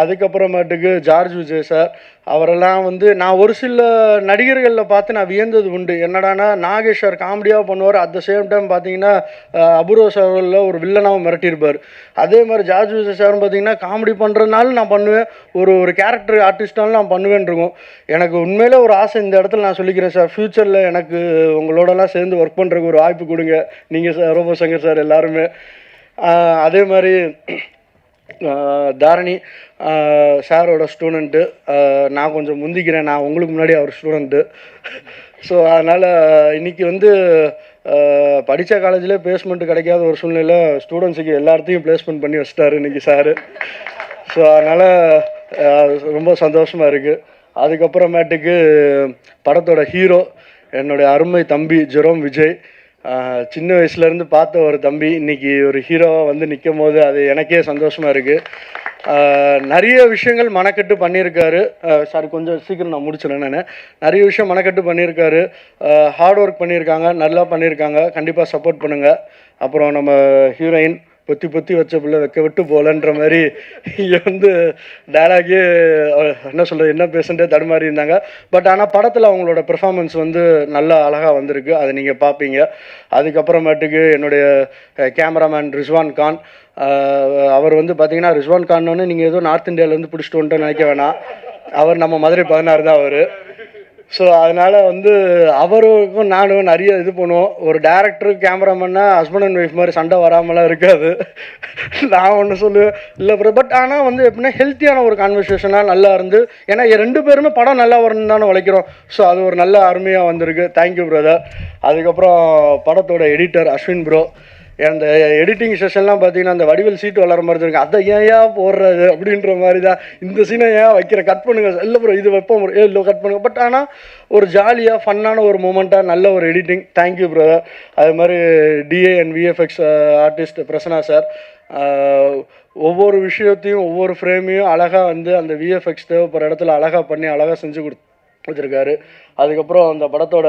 அதுக்கப்புறமேட்டுக்கு ஜார்ஜ் விஜய் சார் அவரெல்லாம் வந்து நான் ஒரு சில நடிகர்களில் பார்த்து நான் வியந்தது உண்டு. என்னடானா நாகேஷ் சார் காமெடியாக பண்ணுவார், அட் த சேம் டைம் பார்த்தீங்கன்னா அபூர்வ சாரில் ஒரு வில்லனாகவும் மிரட்டியிருப்பார். அதே மாதிரி ஜார்ஜ் விஜய் சார்னு பார்த்தீங்கன்னா காமெடி பண்ணுறதுனால நான் பண்ணுவேன், ஒரு கேரக்டர் ஆர்டிஸ்டாலும் நான் பண்ணுவேன் இருக்கும். எனக்கு உண்மையிலே ஒரு ஆசை இந்த இடத்துல நான் சொல்லிக்கிறேன் சார், ஃப்யூச்சரில் எனக்கு உங்களோடலாம் சேர்ந்து ஒர்க் பண்ணுறதுக்கு ஒரு வாய்ப்பு கொடுங்க நீங்கள் சார், ரோபோ சங்கர் சார் எல்லாருமே. அதே மாதிரி தாரணி சாரோட ஸ்டூடெண்ட்டு, நான் கொஞ்சம் முந்திக்கிறேன், நான் உங்களுக்கு முன்னாடி அவர் ஸ்டூடெண்ட்டு. ஸோ அதனால் இன்றைக்கி வந்து படித்த காலேஜில் பிளேஸ்மெண்ட்டு கிடைக்காத ஒரு சூழ்நிலை ஸ்டூடெண்ட்ஸுக்கு எல்லாத்தையும் பிளேஸ்மெண்ட் பண்ணி வச்சிட்டாரு இன்றைக்கி சாரு. ஸோ அதனால் ரொம்ப சந்தோஷமாக இருக்குது. அதுக்கப்புறமேட்டுக்கு படத்தோட ஹீரோ என்னுடைய அருமை தம்பி ஜெரோம் விஜய். சின்ன வயசுலேருந்து பார்த்த ஒரு தம்பி இன்றைக்கி ஒரு ஹீரோவாக வந்து நிற்கும் போது அது எனக்கே சந்தோஷமாக இருக்குது. நிறைய விஷயங்கள் மனக்கட்டு பண்ணியிருக்காரு. சாரி கொஞ்சம் சீக்கிரம் நான் முடிச்சிடறேன். நான் நிறைய விஷயம் மனக்கட்டு பண்ணியிருக்காரு, ஹார்ட் ஒர்க் பண்ணியிருக்காங்க, நல்லா பண்ணியிருக்காங்க. கண்டிப்பாக சப்போர்ட் பண்ணுங்கள். அப்புறம் நம்ம ஹீரோயின் பொத்தி வச்ச பிள்ளை வைக்க விட்டு போகலன்ற மாதிரி இங்கே வந்து டைலாகே என்ன சொல்கிறது என்ன பேசுகிறே தடுமாறி இருந்தாங்க. பட் ஆனால் படத்தில் அவங்களோட பெர்ஃபார்மன்ஸ் வந்து நல்லா அழகாக வந்திருக்கு, அதை நீங்கள் பார்ப்பீங்க. அதுக்கப்புறமேட்டுக்கு என்னுடைய கேமராமேன் ரிஸ்வான் கான், அவர் வந்து பார்த்திங்கன்னா ரிஸ்வான் கான்னு நீங்கள் ஏதோ நார்த் இந்தியாவிலேருந்து பிடிச்சிட்டு வந்துட்டு நினைக்க வேணாம், அவர் நம்ம மதுரை 16 தான் அவர். ஸோ அதனால் வந்து அவருக்கும் நானும் நிறைய இது பண்ணுவோம். ஒரு டேரக்டரு கேமராமேன்னா ஹஸ்பண்ட் அண்ட் ஒய்ஃப் மாதிரி சண்டை வராமலாம் இருக்காது. நான் ஒன்று சொல்லுவேன் இல்லை ப்ரோ, பட் ஆனால் வந்து எப்படின்னா ஹெல்த்தியான ஒரு கான்வர்சேஷனாக நல்லா இருந்து, ஏன்னா 2 பேருமே படம் நல்லா வரணும்னு தானே உழைக்கிறோம். ஸோ அது ஒரு நல்ல அருமையாக வந்திருக்கு. Thank you brother. அதுக்கப்புறம் படத்தோட எடிட்டர் அஸ்வின் ப்ரோ, அந்த எடிட்டிங் செஷன்லாம் பார்த்தீங்கன்னா அந்த வடிவில் சீட்டு வளர மாதிரி இருக்கு, அதை ஏன் போடுறது அப்படின்ற மாதிரி தான். இந்த சீனை ஏன் வைக்கிற, கட் பண்ணுங்க இல்லை ப்ரோ இது வைப்போம் இல்லை கட் பண்ணுங்க. பட் ஆனால் ஒரு ஜாலியாக ஃபன்னான ஒரு மூமெண்ட்டாக நல்ல ஒரு எடிட்டிங். Thank you brother. அது மாதிரி DA and VFX artist Prasanna sir, ஒவ்வொரு விஷயத்தையும் ஒவ்வொரு ஃப்ரேமையும் அழகாக வந்து அந்த விஎஃப்எக்ஸ் தேவைப்படுற இடத்துல அழகாக பண்ணி அழகாக செஞ்சு கொடுத்துருக்காரு. அதுக்கப்புறம் அந்த படத்தோட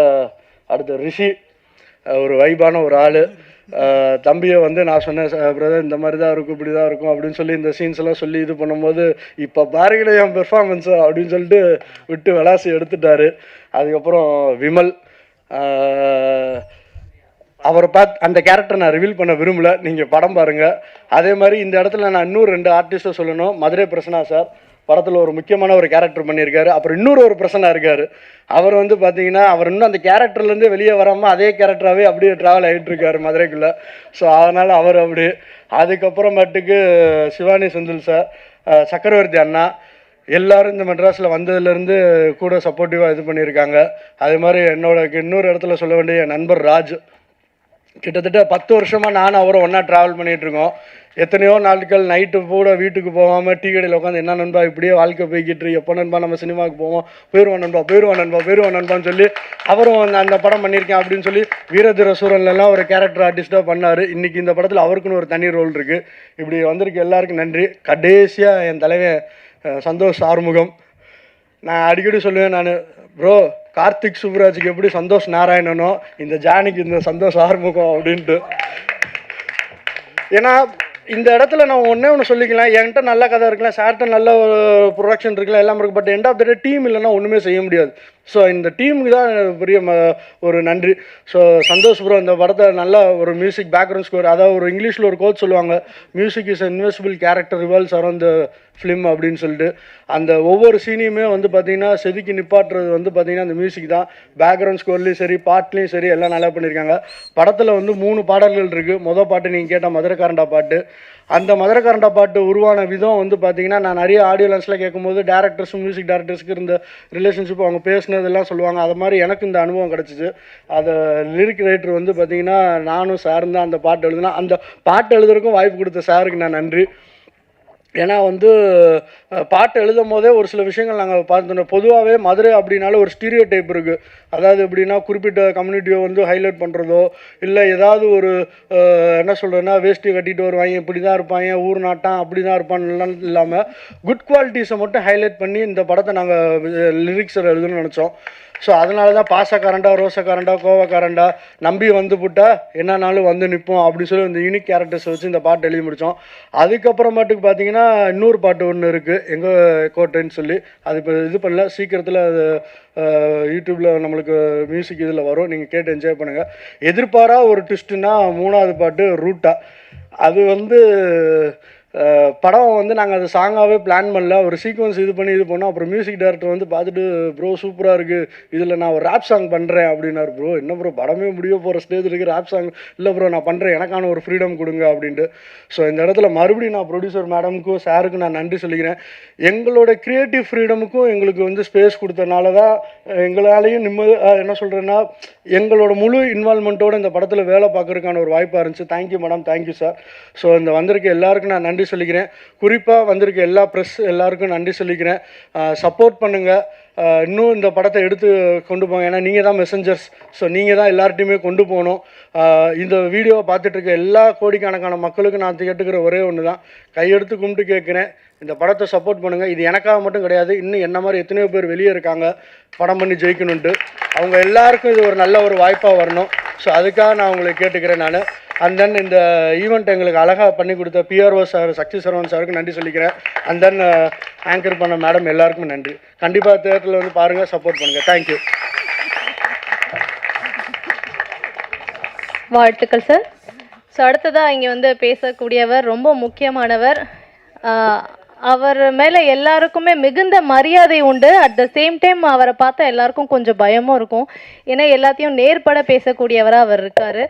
அடுத்த ரிஷி, ஒரு வைபான ஒரு ஆள். தம்பியை வந்து நான் சொன்னேன் பிரதர் இந்த மாதிரி தான் இருக்கும் இப்படி தான் இருக்கும் அப்படின்னு சொல்லி இந்த சீன்ஸ் எல்லாம் சொல்லி இது பண்ணும்போது இப்போ பாருங்களே என் பெர்ஃபார்மன்ஸு அப்படின்னு சொல்லிட்டு விட்டு விளாசி எடுத்துட்டாரு. அதுக்கப்புறம் விமல், அவரை பார்த்து அந்த கேரக்டரை நான் ரிவீல் பண்ண விரும்பல, நீங்கள் படம் பாருங்கள். அதே மாதிரி இந்த இடத்துல நான் இன்னும் 2 ஆர்டிஸ்ட்டை சொல்லணும். மதுரை பிரசன்னா சார் படத்தில் ஒரு முக்கியமான ஒரு கேரக்டர் பண்ணியிருக்காரு. அப்புறம் இன்னொரு பிரசன்னா இருக்கார், அவர் வந்து பார்த்தீங்கன்னா அவர் இன்னும் அந்த கேரக்டர்லேருந்து வெளியே வராமல் அதே கேரக்டராகவே அப்படியே ட்ராவல் ஆகிட்டு இருக்காரு மதுரைக்குள்ளே. ஸோ அதனால் அவர் அப்படி. அதுக்கப்புறமேட்டுக்கு சிவானி செந்தில் சார், சக்கரவர்த்தி அண்ணா, எல்லோரும் இந்த மெட்ராஸில் வந்ததுலேருந்து கூட சப்போர்ட்டிவாக இது பண்ணியிருக்காங்க. அது மாதிரி இன்னொரு இடத்துல சொல்ல வேண்டிய என் நண்பர் ராஜ், கிட்டத்தட்ட 10 வருஷமாக நானும் அவரும் ஒன்றா ட்ராவல் பண்ணிகிட்ருக்கோம். எத்தனையோ நாட்கள் நைட்டு கூட வீட்டுக்கு போகாமல் டீ கடையில் உட்காந்து என்ன நண்பா இப்படியே வாழ்க்கை போய்கிட்டு, எப்போ நண்பா நம்ம சினிமாவுக்கு போவோம், போயிடுவான் நண்பான்னு சொல்லி அவரும் அந்த படம் பண்ணியிருக்கேன் அப்படின்னு சொல்லி வீரதீர சூரன்லாம் ஒரு கேரக்டர் ஆர்டிஸ்ட்டாக பண்ணார். இன்றைக்கி இந்த படத்தில் அவருக்குன்னு ஒரு தனி ரோல் இருக்குது. இப்படி வந்திருக்கு எல்லாருக்கும் நன்றி. கடைசியாக என் தலைவன் சந்தோஷ் ஆறுமுகம், நான் அடிக்கடி சொல்லுவேன், நான் ப்ரோ கார்த்திக் சுப்ராஜுக்கு எப்படி சந்தோஷ் நாராயணனோ இந்த ஜானிக்கு இந்த சந்தோஷ் ஆறுமுகம் அப்படின்ட்டு. ஏன்னா இந்த இடத்துல நான் ஒன்று சொல்லிக்கலாம், என்கிட்ட நல்ல கதை இருக்கலாம், சார்கிட்ட நல்ல ஒரு ப்ரொடக்ஷன் இருக்கலாம், எல்லாம் இருக்குது. But end of the day team இல்லைன்னா ஒன்றுமே செய்ய முடியாது. ஸோ இந்த டீமுக்கு தான் பெரிய ஒரு நன்றி. ஸோ சந்தோஷ் ப்ரோ இந்த படத்தை நல்லா ஒரு மியூசிக் பேக்ரவுண்ட் ஸ்கோர், அதாவது ஒரு இங்கிலீஷில் ஒரு கோட் சொல்லுவாங்க, music is invisible character revolves around the film அப்படின்னு சொல்லிட்டு, அந்த ஒவ்வொரு சீனையுமே வந்து பார்த்திங்கன்னா செதுக்கி நிப்பாட்டுறது வந்து பார்த்திங்கன்னா அந்த மியூசிக் தான். பேக்ரவுண்ட் ஸ்கோர்லேயும் சரி, பாட்லேயும் சரி, எல்லாம் நல்லா பண்ணியிருக்காங்க. படத்தில் வந்து 3 பாடல்கள் இருக்குது. மொதல் பாட்டு நீங்கள் கேட்ட மதுரக்காரண்டா பாட்டு, அந்த மதுரக்காரண்டா பாட்டு உருவான விதம் வந்து பார்த்திங்கன்னா, நான் நிறைய ஆடியோ லான்ஸில் கேட்கும்போது டேரக்டர்ஸும் மியூசிக் டேரக்டர்ஸுக்கு இருந்த ரிலேஷன்ஷிப், அவங்க பேசுனதெல்லாம் சொல்லுவாங்க. அது மாதிரி எனக்கு இந்த அனுபவம் கிடச்சிச்சு. அதை லிரிக் ரைட்டர் வந்து பார்த்திங்கன்னா நானும் சாரும் தான் அந்த பாட்டு எழுதுனா. அந்த பாட்டு எழுதுறதுக்கும் வாய்ப்பு கொடுத்த சாருக்கு நான் நன்றி. ஏன்னா வந்து பாட்டு எழுதும் போதே ஒரு சில விஷயங்கள் நாங்கள் பார்த்தோம். பொதுவாகவே மதுரை அப்படின்னால ஒரு ஸ்டீரியோ டைப் இருக்குது. அதாவது எப்படின்னா குறிப்பிட்ட கம்யூனிட்டியை வந்து ஹைலைட் பண்ணுறதோ, இல்லை ஏதாவது ஒரு என்ன சொல்கிறேன்னா வேஷ்டி கட்டிட்டு வருவாங்க, இப்படி தான் இருப்பாங்க, ஊர் நாட்டான் அப்படி தான் இருப்பான்லாம் இல்லாமல் குட் குவாலிட்டிஸை மட்டும் ஹைலைட் பண்ணி இந்த படத்தை நாங்கள் லிரிக்ஸை எழுதணும்னு நினச்சோம். ஸோ அதனால தான் பாசக்காரண்டா, ரோசக்காரண்டா, கோவக்காரண்டா, நம்பி வந்து புட்டா என்னன்னாலும் வந்து நிற்போம் அப்படி சொல்லி இந்த யூனிக் கேரக்டர்ஸ் வச்சு இந்த பாட்டு எழுதி முடித்தோம். அதுக்கப்புறமாட்டுக்கு பார்த்தீங்கன்னா இன்னொரு பாட்டு ஒன்று இருக்குது, எங்கள் கோட்டைன்னு சொல்லி. அது இப்போ இது பண்ணல, சீக்கிரத்தில் அது யூடியூப்பில் நம்மளுக்கு மியூசிக் இதில் வரும், நீங்கள் கேட்டு என்ஜாய் பண்ணுங்கள். எதிர்பாரா ஒரு ட்விஸ்ட்டுன்னா 3வது பாட்டு ரூட்டா. அது வந்து படம் வந்து நாங்கள் அது சாங்காகவே பிளான் பண்ணல, ஒரு சீக்வன்ஸ் இது பண்ணோம். அப்புறம் மியூசிக் டைரக்டர் வந்து பார்த்துட்டு ப்ரோ சூப்பராக இருக்குது, இதில் நான் ஒரு ரேப் சாங் பண்ணுறேன் அப்படின்னாரு. ப்ரோ என்ன ப்ரோ படமே முடிய போகிற ஸ்டேஜ் இருக்குது, ரேப் சாங் இல்லை ப்ரோ நான் பண்ணுறேன், எனக்கான ஒரு ஃப்ரீடம் கொடுங்க அப்படின்ட்டு. ஸோ இந்த இடத்துல மறுபடியும் நான் ப்ரொடியூசர் மேடமுக்கும் சாருக்கும் நான் நன்றி சொல்லிக்கிறேன். எங்களோட க்ரியேட்டிவ் ஃப்ரீடமுக்கும் எங்களுக்கு வந்து ஸ்பேஸ் கொடுத்தனால தான் எங்களாலேயும் என்ன சொல்கிறேன்னா எங்களோட முழு இன்வால்மெண்ட்டோடு இந்த படத்தில் வேலை பார்க்குறதுக்கான ஒரு வாய்ப்பாக இருந்துச்சு. Thank you madam, thank you sir. So இந்த வந்திருக்க எல்லாருக்கும் நான் நன்றி சொல்லிக்கிறேன். குறிப்பாக வந்திருக்க எல்லா ப்ரெஸ் எல்லாருக்கும் நன்றி சொல்லிக்கிறேன். சப்போர்ட் பண்ணுங்கள், இன்னும் இந்த படத்தை எடுத்து கொண்டு போங்க. ஏன்னா நீங்கள் தான் மெசஞ்சர்ஸ். ஸோ நீங்கள் தான் எல்லார்ட்டையுமே கொண்டு போகணும். இந்த வீடியோவை பார்த்துட்ருக்க எல்லா கோடிக்கணக்கான மக்களுக்கு நான் கேட்டுக்கிற ஒரே ஒன்று தான், கையெடுத்து கும்பிட்டு கேட்குறேன், இந்த படத்தை சப்போர்ட் பண்ணுங்கள். இது எனக்காக மட்டும் கிடையாது, இன்னும் என்ன மாதிரி எத்தனையோ பேர் வெளியே இருக்காங்க படம் பண்ணி ஜெயிக்கணுன்ட்டு. அவங்க எல்லாருக்கும் இது ஒரு நல்ல ஒரு வாய்ப்பாக வரணும். ஸோ அதுக்காக நான் உங்களை கேட்டுக்கிறேன் நான். அண்ட் தென் இந்த ஈவெண்ட் எங்களுக்கு அழகாக பண்ணி கொடுத்த பிஆர்ஓ சார், சக்தி சரவணன் சாருக்கு நன்றி சொல்லிக்கிறேன். அண்ட் தென் ஆங்கர் பண்ண மேடம் எல்லாருக்கும் நன்றி. கண்டிப்பாக தேட்டரில் வந்து பாருங்கள், சப்போர்ட் பண்ணுங்கள். தேங்க்யூ. வாழ்த்துக்கள் சார். ஸோ அடுத்ததாக இங்கே வந்து பேசக்கூடியவர் ரொம்ப முக்கியமானவர். அவர் மேலே எல்லாருக்குமே மிகுந்த மரியாதை உண்டு. அட் த சேம் டைம் அவரை பார்த்தா எல்லாருக்கும் கொஞ்சம் பயமும் இருக்கும். ஏன்னா எல்லாத்தையும் நேர்பட பேசக்கூடியவராக அவர் இருக்கார்.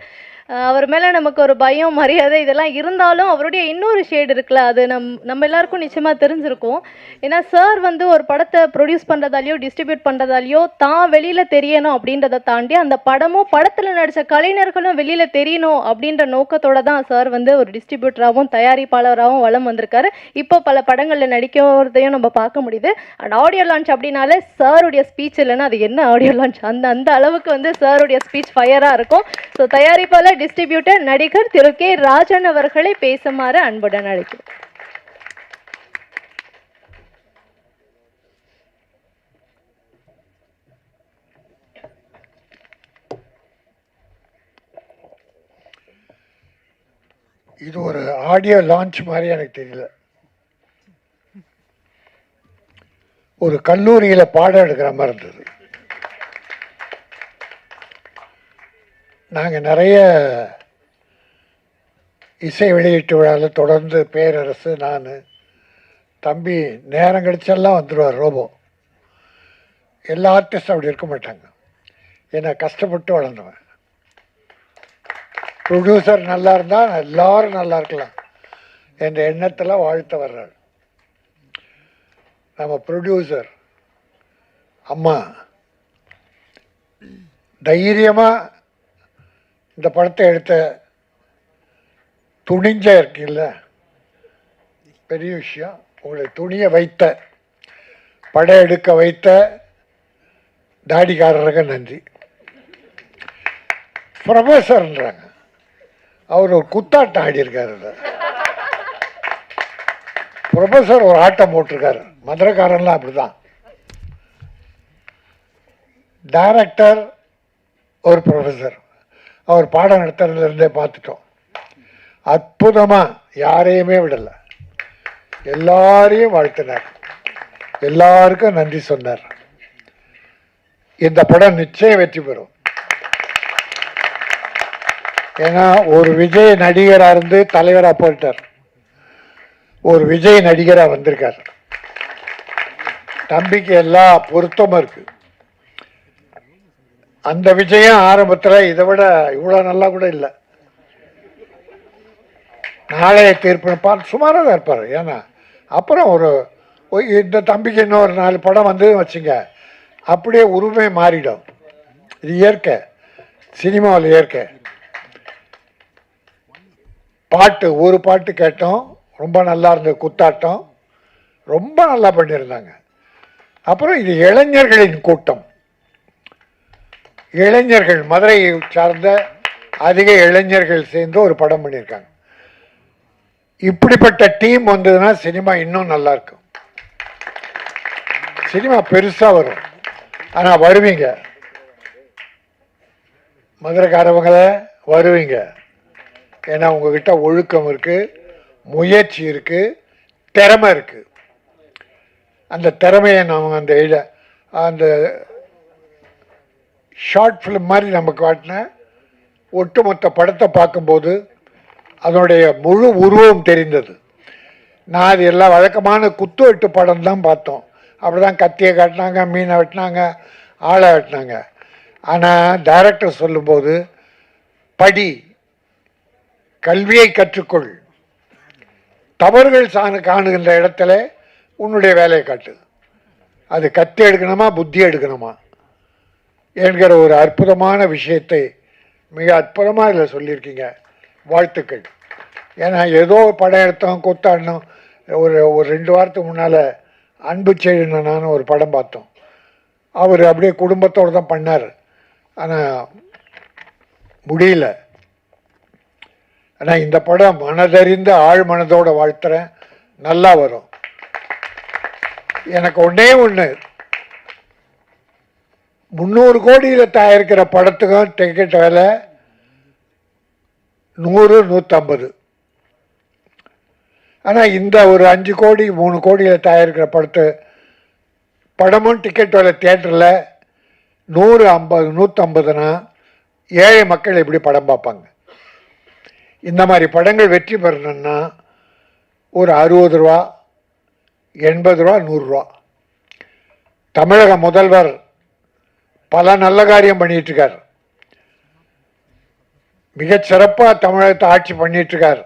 அவர் மேலே நமக்கு ஒரு பயம், மரியாதை இதெல்லாம் இருந்தாலும் அவருடைய இன்னொரு ஷேடு இருக்குல்ல, அது நம்ம எல்லாருக்கும் நிச்சயமாக தெரிஞ்சிருக்கும். ஏன்னா சார் வந்து ஒரு படத்தை ப்ரொடியூஸ் பண்ணுறதாலையோ டிஸ்ட்ரிபியூட் பண்ணுறதாலையோ தான் வெளியில் தெரியணும் அப்படின்றத தாண்டி அந்த படமும் படத்தில் நடித்த கலைஞர்களும் வெளியில் தெரியணும் அப்படின்ற நோக்கத்தோடு தான் சார் வந்து ஒரு டிஸ்ட்ரிபியூட்டராகவும் தயாரிப்பாளராகவும் வலம் வந்திருக்காரு. இப்போ பல படங்களில் நடிக்கிறதையும் நம்ம பார்க்க முடியுது. அண்ட் ஆடியோ லான்ச் அப்படின்னாலே சாருடைய ஸ்பீச் இல்லைன்னா அது என்ன ஆடியோ லான்ச், அந்த அளவுக்கு வந்து சாருடைய ஸ்பீச் ஃபயராக இருக்கும். ஸோ தயாரிப்பாளர், டிஸ்ட்ரிபியூட்டர், நடிகர் திரு கே ராஜன் அவர்களை பேசுமாறு அன்புடன் அழைக்கிறேன். இது ஒரு ஆடியோ லான்ச் மாதிரி எனக்கு தெரியல. ஒரு கல்லூரியில் பாடம் எடுக்கிற மாதிரி இருந்தது. நாங்கள் நிறைய இசை வெளியீட்டு விழாவில் தொடர்ந்து பேரரசு, நான், தம்பி நேரம் கிடைச்செல்லாம் வந்துடுவார் ரோபோ. எல்லா ஆர்டிஸ்டும் அப்படி இருக்க மாட்டாங்க. ஏன்னா கஷ்டப்பட்டு வளர்ந்தவன். ப்ரொடியூசர் நல்லா இருந்தால் எல்லாரும் நல்லா இருக்கலாம் என்ற எண்ணத்தில் வாழ்த்த வர்றாள். நம்ம ப்ரொடியூசர் அம்மா தைரியமாக இந்த படத்தை எடுத்த துணிஞ்ச இருக்குல்ல, பெரிய விஷயம். உங்களை துணிய வைத்த, படம் எடுக்க வைத்த தாடிக்காரருக்கு நன்றி. ப்ரொஃபஸர்ன்றாங்க, அவர் ஒரு குத்தாட்டம் ஆடியிருக்காரு. ப்ரொஃபஸர் ஒரு ஆட்டம் போட்டிருக்காரு. மதுரைக்காரன்லாம் அப்படிதான். டைரக்டர் ஒரு ப்ரொஃபஸர், அவர் பாடம் நடத்துறதுலேருந்தே பார்த்துட்டோம். அற்புதமாக யாரையுமே விடலை, எல்லாரையும் வாழ்த்தினார், எல்லாருக்கும் நன்றி சொன்னார். இந்த படம் நிச்சயம் வெற்றி பெறும். ஏன்னா ஒரு விஜய் நடிகராக இருந்து தலைவராக போயிட்டார், ஒரு விஜய் நடிகராக வந்திருக்கார். தம்பிக்கு எல்லா பொருத்தமும் இருக்கு. அந்த விஜயம் ஆரம்பத்தில் இதை விட இவ்வளோ நல்லா கூட இல்லை. நாளைய தீர்ப்பு சுமாராக தான் இருப்பார். ஏன்னா அப்புறம் இந்த தம்பிக்கு இன்னொரு 4 படம் வந்து வச்சுங்க, அப்படியே உருவமே மாறிடும். இது இயற்கை, சினிமாவில் இயற்கை. பாட்டு ஒரு பாட்டு கேட்டோம், ரொம்ப நல்லா இருந்தது. குத்தாட்டம் ரொம்ப நல்லா பண்ணியிருந்தாங்க. அப்புறம் இது இளைஞர்களின் கூட்டம். இளைஞர்கள், மதுரையை சார்ந்த அதிக இளைஞர்கள் சேர்ந்து ஒரு படம் பண்ணியிருக்காங்க. இப்படிப்பட்ட டீம் வந்ததுன்னா சினிமா இன்னும் நல்லா இருக்கும். சினிமா பெருசாக வரும். ஆனால் வருவீங்க, மதுரைக்காரவங்கள வருவீங்க. ஏன்னா உங்ககிட்ட ஒழுக்கம் இருக்குது, முயற்சி இருக்குது, திறமை இருக்குது. அந்த திறமையை நம்ம அந்த ஷார்ட் ஃபிலிம் மாதிரி நமக்கு காட்டின ஒட்டுமொத்த படத்தை பார்க்கும்போது அதனுடைய முழு உருவம் தெரிந்தது. நான் அது எல்லாம் வழக்கமான குத்து வெட்டு படம் தான் பார்த்தோம். அப்படி தான் கத்தியை காட்டினாங்க, மீனை வெட்டினாங்க, ஆளை வெட்டினாங்க. ஆனால் டைரக்டர் சொல்லும்போது படி, கல்வியை கற்றுக்கொள், தவறுகள் காணுகின்ற இடத்துல உன்னுடைய வேலையை காட்டு. அது கத்தி எடுக்கணுமா புத்தி எடுக்கணுமா என்கிற ஒரு அற்புதமான விஷயத்தை மிக அற்புதமாக இதில் சொல்லியிருக்கீங்க. வாழ்த்துக்கள். ஏன்னா ஏதோ படம் எடுத்தோம், கூத்தாடினோம். ஒரு 2 வாரத்துக்கு முன்னால் அன்பு செய்யணும் ஒரு படம் பார்த்தோம். அவர் அப்படியே குடும்பத்தோடு தான் பண்ணார். ஆனால் முடியல. ஆனால் இந்த படம் மனதறிந்த ஆழ் மனதோட வாழ்த்துறேன், நல்லா வரும். எனக்கு ஒன்றே ஒன்று, 300 கோடியில் தயாரிக்கிற படத்துக்கும் டிக்கெட் விலை 100-150. ஆனால் இந்த ஒரு 5 கோடி 3 கோடியில் தயாரிக்கிற படமும் டிக்கெட் விலை தியேட்டரில் 100-150னா ஏழை மக்கள் எப்படி படம் பார்ப்பாங்க? இந்த மாதிரி படங்கள் வெற்றி பெறணும்னா ஒரு 60 ரூபா, 80 ரூபா, 100 ரூபா. தமிழக முதல்வர் பல நல்ல காரியம் பண்ணிகிட்ருக்கார். மிகச்சிறப்பாக தமிழகத்தை ஆட்சி பண்ணிகிட்ருக்கார்.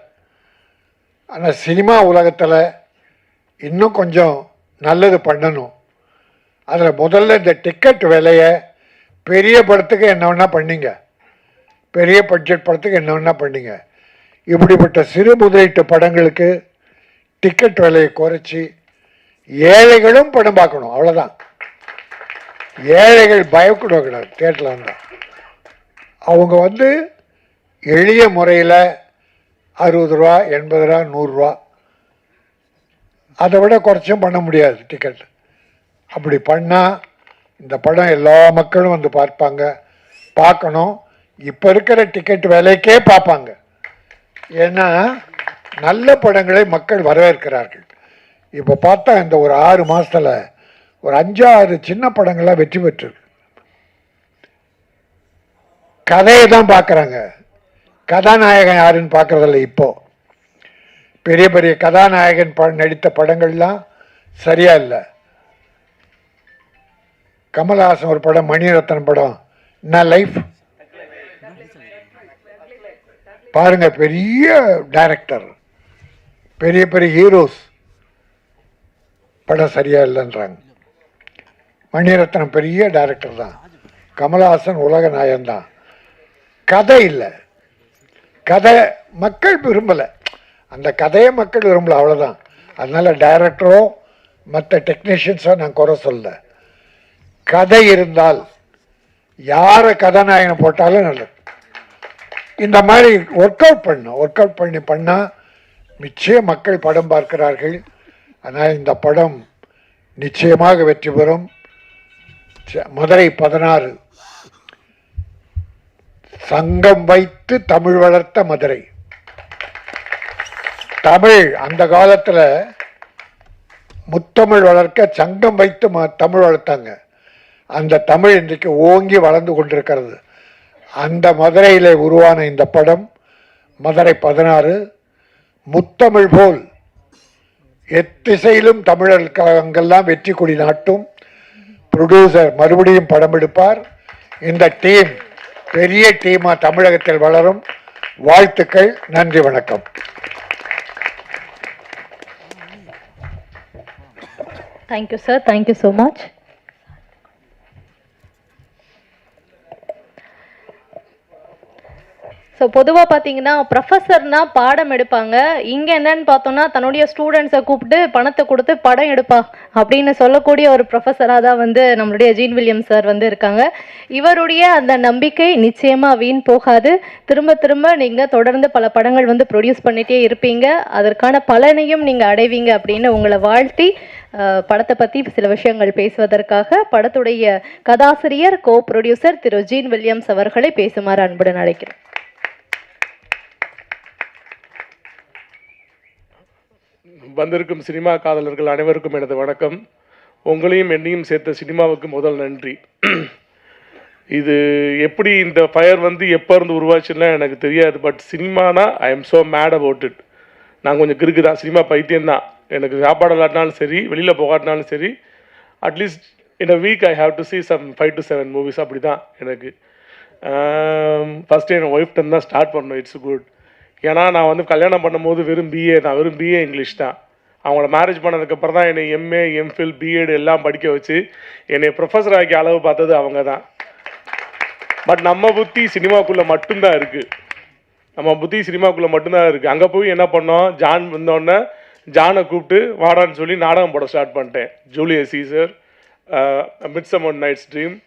ஆனால் சினிமா உலகத்தில் இன்னும் கொஞ்சம் நல்லது பண்ணணும். அதில் முதல்ல இந்த டிக்கெட் விலையை பெரிய படத்துக்கு என்ன வேணால் பண்ணிங்க, பெரிய பட்ஜெட் படத்துக்கு என்ன வேணால் பண்ணிங்க. இப்படிப்பட்ட சிறு முதலீட்டு படங்களுக்கு டிக்கெட் விலையை குறைச்சி ஏழைகளும் படம் பார்க்கணும். அவ்வளோதான். ஏழைகள் பயக்கூடாது தியேட்டரில் வந்தால். அவங்க எளிய முறையில் 60 ரூபா, 80 ரூபா, 100 ரூபா, அதை விட குறைச்சும் பண்ண முடியாது டிக்கெட். அப்படி பண்ணால் இந்த படம் எல்லா மக்களும் பார்க்கணும். இப்போ இருக்கிற டிக்கெட் விலைக்கே பார்ப்பாங்க. ஏன்னா நல்ல படங்களை மக்கள் வரவேற்கிறார்கள். இப்போ பார்த்தா இந்த ஒரு 6 மாதத்தில் ஒரு 5-6 சின்ன படங்கள்லாம் வெற்றி பெற்றிருக்கு. கதையை தான் பார்க்குறாங்க, கதாநாயகன் யாருன்னு பார்க்குறதில்ல. இப்போ பெரிய பெரிய கதாநாயகன் நடித்த படங்கள்லாம் சரியா இல்லை. கமல்ஹாசன் ஒரு படம், மணிரத்னம் படம், என்ன லைஃப் பாருங்க. பெரிய டைரக்டர், பெரிய பெரிய ஹீரோஸ் படம் சரியா இல்லைன்றாங்க. மணிரத்னம் பெரிய டைரக்டர் தான், கமல்ஹாசன் உலக நாயகன் தான். கதை இல்லை, கதை மக்கள் விரும்பலை, அந்த கதையை மக்கள் விரும்பலை, அவ்வளோதான். அதனால டைரக்டரோ மற்ற டெக்னீஷியன்ஸோ நான் குறை சொல்ல. கதை இருந்தால் யாரை கதாநாயகனை போட்டாலும் நல்லது. இந்த மாதிரி ஒர்க் அவுட் பண்ணால் நிச்சயம் மக்கள் படம் பார்க்கிறார்கள். ஆனால் இந்த படம் நிச்சயமாக வெற்றி பெறும். மதுரை 16 சங்கம் வைத்து தமிழ் வளர்த்த மதுரை. தமிழ் அந்த காலத்தில் முத்தமிழ் வளர்க்க சங்கம் வைத்து தமிழ் வளர்த்தாங்க. அந்த தமிழ் இன்றைக்கு ஓங்கி வளர்ந்து கொண்டிருக்கிறது. அந்த மதுரையில் உருவான இந்த படம் மதுரை 16 முத்தமிழ் போல் எத்திசையிலும் தமிழர்களுக்கெல்லாம் வெற்றி கொடி நாட்டும். ப்ரொடியூசர் மறுபடியும் படம் எடுப்பார். இந்த டீம் பெரிய டீமா தமிழகத்தில் வளரும். வாழ்த்துக்கள். நன்றி, வணக்கம். Thank you sir, thank you so much. So பொதுவாக பார்த்தீங்கன்னா ப்ரொஃபஸர்னா பாடம் எடுப்பாங்க. இங்கே என்னன்னு பார்த்தோம்னா தன்னுடைய ஸ்டூடெண்ட்ஸை கூப்பிட்டு பணத்தை கொடுத்து படம் எடுப்பா அப்படின்னு சொல்லக்கூடிய ஒரு ப்ரொஃபஸராக தான் வந்து நம்மளுடைய ஜீன் வில்லியம்ஸ் சார் வந்து இருக்காங்க. இவருடைய அந்த நம்பிக்கை நிச்சயமாக வீண் போகாது. திரும்ப திரும்ப நீங்கள் தொடர்ந்து பல படங்கள் வந்து ப்ரொடியூஸ் பண்ணிகிட்டே இருப்பீங்க. அதற்கான பலனையும் நீங்கள் அடைவீங்க அப்படின்னு உங்களை வாழ்த்தி படத்தை பற்றி சில விஷயங்கள் பேசுவதற்காக படத்துடைய கதாசிரியர் கோ ப்ரொடியூசர் திரு ஜீன் வில்லியம்ஸ் அவர்களை பேசுமாறு அன்புடன் அழைக்கிறேன். வந்திருக்கும் சினிமா காதலர்கள் அனைவருக்கும் எனது வணக்கம். உங்களையும் என்னையும் சேர்த்த சினிமாவுக்கு முதல் நன்றி. இது எப்படி இந்த ஃபயர் வந்து எப்போ இருந்து உருவாச்சுன்னா எனக்கு தெரியாது. பட் சினிமானா I am so mad about it. நான் கொஞ்சம் கிறுக்கு தான், சினிமா பைத்தியம் தான். எனக்கு சாப்பாடு இல்லாட்டினாலும் சரி, வெளியில் போகாட்டினாலும் சரி, at least in a week I have to see some 5 to 7 movies. அப்படி தான் எனக்கு. ஃபஸ்ட்டு என் ஒய்ஃப்டன் தான் ஸ்டார்ட் பண்ணோம். It's good. ஏன்னா நான் வந்து கல்யாணம் பண்ணும்போது வெறும் பிஏ தான், வெறும் பிஏ இங்கிலீஷ் தான். அவங்கள மேரேஜ் பண்ணதுக்கப்புறம் தான் என்னை எம்ஏ, எம்ஃபில், பிஎட் எல்லாம் படிக்க வச்சு என்னை ப்ரொஃபஸர் ஆக்கி அளவு பார்த்தது அவங்க தான். பட் நம்ம புத்தி சினிமாக்குள்ளே மட்டும்தான் இருக்குது. நம்ம புத்தி சினிமாக்குள்ளே மட்டும்தான் இருக்குது. அங்கே போய் என்ன பண்ணோம், ஜான் வந்தோடனே ஜானை கூப்பிட்டு வாடான்னு சொல்லி நாடகம் போட ஸ்டார்ட் பண்ணிட்டேன். Julius Caesar, Midsummer Night's Dream,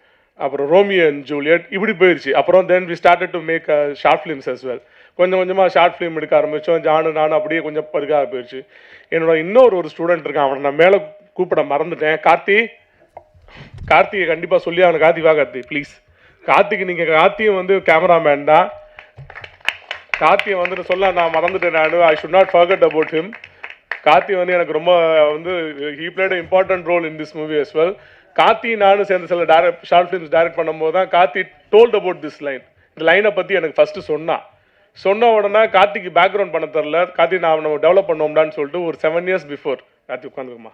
அப்புறம் ரோமியோ அண்ட் ஜூலியட், இப்படி போயிடுச்சு. அப்புறம் then we started to make short films as well. கொஞ்சம் கொஞ்சமாக ஷார்ட் ஃபிலிம் எடுக்க ஆரம்பித்தோம். நானும் அப்படியே கொஞ்சம் பருக்காக போயிடுச்சு. என்னோட இன்னொரு ஸ்டூடெண்ட் இருக்கான், அவனை நான் மேலே கூப்பிட மறந்துட்டேன். கார்த்திகை கண்டிப்பாக சொல்லி அவனை கார்த்தி வா கார்த்தி ப்ளீஸ். கார்த்திக்கு நீங்கள் கார்த்தியும் வந்து கேமராமேன் தான். கார்த்தியை வந்து சொல்ல நான் மறந்துட்டேன். நான் I should not forget about him. Karthi வந்து எனக்கு ரொம்ப வந்து he played important role in this movie as well. Karthi நானும் சேர்ந்து சில ஷார்ட் ஃபிலிம்ஸ் டைரக்ட் பண்ணும்போது தான் Karthi told about this line. இந்த லைனை பற்றி எனக்கு ஃபஸ்ட்டு சொன்ன உடனே கார்த்திக்கு பேக்ரவுண்ட் பண்ண தரல. கார்த்தி நான் நம்ம டெவலப் பண்ணோம்டான்னு சொல்லிட்டு ஒரு 7 years பிஃபோர், கார்த்தி உட்காந்துக்குமா,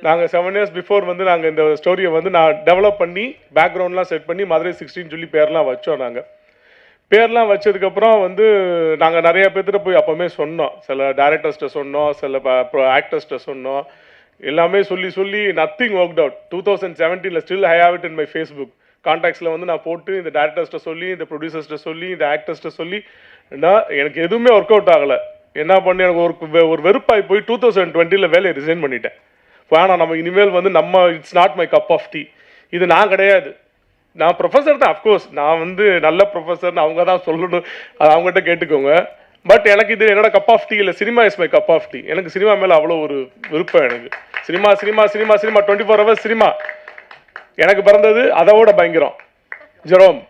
நாங்கள் 7 years பிஃபோர் வந்து நாங்கள் இந்த ஸ்டோரியை வந்து நான் டெவலப் பண்ணி பேக்ரவுண்ட்லாம் செட் பண்ணி மதுரை 16 சொல்லி பேர்லாம் வச்சோம். நாங்கள் பேர்லாம் வச்சதுக்கப்புறம் வந்து நாங்கள் நிறைய பேர்த்திட்ட போய் அப்போவுமே சொன்னோம். சில டேரக்டர்ஸ்கிட்ட சொன்னோம், சில ஆக்டர்ஸ்கிட்ட சொன்னோம். எல்லாமே சொல்லி nothing worked out. 2017 still I have it in my Facebook கான்டாக்ட்ஸில் வந்து நான் போட்டு இந்த டேரக்டர்ஸ்கிட்ட சொல்லி, இந்த ப்ரொடியூசர்ஸ்கிட்ட சொல்லி, இந்த ஆக்டர்ஸ்கிட்ட சொல்லி எனக்கு எதுவுமே ஒர்க் அவுட் ஆகலை. என்ன பண்ணி எனக்கு ஒரு வெறுப்பாகி போய் 2020 வேலையை ரிசைன் பண்ணிட்டேன். ஆனால் நம்ம இனிமேல் வந்து it's not my cup of tea. இது நான் கிடையாது. நான் ப்ரொஃபஸர் தான், அஃப்கோர்ஸ் நான் வந்து நல்ல ப்ரொஃபஸர்னு அவங்க தான் சொல்லணும், அது அவங்ககிட்ட கேட்டுக்கோங்க. பட் எனக்கு இது என்னோட கப் ஆஃப் டீ இல்லை. Cinema is my cup of tea. எனக்கு சினிமா மேலே அவ்வளோ ஒரு விருப்பம். எனக்கு சினிமா 24 hours சினிமா. எனக்கு பிறந்தது அதோட பயங்கரம். ஜெரோம்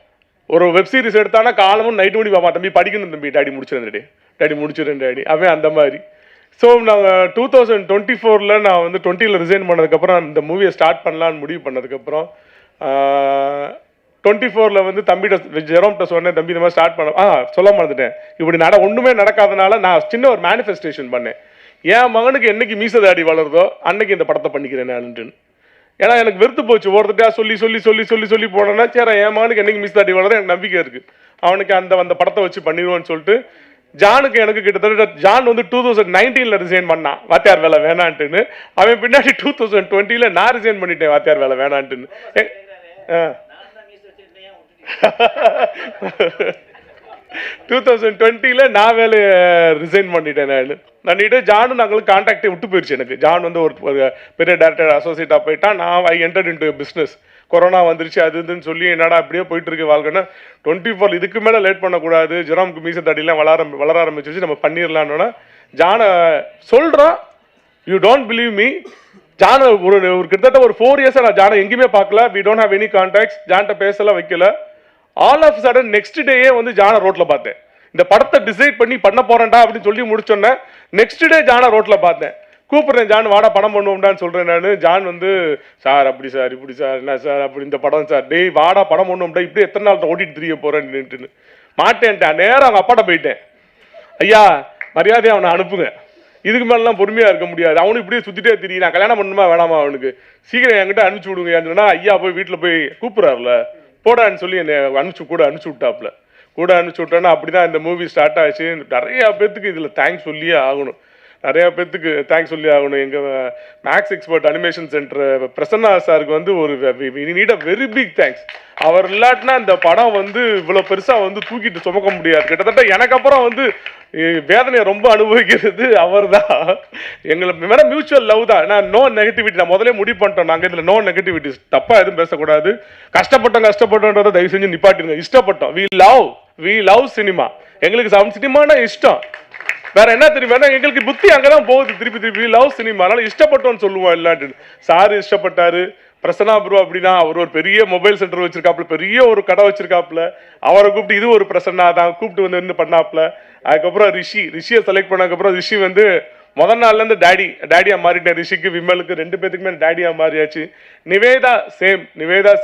ஒரு வெப் சீரிஸ் எடுத்தானா காலமும் நைட்டு மணி பாப்பா, தம்பி படிக்கணும் தம்பி, டாடி முடிச்சிருந்தேன் டாடி அவன் அந்த மாதிரி. ஸோ நாங்கள் 2024 நான் வந்து 20 ரிசைன் பண்ணதுக்கப்புறம் இந்த மூவியை ஸ்டார்ட் பண்ணலான்னு முடிவு பண்ணதுக்கப்புறம் 24 வந்து தம்பிகிட்ட ஜெரோம்கிட்ட சொன்னேன், தம்பி இந்த மாதிரி ஸ்டார்ட் பண்ண சொல்ல மறந்துட்டேன். இப்படி ஒன்றுமே நடக்காதனால நான் சின்ன ஒரு மேனிஃபெஸ்டேஷன் பண்ணேன். என் மகனுக்கு என்னைக்கு மீச தாடி வளருதோ அன்னைக்கு இந்த படத்தை பண்ணிக்கிறேன் நானுன்னு. ஏன்னா எனக்கு வெறுத்து போச்சு. ஒருத்தட்டா சொல்லி போனேன்னா சரி என் மகனுக்கு என்னைக்கு மீச தாடி வளருதோ எனக்கு நம்பிக்கை இருக்குது, அவனுக்கு அந்த படத்தை வச்சு பண்ணிடுவோன்னு சொல்லிட்டு ஜானுக்கு எனக்கு கிட்டத்தட்ட ஜான் வந்து 2019 ரிசைன் பண்ணான் வாத்தியார் வேலை வேணான்ட்டுன்னு. அவன் பின்னாடி 2020 நான் ரிசைன் பண்ணிட்டேன் வாத்தியார் வேலை வேணான்ட்டுன்னு. 2020 நான் வேலையை ரிசைன் பண்ணிட்டேன். பண்ணிட்டு ஜானு நாங்களுக்கு கான்டாக்டே விட்டு போயிடுச்சு. எனக்கு ஜான் வந்து ஒரு பெரிய டேரக்டர் அசோசியேட்டாக போயிட்டான். நான் ஐ என்டர்ட் இன்டு பிஸ்னஸ். கொரோனா வந்துருச்சு அது இதுன்னு சொல்லி என்னடா அப்படியே போயிட்டு இருக்கு வாழ்க்கைன்னா 24 இதுக்கு மேலே லேட் பண்ணக்கூடாது, ஜெரோம்க்கு மீச தடியெல்லாம் வளர ஆரம்பிச்சிருச்சு, நம்ம பண்ணிடலான்னு ஜானை சொல்கிறான். யூ டோன்ட் பிலீவ் மீ, ஜானை ஒரு கிட்டத்தட்ட ஒரு 4 years நான் ஜானை எங்கேயுமே பார்க்கல. We don't have any contacts. ஜான்கிட்ட பேசலாம் வைக்கல. ஆல் ஆஃப் சடன் நெக்ஸ்ட் டேயே வந்து ஜானை ரோட்டில் பார்த்தேன். இந்த படத்தை டிசைட் பண்ண போறேன்டா அப்படின்னு சொல்லி முடிச்சோன்னே நெக்ஸ்ட் டே ஜானை ரோட்டில் பார்த்தேன். கூப்பிட்றேன் ஜான் வாடா படம் பண்ணுவோம்டான்னு சொல்கிறேன் நான். ஜான் வந்து சார் அப்படி சார் இப்படி சார் என்ன சார் அப்படி இந்த படம் சார் டேய் வாடா படம் பண்ணுவோம்டா இப்படி எத்தனை நாள் ஓட்டிட்டு தெரிய போகிறேன்னுட்டுன்னு மாட்டேன்ட்டேன். நேரம் அவங்க அப்பாட்ட போயிட்டேன். ஐயா மரியாதையை அவனை அனுப்புங்க, இதுக்கு மேலாம் பொறுமையாக இருக்க முடியாது, அவனுக்கு இப்படியே சுற்றிட்டே தெரியும், நான் கல்யாணம் பண்ணணுமா வேணாமா அவனுக்கு, சீக்கிரம் என்கிட்ட அனுப்பிச்சி விடுங்க சொன்னால் ஐயா போய் வீட்டில் போய் கூப்பிட்றாருல போடான்னு சொல்லி என்னை அனுப்பிச்சி விட்டாப்புல கூட அனுப்பிச்சி விட்டோன்னா அப்படி தான் இந்த மூவி ஸ்டார்ட் ஆச்சு. நிறையா பேர்த்துக்கு இதில் தேங்க்ஸ் சொல்லியே ஆகணும், நிறையா பேர்த்துக்கு தேங்க்ஸ் சொல்லி ஆகணும். எங்கள் Max Expert animation centre Prasanna சாருக்கு வந்து ஒரு need a very big thanks. அவர் இல்லாட்டினா இந்த படம் வந்து இவ்வளோ பெருசாக வந்து தூக்கிட்டு சுமக்க முடியாது. கிட்டத்தட்ட எனக்கு அப்புறம் வந்து வேதனையை ரொம்ப அனுபவிக்கிறது அவர் தான். எங்களுக்கு மேலே மியூச்சுவல் லவ் தான். நான் நோ நெகட்டிவிட்டி, நான் முதலே முடிவு பண்ணிட்டோம் நாங்கள் இதில் நோ நெகட்டிவிட்டிஸ், தப்பாக எதுவும் பேசக்கூடாது. கஷ்டப்பட்டோன்றதை தயவு செஞ்சு நிப்பாட்டிருங்க. இஷ்டப்பட்டோம், வி லவ் சினிமா, எங்களுக்கு சினிமானா இஷ்டம், வேற என்ன தெரியும், எங்களுக்கு புத்தி அங்கதான் போகுது திருப்பி லவ் சினிமா, அதனால இஷ்டப்பட்டோன்னு சொல்லுவோம் எல்லாட்டு. சாரு இஷ்டப்பட்டாரு, பிரசன்னா ப்ரோ அப்படின்னா அவர் ஒரு பெரிய மொபைல் சென்டர் வச்சிருக்காப்புல, பெரிய ஒரு கடை வச்சிருக்காப்புல, அவரை கூப்பிட்டு இது ஒரு பிரசன்னா தான் கூப்பிட்டு வந்து என்ன பண்ணாப்புல. அதுக்கப்புறம் ரிஷியை செலக்ட் பண்ணதுக்கப்புறம் ரிஷி வந்து முதல் நாள்லேருந்து டேடியா மாறிட்டேன். ரிஷிக்கு விமலுக்கு 2 பேத்துக்குமே டேடியா மாறியாச்சு. நிவேதா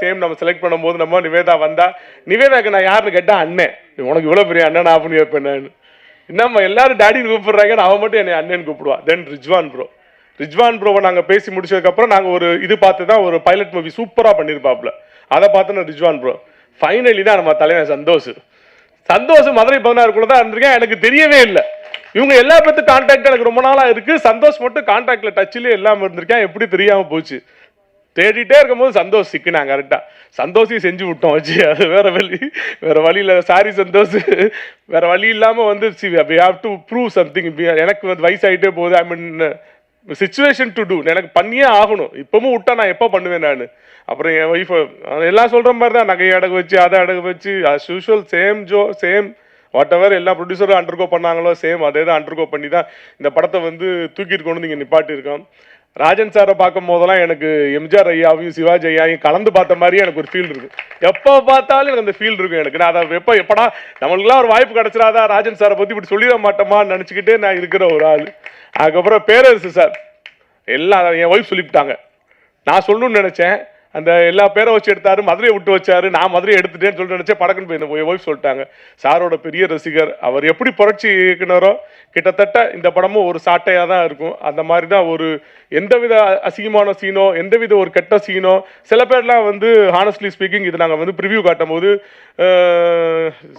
சேம் நம்ம செலக்ட் பண்ணும்போது நம்ம நிவேதா வந்தா, நிவேதாக்கு நான் யாருன்னு கேட்டா அண்ணன், உனக்கு இவ்வளோ பெரிய அண்ணன் அப்படின்னு கேட்பேன் நான். என்னம்மா எல்லாரும் டேடின்னு கூப்பிடுறாங்க, அவன் மட்டும் என்னை அண்ணன் கூப்பிடுவான். தென் ரிஜ்வான் ப்ரோவை நாங்கள் பேசி முடிச்சதுக்கப்புறம் நாங்கள் ஒரு இது பார்த்து தான் ஒரு பைலட் மூவி சூப்பராக பண்ணியிருப்பாப்புல, அதை பார்த்து நான் ரிஜ்வான் ப்ரோ. ஃபைனலி தான் நம்ம தலைவன் சந்தோஷ் மதுரை 16 தான் இருந்திருக்கேன், எனக்கு தெரியவே இல்லை. இவங்க எல்லா பேர்த்து கான்டாக்ட் எனக்கு ரொம்ப நாளாக இருக்குது, சந்தோஷ் மட்டும் கான்டாக்டில் டச்சிலே இல்லாமல் இருந்திருக்கேன், எப்படி தெரியாமல் போச்சு. தேடிட்டே இருக்கும்போது சந்தோஷ் சிக்கினாங்க கரெக்டாக, சந்தோஷையும் செஞ்சு விட்டோம் வச்சு. அது வேற வழியில் சாரி சந்தோஷ், வேற வழி இல்லாமல் வந்து we have to prove something. எனக்கு வந்து வயசாகிட்டே போகுது, ஐ மீன் சிச்சுவேஷன் டு டூ, எனக்கு பண்ணியே ஆகணும். இப்பவும் விட்டா நான் எப்போ பண்ணுவேன் நான். அப்புறம் என் ஒய்ஃப் எல்லாம் சொல்கிற மாதிரி தான், நகையை அடகு வச்சு அதை அடகு வச்சு as usual same what ever எல்லா ப்ரொடியூசரும் அண்டர்கோ பண்ணாங்களோ சேம் அதே தான் அண்டர்கோ பண்ணி தான் இந்த படத்தை வந்து தூக்கிட்டு கொண்டு வந்து இங்கே நிப்பாட்டியிருக்கோம். ராஜன் சாரை பார்க்கும் போதெல்லாம் எனக்கு எம்ஜிஆர் ஐயாவையும் சிவாஜி ஐயாவையும் கலந்து பார்த்த மாதிரியே எனக்கு ஒரு ஃபீல் இருக்குது. எப்போ பார்த்தாலும் எனக்கு அந்த ஃபீல் இருக்கும் எனக்கு. நான் அதை எப்படா நம்மளுக்குலாம் ஒரு வாய்ப்பு கிடச்சிடாதா ராஜன் சாரை பற்றி இப்படி சொல்லிட மாட்டோமான்னு நினச்சிக்கிட்டே நான் இருக்கிற ஒரு ஆள். அதுக்கப்புறம் பேரரசு சார் எல்லாம் என் ஒய்ஃப் சொல்லிவிட்டாங்க, நான் சொல்லணும்னு நினச்சேன், அந்த எல்லா பேரை வச்சு எடுத்தாரு, மதுரையை விட்டு வச்சாரு, நான் மதுரையை எடுத்துட்டேன்னு சொல்லிட்டு நினச்சேன், படக்குன்னு போய் என் ஒய்ஃப் சொல்லிட்டாங்க. சாரோட பெரிய ரசிகர் அவர், எப்படி புரட்சி இயக்குனரோ கிட்டத்தட்ட இந்த படமும் ஒரு சாட்டையாக தான் இருக்கும். அந்த மாதிரி தான் ஒரு எந்தவித அசிங்கமான சீனோ எந்தவித ஒரு கெட்ட சீனோ, சில பேர்லாம் வந்து ஹானஸ்ட்லி ஸ்பீக்கிங் இது நாங்கள் வந்து ப்ரிவ்யூ காட்டும் போது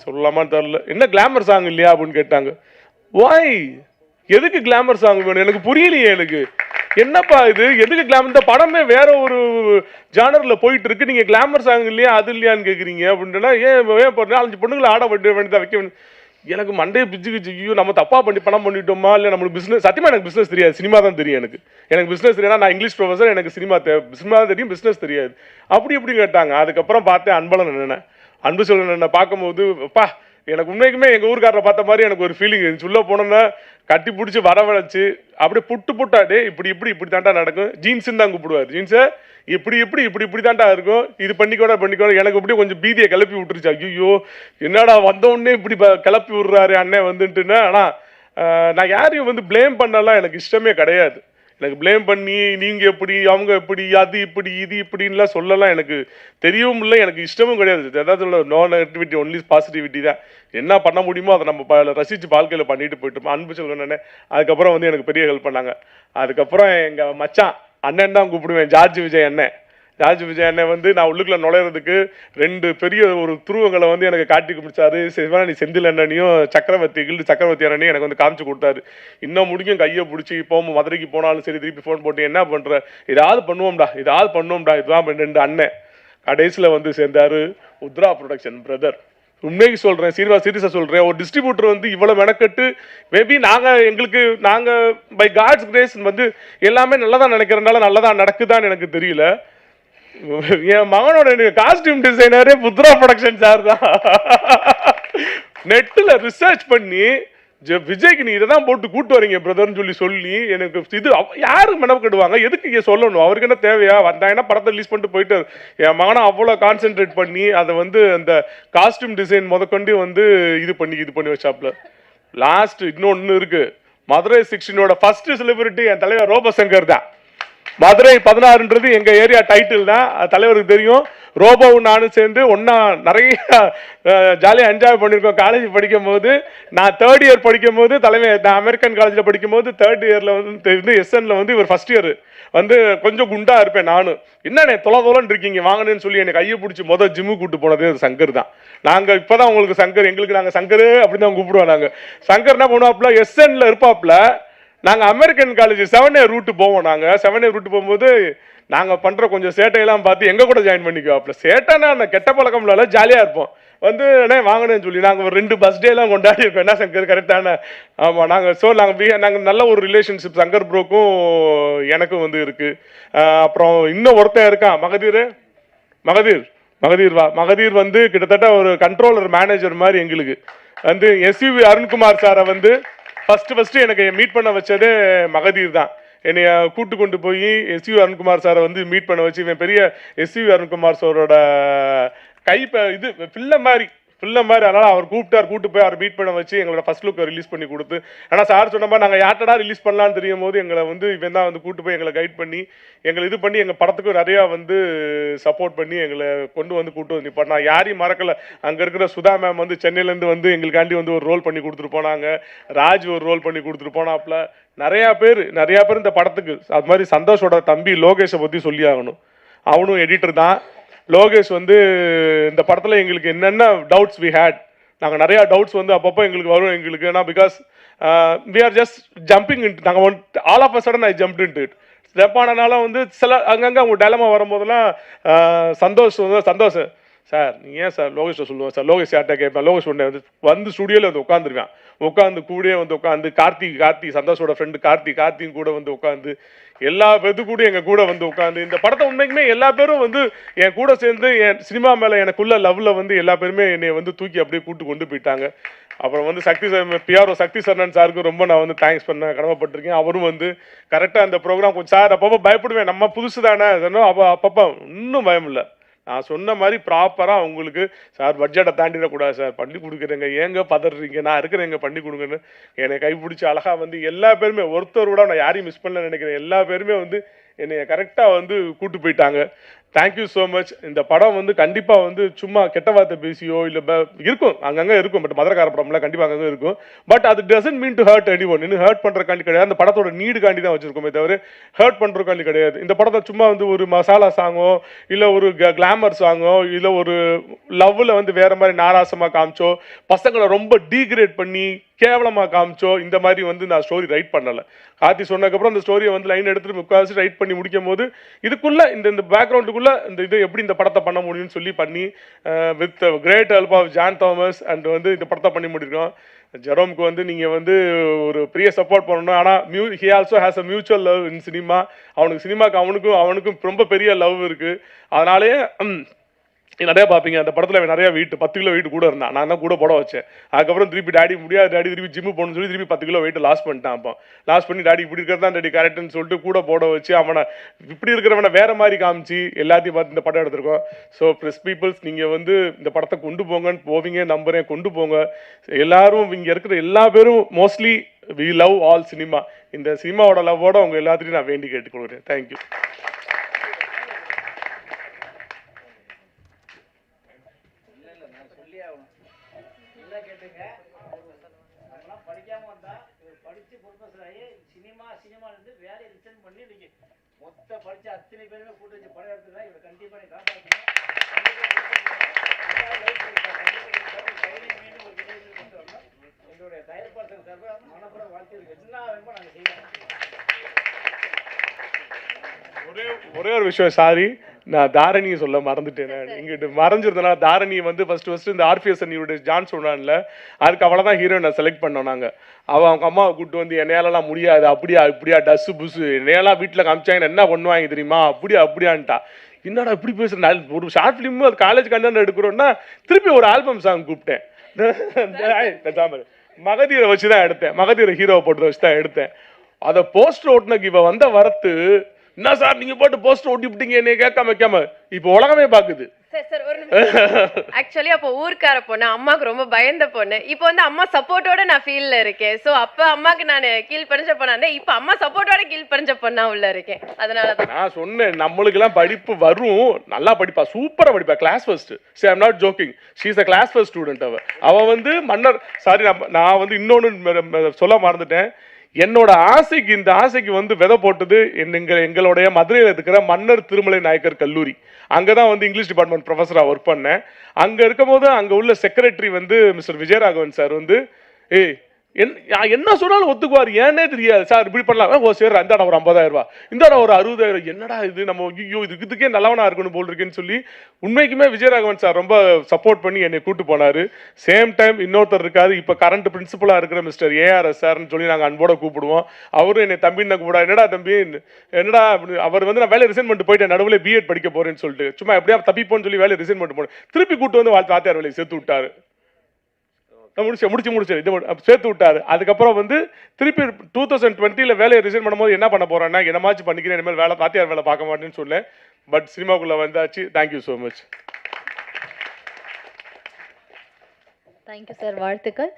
சொல்லலாமான்னு தெரில, என்ன கிளாமர் சாங் இல்லையா அப்படின்னு கேட்டாங்க. வாய் எதுக்கு கிளாமர் சாங் வேணும் எனக்கு புரியலையே, எனக்கு என்னப்பா இது எதுக்கு கிளாமர், இந்த படமே வேற ஒரு ஜானர்ல போயிட்டு இருக்கு, நீங்க கிளாமர் சாங் இல்லையா அது இல்லையான்னு கேட்குறீங்க அப்படின்னா, ஏன் 4-5 பொண்ணுங்களை ஆட வேண்டியதான் வைக்க வேண்டிய. எனக்கு மண்டையை பிச்சுக்கிச்சு, ஐயோ நம்ம தப்பா பணம் பண்ணிட்டோமா, இல்லை நம்மளுக்கு பிஸ்னஸ். சத்தியமா எனக்கு பிஸ்னஸ் தெரியாது, சினிமா தான் தெரியும் எனக்கு பிஸ்னஸ் தெரியாது. நான் இங்கிலீஷ் ப்ரொஃபஸர், எனக்கு சினிமா தான் தெரியும், பிஸ்னஸ் தெரியாது. அப்படி கேட்டாங்க. அதுக்கப்புறம் பார்த்தேன் அன்பழகன் அண்ணனை, அன்பு செல்வன் அண்ணனை பார்க்கும்போது அப்பா எனக்கு உண்மைக்குமே எங்கள் ஊருக்காரரை பார்த்த மாதிரி எனக்கு ஒரு ஃபீலிங் இருந்துச்சு. உள்ளே போனோன்னா கட்டி பிடிச்சி வரவழைச்சு அப்படியே புட்டாடே இப்படி தாண்டா நடக்கும், ஜீன்ஸுன்னு தான் கூப்பிடுவார், ஜீன்ஸை இப்படி தாண்டா இருக்கும், இது பண்ணிக்கோட எனக்கு இப்படி கொஞ்சம் பீதியை கிளப்பி விட்டுருச்சு. ஐயோ என்னடா வந்தோடனே இப்படி கிளப்பி விடுறாரு அண்ணன் வந்துட்டுன்னா. ஆனால் நான் யாரையும் வந்து பிளேம் பண்ணலாம் எனக்கு இஷ்டமே கிடையாது. எனக்கு பிளேம் பண்ணி நீங்கள் எப்படி அவங்க எப்படி அது இப்படி இது இப்படின்லாம் சொல்லலாம் எனக்கு தெரியவும் இல்லை, எனக்கு இஷ்டமும் கிடையாது. ஏதாவது சொல்ல நோ நெகட்டிவிட்டி ஒன்லி பாசிட்டிவிட்டி தான். என்ன பண்ண முடியுமோ அதை நம்ம ரசித்து வாழ்க்கையில் பண்ணிட்டு போயிட்டோம். அன்பு சொல்லுவேன். அதுக்கப்புறம் வந்து எனக்கு பெரிய ஹெல்ப் பண்ணாங்க. அதுக்கப்புறம் எங்கள் மச்சான் அண்ணன் தான் கூப்பிடுவேன், ஜார்ஜ் விஜய் அண்ணன் வந்து நான் உள்ளுக்குள்ள நுழையிறதுக்கு 2 பெரிய ஒரு துருவங்களை வந்து எனக்கு காட்டி குடிச்சாரு. சிவனானி செந்தில் அண்ணனையும் சக்கரவர்த்தி அண்ணனையும் எனக்கு வந்து காமிச்சு கொடுத்தாரு. இன்னும் முடிக்கும் கையை பிடிச்சி இப்போ மதுரைக்கு போனாலும் சரி திருப்பி ஃபோன் போட்டு என்ன பண்ணுற, ஏதாவது பண்ணுவோம்டா இதுதான் 2 அண்ணன். கடைசியில் வந்து சேர்ந்தாரு உத்ரா ப்ரொடக்ஷன் பிரதர். உண்மைக்கு சொல்கிறேன், சீரியஸாக சொல்கிறேன், ஒரு டிஸ்ட்ரிபியூட்டர் வந்து இவ்வளோ மெனக்கட்டு மேபி நாங்கள் பை காட்ஸ் கிரேஸ் வந்து எல்லாமே நல்லதாக நினைக்கிறதுனால நல்லதாக நடக்குதான்னு எனக்கு தெரியல. என் மகனோட காஸ்டியூம் டிசைனரே உத்ரா ப்ரொடக்ஷன் சார் தான். நெட்டில் ரிசர்ச் பண்ணி விஜய்க்கு நீ இதை தான் போட்டு கூட்டு வரீங்க பிரதர்னு சொல்லி எனக்கு இது யாருக்கு மெனக்கெடுவாங்க, எதுக்கு இங்கே சொல்லணும், அவருக்கு என்ன தேவையா, வந்தாங்கன்னா படத்தை ரிலீஸ் பண்ணிட்டு போயிட்டு. என் மகனை அவ்வளோ கான்சென்ட்ரேட் பண்ணி அதை வந்து அந்த காஸ்டியூம் டிசைன் முதற்கொண்டு வந்து இது பண்ணி வச்சாப்புல. லாஸ்ட் இன்னொன்று இருக்கு, மதுரை 16ஓட ஃபர்ஸ்ட் செலிபிரிட்டி என் தலைவர் ரோபோ சங்கர் தான். மதுரை 16ன்றது எங்க ஏரியா டைட்டில் தான், தலைவருக்கு தெரியும். ரோபோவும் நானும் சேர்ந்து ஒன்னா நிறைய ஜாலியாக என்ஜாய் பண்ணியிருக்கோம். காலேஜ் படிக்கும் போது நான் 3rd இயர் படிக்கும் போது நான் அமெரிக்கன் காலேஜில் படிக்கும் போது 3rd இயரில் வந்து எஸ்என்ல வந்து இவர் ஃபர்ஸ்ட் இயர் வந்து கொஞ்சம் குண்டா இருப்பேன். நானும் என்னண்ணே தொலைன்னு இருக்கீங்க வாங்கன்னு சொல்லி எனக்கு கையை பிடிச்சி ஜிம்மு கூட்டு போனது சங்கர் தான். நாங்கள் இப்போதான் உங்களுக்கு சங்கர், எங்களுக்கு நாங்கள் சங்கர் அப்படின்னு தான் கூப்பிடுவோம். நாங்கள் சங்கர் என்ன பண்ணுவாப்புல எஸ்என்ல இருப்பாப்புல, நாங்கள் அமெரிக்கன் காலேஜ் 7A ரூட்டு போவோம். நாங்கள் 7A ரூட்டு போகும்போது நாங்கள் பண்ணுற கொஞ்சம் சேட்டையெல்லாம் பார்த்து எங்கள் கூட ஜாயின் பண்ணிக்குவோம். சேட்டைன்னா அந்த கெட்ட பழக்கம்ல ஜாலியாக இருப்போம். வந்து அண்ணே வாங்கினேன்னு சொல்லி நாங்கள் ஒரு 2 பர்த்டேலாம் கொண்டாடி இருக்கோம். என்ன சங்கர் கரெக்டான? ஆமாம். நாங்கள் நல்ல ஒரு ரிலேஷன்ஷிப் சங்கர் ப்ரோக்கும் எனக்கும் வந்து இருக்குது. அப்புறம் இன்னும் ஒருத்தன் இருக்கான் மகதீர் வந்து கிட்டத்தட்ட ஒரு கண்ட்ரோலர் மேனேஜர் மாதிரி எங்களுக்கு வந்து. எஸ்யூவி அருண்குமார் சாரை வந்து ஃபஸ்ட்டு எனக்கு மீட் பண்ண வச்சதே மகதீர் தான். என்னை கூட்டு கொண்டு போய் எஸ்யூவி அருண்குமார் சாரை வந்து மீட் பண்ண வச்சு, இவன் பெரிய எஸ்யூவி அருண்குமார் சாரோட இது பிள்ளை மாதிரி. அதனால் அவர் கூப்பிட்டு போய் அவர் மீட் பண்ண வச்சு எங்களோட ஃபர்ஸ்ட் லுக்கை ரிலீஸ் பண்ணி கொடுத்து, ஆனால் சார் சொன்ன மாதிரி நாங்கள் யார்ட்டடா ரிலீஸ் பண்ணலான்னு தெரியும் போது எங்களை வந்து இவன் தான் வந்து கூப்பிட்டு போய் எங்களை கைட் பண்ணி எங்களை இது பண்ணி எங்கள் படத்துக்கு நிறையா வந்து சப்போர்ட் பண்ணி எங்களை கூட்டு வந்து இப்போ நான் யாரையும் மறக்கலை. அங்கே இருக்கிற சுதா மேம் வந்து சென்னையிலேருந்து வந்து எங்களுக்காண்டி வந்து ஒரு ரோல் பண்ணி கொடுத்துட்டு போனாங்க. ராஜ் ஒரு ரோல் பண்ணி கொடுத்துட்டு போனாப்புல. நிறையா பேர் இந்த படத்துக்கு. அது மாதிரி சந்தோஷோட தம்பி லோகேஷை பற்றி சொல்லி ஆகணும். அவனும் எடிட்டர் தான். லோகேஷ் வந்து இந்த படத்தில் எங்களுக்கு என்னென்ன டவுட்ஸ் வி ஹேட், நாங்கள் நிறையா டவுட்ஸ் வந்து அப்பப்போ எங்களுக்கு வரும் எங்களுக்கு. ஏன்னா because we are just jumping into, நாங்கள் all of a sudden I jumped into it. Step ஆனனால வந்து சில அங்கங்கே அவங்க டேலமா வரும்போதெல்லாம் சந்தோஷ் சார் நீங்கள் ஏன் சார் லோகேஷை சொல்லுவேன் சார், லோகேஷ் யார்கிட்ட கேட்பேன். லோகேஷ் ஒன்று வந்து ஸ்டுடியோவில் வந்து உட்காந்துருவேன். கூடயே வந்து உட்காந்து கார்த்தி சந்தோஷோட ஃப்ரெண்டு கார்த்தியும் கூட வந்து உட்காந்து எல்லா பேரு கூட எங்கள் கூட வந்து உட்காந்து இந்த படத்தை உண்மைக்குமே எல்லா பேரும் வந்து என் கூட சேர்ந்து என் சினிமா மேலே எனக்குள்ள லவ்வில் வந்து எல்லா பேருமே என்னை வந்து தூக்கி அப்படியே கொண்டு போயிட்டாங்க. அப்புறம் வந்து பிஆர்ஓ சக்தி சரணன் சாருக்கு ரொம்ப நான் வந்து தேங்க்ஸ் பண்ண கடமைப்பட்டிருக்கேன். அவரும் வந்து கரெக்டாக அந்த ப்ரோக்ராம் கொஞ்சம் சார் அப்பப்போ பயப்படுவேன், நம்ம புதுசு தானே அப்பப்போ இன்னும் பயம் இல்லை. நான் சொன்ன மாதிரி ப்ராப்பராக உங்களுக்கு சார் பட்ஜெட்டை தாண்டிடக்கூடாது சார், பண்ணி கொடுக்குறேங்க, ஏங்க பதறீங்க, நான் இருக்கிறேங்க பண்ணி கொடுங்கன்னு என்னை கைப்பிடிச்சி அழகாக வந்து எல்லா பேருமே ஒருத்தர் கூட நான் யாரையும் மிஸ் பண்ணல நினைக்கிறேன். எல்லா பேருமே வந்து என்னை கரெக்டாக வந்து கூட்டு போயிட்டாங்க. Thank you so much. இந்த படம் வந்து கண்டிப்பாக வந்து சும்மா கெட்ட வார்த்தை பேசியோ இல்லை இருக்கும், அங்கங்கே இருக்கும். பட் மதுரக்கார படம்லாம் கண்டிப்பாக அங்கங்கே இருக்கும். பட் அது doesn't mean to hurt anyone. இன்னும் ஹர்ட் பண்ணுறக்காண்டி கிடையாது. அந்த படத்தோட நீடுக்காண்டி தான் வச்சுருக்கோமே தவிர ஹர்ட் பண்ணுறக்காண்டி கிடையாது. இந்த படத்தை சும்மா வந்து ஒரு மசாலா சாங்கோ இல்லை ஒரு கிளாமர் சாங்கோ இல்லை ஒரு லவ்வில் வந்து வேறு மாதிரி நாராசமாக காமிச்சோ, பசங்களை ரொம்ப டீக்ரேட் பண்ணி கேவலமாக காமிச்சோ இந்த மாதிரி வந்து நான் ஸ்டோரி ரைட் பண்ணலை. கார்த்தி சொன்னதுக்கப்புறம் அந்த ஸ்டோரியை வந்து லைன் எடுத்துகிட்டு முக்கால்வாசி ரைட் பண்ணி முடிக்கும் போது இதுக்குள்ளே இந்த பேக்ரவுண்டுக்குள்ளே இந்த இது எப்படி இந்த படத்தை பண்ண முடியும்னு சொல்லி பண்ணி with great help of John Thomas and வந்து இந்த படத்தை பண்ணி முடிக்கிறோம். ஜெரோம்க்கு வந்து நீங்கள் வந்து ஒரு பெரிய சப்போர்ட் பண்ணணும். ஆனால் he also has a mutual love in cinema. அவனுக்கு சினிமாவுக்கு அவனுக்கும் ரொம்ப பெரிய லவ் இருக்குது. அதனாலே நிறையா பார்ப்பீங்க அந்த படத்தில் நிறையா 10 கிலோ வெயிட் கூட இருந்தான். நான் தான் கூட போட வச்சேன். அதுக்கப்புறம் திருப்பி டாடி முடியாது, டாடி திருப்பி ஜிம்மு போகணும்னு சொல்லி திருப்பி 10 கிலோ வெயிட் லாஸ் பண்ணிட்டான். அப்போ லாஸ் பண்ணி டாடி இப்படி இருக்கிறது தான் டாடி கரெக்டுன்னு சொல்லிட்டு கூட போட வச்சு அவனை இப்படி இருக்கிறவனை வேற மாதிரி காமிச்சு எல்லாத்தையும் பார்த்து இந்த படம் எடுத்திருக்கோம். ஸோ ப்ரெஸ் பீப்புள்ஸ் நீங்கள் வந்து இந்த படத்தை கொண்டு போங்கன்னு போவீங்க நம்புறேன். கொண்டு போங்க. எல்லாரும் இங்கே இருக்கிற எல்லா பேரும் mostly we love all cinema. இந்த சினிமாவோட லவ்வோட அவங்க எல்லாத்தையும் நான் வேண்டி கேட்டுக்கொள்கிறேன். தேங்க்யூ. படித்த அத்தனை பேருமே கூட்டு வச்சு படம் எடுத்துதான் இவரை கண்டிப்பாக காப்பாற்றணும். எங்களுடைய தயாரிப்பாளர் சார்பாக மனப்புற வாழ்க்கையில் எல்லா வேணுமோ நாங்கள் செய்வோம். ஒரே ஒரு விஷயம், சாரி நான் தாரணியை சொல்ல மறந்துட்டேன். இங்கிட்டு மறைஞ்சிருந்தனா தாரணி வந்து ஃபர்ஸ்ட் இந்த ஆர்பிஎஸ் அண்ணியோட ஜான் சொன்னான்ல, அதுக்கு அவளை தான் ஹீரோயினை செலக்ட் பண்ணோம் நாங்கள். அவங்க அம்மாவை கூப்பிட்டு வந்து என்னையாலலாம் முடியாது, இப்படியா டஸ்ஸு புஸ்ஸு என்னையெல்லாம் வீட்டில் காமிச்சாங்க என்ன பண்ணுவாங்க தெரியுமா, அப்படியான்ட்டா. என்னடா இப்படி பேசுகிறேன், ஒரு ஷார்ட் ஃபிலிமு அது காலேஜ் கண்டென்ட் எடுக்கிறோன்னா திருப்பி ஒரு ஆல்பம் சாங் கூப்பிட்டேன். மகதீரை வச்சு தான் எடுத்தேன். மகதீரை ஹீரோவை போட்டு வச்சு தான் எடுத்தேன். அதை போஸ்டர் ஓட்டுனக்கு இவ வந்த வரத்து என்ன சார் நீங்கள் போட்டு போஸ்டர் ஒட்டி விட்டீங்க என்னை கேட்காம வைக்காம இப்போ உலகமே பார்க்குது. சார் ஒரு நிமிஷம். ஆக்சுவலி அப்போ ஊர்க்கார பொண்ணு, அம்மாவுக்கு ரொம்ப பயந்த பொண்ணு. இப்போ வந்து அம்மா சப்போர்ட்டோட நான் ஃபீல்ல இருக்கேன். ஸோ அப்போ அம்மாவுக்கு நான் கீழ் பறிஞ்ச பொண்ணா, இப்போ அம்மா சப்போர்ட்டோட கீழ் பறிஞ்ச பொண்ணா உள்ள இருக்கேன். அதனால தான் நான் சொன்னேன், நம்மளுக்கெல்லாம் படிப்பு வரும், நல்லா படிப்பா, சூப்பராக படிப்பா, கிளாஸ் ஃபர்ஸ்ட். சரி, I'm not joking, she is a class first student. அவள் வந்து மன்னர், சாரி நான் வந்து இன்னொன்று சொல்ல மறந்துட்டேன். என்னோட ஆசைக்கு, இந்த ஆசைக்கு வந்து விதை போட்டது எங்களுடைய மதுரையில் இருக்கிற மன்னர் திருமலை நாயக்கர் கல்லூரி. அங்கே தான் வந்து இங்கிலீஷ் டிபார்ட்மெண்ட் ப்ரொஃபஸராக ஒர்க் பண்ணேன். அங்கே இருக்கும்போது அங்கே உள்ள செக்ரட்டரி வந்து மிஸ்டர் விஜயராகவன் சார் வந்து, என்ன சொன்னாலும் ஒத்துக்குவார், ஏன்னே தெரியாது. சார் இப்படி பண்ணலாம், ஓ சரி இந்தாடா ஒரு 50,000 ரூபா, இந்தாடா ஒரு 60,000, என்னடா இது, நம்ம ஐயோ இதுக்கே நல்லவனா இருக்கணும் போல் இருக்குன்னு சொல்லி உண்மைக்குமே விஜயராகவன் சார் ரொம்ப சப்போர்ட் பண்ணி என்னை கூட்டு போனார். சேம் டைம் இன்னொருத்தர் இருக்காரு, இப்போ கரண்ட் பிரின்சிபலாக இருக்கிற மிஸ்டர் ஏஆர்எஸ் சார்னு சொல்லி நாங்கள் அன்போட கூப்பிடுவோம். அவரும் என்னை தம்பின்னு தான் கூப்பிடா. என்னடா தம்பி, என்னடா அவர் வந்து நான் வேலை ரிசைன் பண்ணிட்டு போயிட்டேன், நடுவில் பிஎட் படிக்க போறேன்னு சொல்லிட்டு சும்மா எப்படியா தப்பிப்போன்னு சொல்லி வேலையை ரிசைன் பண்ணிட்டு போனேன். திருப்பி கூட்டு வந்து வாத்தியார் வேலையை சேர்த்து விட்டாரு. முடிச்சு இது சேர்த்து விட்டாரு. அதுக்கப்புறம் வந்து திருப்பி 2020 வேலையை ரிசைன் பண்ணும்போது என்ன பண்ண போறேன்னா, என்னமாச்சு பண்ணிக்கிறேன், இனிமேல் வேலை வாத்தியார் வேலை பார்க்க மாட்டேன்னு சொன்னேன். பட் சினிமாக்குள்ள வந்தாச்சு. Thank you so much. Thank you sir, வாழ்த்துக்கள்.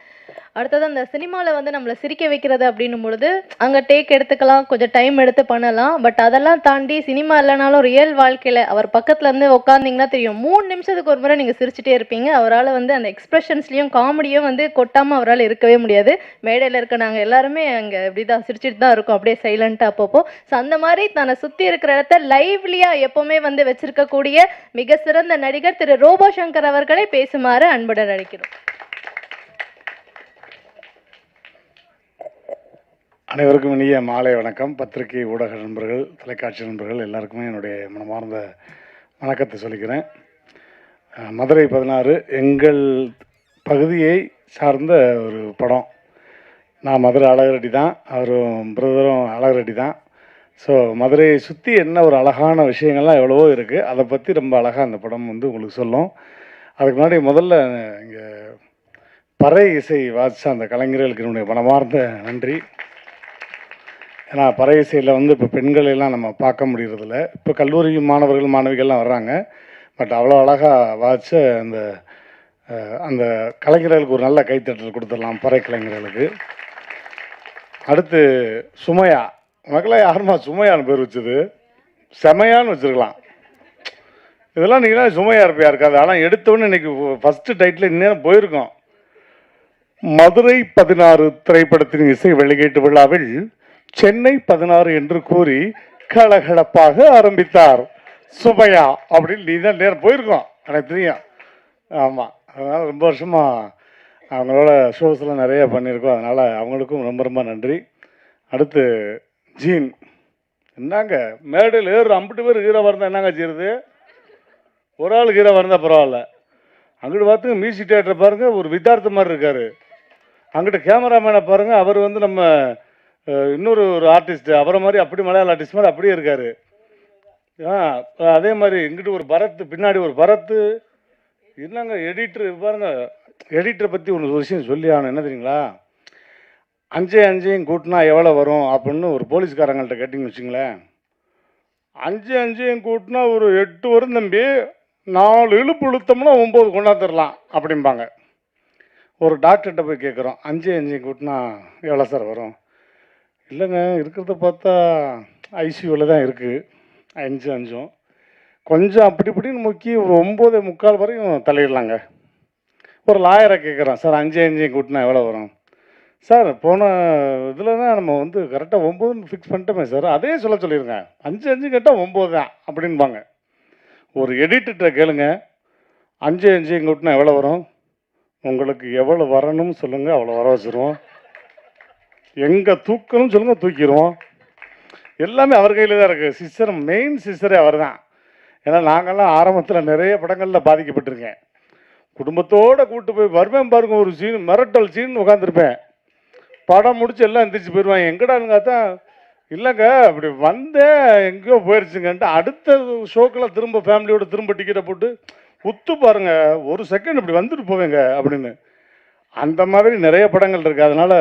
அடுத்தது அந்த சினிமாவில் வந்து நம்மளை சிரிக்க வைக்கிறது அப்படின்னும் பொழுது அங்கே டேக் எடுத்துக்கலாம், கொஞ்சம் டைம் எடுத்து பண்ணலாம். பட் அதெல்லாம் தாண்டி சினிமா இல்லைனாலும் ரியல் வாழ்க்கையில் அவர் பக்கத்தில் இருந்து உட்காந்திங்கன்னா தெரியும், 3 நிமிஷத்துக்கு ஒரு முறை நீங்கள் சிரிச்சிட்டே இருப்பீங்க. அவரால் வந்து அந்த எக்ஸ்பிரஷன்ஸ்லையும் காமெடியும் வந்து கொட்டாமல் அவரால் இருக்கவே முடியாது. மேடையில் இருக்க நாங்கள் எல்லாருமே அங்கே இப்படி தான் சிரிச்சிட்டு தான் இருக்கோம், அப்படியே சைலண்ட்டாக அப்பப்போ. ஸோ அந்த மாதிரி தன்னை சுற்றி இருக்கிற இடத்த லைவ்லியாக எப்போவுமே வந்து வச்சிருக்கக்கூடிய மிக சிறந்த நடிகர் திரு ரோபோ சங்கர் அவர்களை பேசுமாறு அன்புடன் அழைக்கிறோம். அனைவருக்கும் இனிய மாலை வணக்கம். பத்திரிகை ஊடக நண்பர்கள், தொலைக்காட்சி நண்பர்கள் எல்லாருக்குமே என்னுடைய மனமார்ந்த வணக்கத்தை சொல்லிக்கிறேன். மதுரை 16 எங்கள் பகுதியை சார்ந்த ஒரு படம். நான் மதுரை அழகரெட்டி தான், அவரும் பிரதரும் அழகரெட்டி தான். ஸோ மதுரையை சுற்றி என்ன ஒரு அழகான விஷயங்கள்லாம் எவ்வளவோ இருக்குது, அதை பற்றி ரொம்ப அழகாக அந்த படம் வந்து உங்களுக்கு சொல்லும். அதுக்கு முன்னாடி முதல்ல இங்கே பறை இசை வாசித்த அந்த கலைஞர்களுக்கு என்னுடைய மனமார்ந்த நன்றி. ஏன்னா பறை இசையில் வந்து இப்போ பெண்கள் எல்லாம் நம்ம பார்க்க முடியறதில்ல. இப்போ கல்லூரி மாணவர்கள் மாணவிகள்லாம் வர்றாங்க. பட் அவ்வளோ அழகாக வாசித்த அந்த கலைஞர்களுக்கு ஒரு நல்ல கைத்தட்டல் கொடுத்துடலாம், பறை கலைஞர்களுக்கு. அடுத்து சுமையா, உனக்கெல்லாம் யாருமா சுமையான்னு பேர் வச்சது? செமையான்னு வச்சுருக்கலாம். இதெல்லாம் நீங்களாம் சுமையா இருப்பையா இருக்காது. ஆனால் எடுத்தோன்னு இன்னைக்கு ஃபஸ்ட்டு டைட்டில் இன்னும் போயிருக்கோம். மதுரை 16 திரைப்படத்தின் இசை வெளியீட்டு விழாவில் சென்னை 16 என்று கூறி கலகலப்பாக ஆரம்பித்தார் சுமையா அப்படின்னு நீ தான் நேரம் போயிருக்கோம், எனக்கு தெரியும். ஆமாம், அதனால் ரொம்ப வருஷமாக அவங்களோட ஷோஸ்லாம் நிறைய பண்ணியிருக்கோம். அதனால் அவங்களுக்கும் ரொம்ப ரொம்ப நன்றி. அடுத்து ஜீன், என்னங்க மேடையில் ஏறு 50 பேர் ஹீரோவாக இருந்தால் என்னங்க செய்யுது? ஒரு ஆள் ஹீரோவாக இருந்தால் பரவாயில்ல. அங்கிட்டு பார்த்துங்க மியூசிக் தியேட்டர் பாருங்கள், ஒரு வித்தார்த்த மாதிரி இருக்கார். அங்கிட்ட கேமராமேனை பாருங்கள், அவர் வந்து நம்ம இன்னொரு ஆர்டிஸ்ட்டு, அவரை மாதிரி அப்படி மலையாள ஆர்டிஸ்ட் மாதிரி அப்படியே இருக்கார். அதே மாதிரி இங்கிட்டு ஒரு பரத்து, பின்னாடி ஒரு பரத்து. என்னங்க எடிட்ரு பாருங்க. எடிட்டரை பற்றி ஒரு விஷயம் சொல்லி ஆகணும். என்ன தெரியுங்களா, 5 கூட்டினா எவ்வளோ வரும் அப்படின்னு ஒரு போலீஸ்காரங்கள்ட்ட கேட்டிங்கன்னு வச்சுங்களேன். 5 கூட்டினா ஒரு 8 வரும் தம்பி, 4 இழுப்பு இழுத்தோம்னா 9 கொண்டாந்துடலாம் அப்படிம்பாங்க. ஒரு டாக்டர்கிட்ட போய் கேட்குறோம், 5 கூட்டினா எவ்வளோ சார் வரும்? இல்லைங்க, இருக்கிறத பார்த்தா ஐசியூவில் தான் இருக்குது 5 கொஞ்சம் அப்படி இப்படின்னு முக்கி ஒரு 9:45 வரையும் தலையிடலாங்க. ஒரு லாயரை கேட்குறோம், சார் 5 கூட்டினா எவ்வளோ வரும்? சார் போன இதில் தான் நம்ம வந்து கரெக்டாக 9 ஃபிக்ஸ் பண்ணிட்டோமே சார், அதே சொல்லிடுங்க, 5 கேட்டால் 9 தான் அப்படின்பாங்க. ஒரு எடிட்டர்கிட்ட கேளுங்க, 5 கூட்டினா எவ்வளோ வரும்? உங்களுக்கு எவ்வளோ வரணும்னு சொல்லுங்கள், அவ்வளோ வர வச்சுருவோம். எங்கே தூக்கணும்னு சொல்லுங்கள், தூக்கிடுவோம். எல்லாமே அவர் கையில் தான் இருக்குது. சிஸ்டர், மெயின் சிஸ்டரே அவர் தான். ஏன்னா நாங்கள்லாம் ஆரம்பத்தில் நிறைய படங்களில் பாதிக்கப்பட்டிருக்கேன். குடும்பத்தோடு கூப்பிட்டு போய் வருவேன் பாருங்க, ஒரு சீன் மிரட்டல் சீன் உட்காந்துருப்பேன். படம் முடிச்சு எல்லாம் எந்திரிச்சு போயிடுவாங்க. எங்கடான்னு பார்த்தா இல்லைங்க அப்படி வந்தேன் எங்கேயோ போயிடுச்சுங்கன்ட்டு அடுத்த ஷோக்கெல்லாம் திரும்ப ஃபேமிலியோடு திரும்ப டிக்கெட்டை போட்டு உத்து பாருங்க, ஒரு செகண்ட் இப்படி வந்துட்டு போவேங்க அப்படின்னு. அந்த மாதிரி நிறைய படங்கள் இருக்குது. அதனால்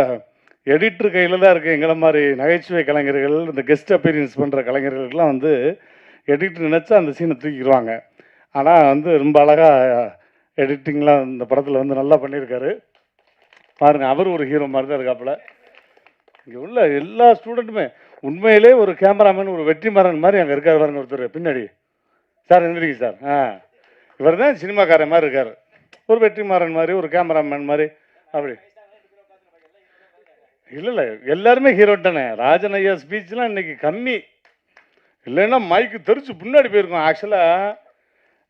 எடிட்டர் கையில் தான் இருக்குது. எங்களை மாதிரி நகைச்சுவை கலைஞர்கள், இந்த கெஸ்ட் அப்பீரியன்ஸ் பண்ணுற கலைஞர்களுக்கெல்லாம் வந்து எடிட்டர் நினச்சா அந்த சீனை தூக்கிடுவாங்க. ஆனால் வந்து ரொம்ப அழகாக எடிட்டிங்லாம் இந்த படத்தில் வந்து நல்லா பண்ணியிருக்காரு. பாருங்கள், அவர் ஒரு ஹீரோ மாதிரி தான் இருக்காப்புல. இங்கே உள்ள எல்லா ஸ்டூடெண்ட்டுமே உண்மையிலே ஒரு கேமராமேன், ஒரு வெற்றிமாறன் மாதிரி அங்கே இருக்கார் பாருங்க ஒருத்தர் பின்னாடி. சார் எந்திரிங்க சார். இவர் தான் சினிமாக்காரன் மாதிரி இருக்கார். ஒரு வெற்றிமாறன் மாதிரி, ஒரு கேமராமேன் மாதிரி அப்படி. இல்லை எல்லாருமே ஹீரோ தானே. ராஜன் ஐயா ஸ்பீச்லாம் இன்னைக்கு கம்மி, இல்லைன்னா மைக்கு தெரிச்சு பின்னாடி போயிருக்கோம். ஆக்சுவலாக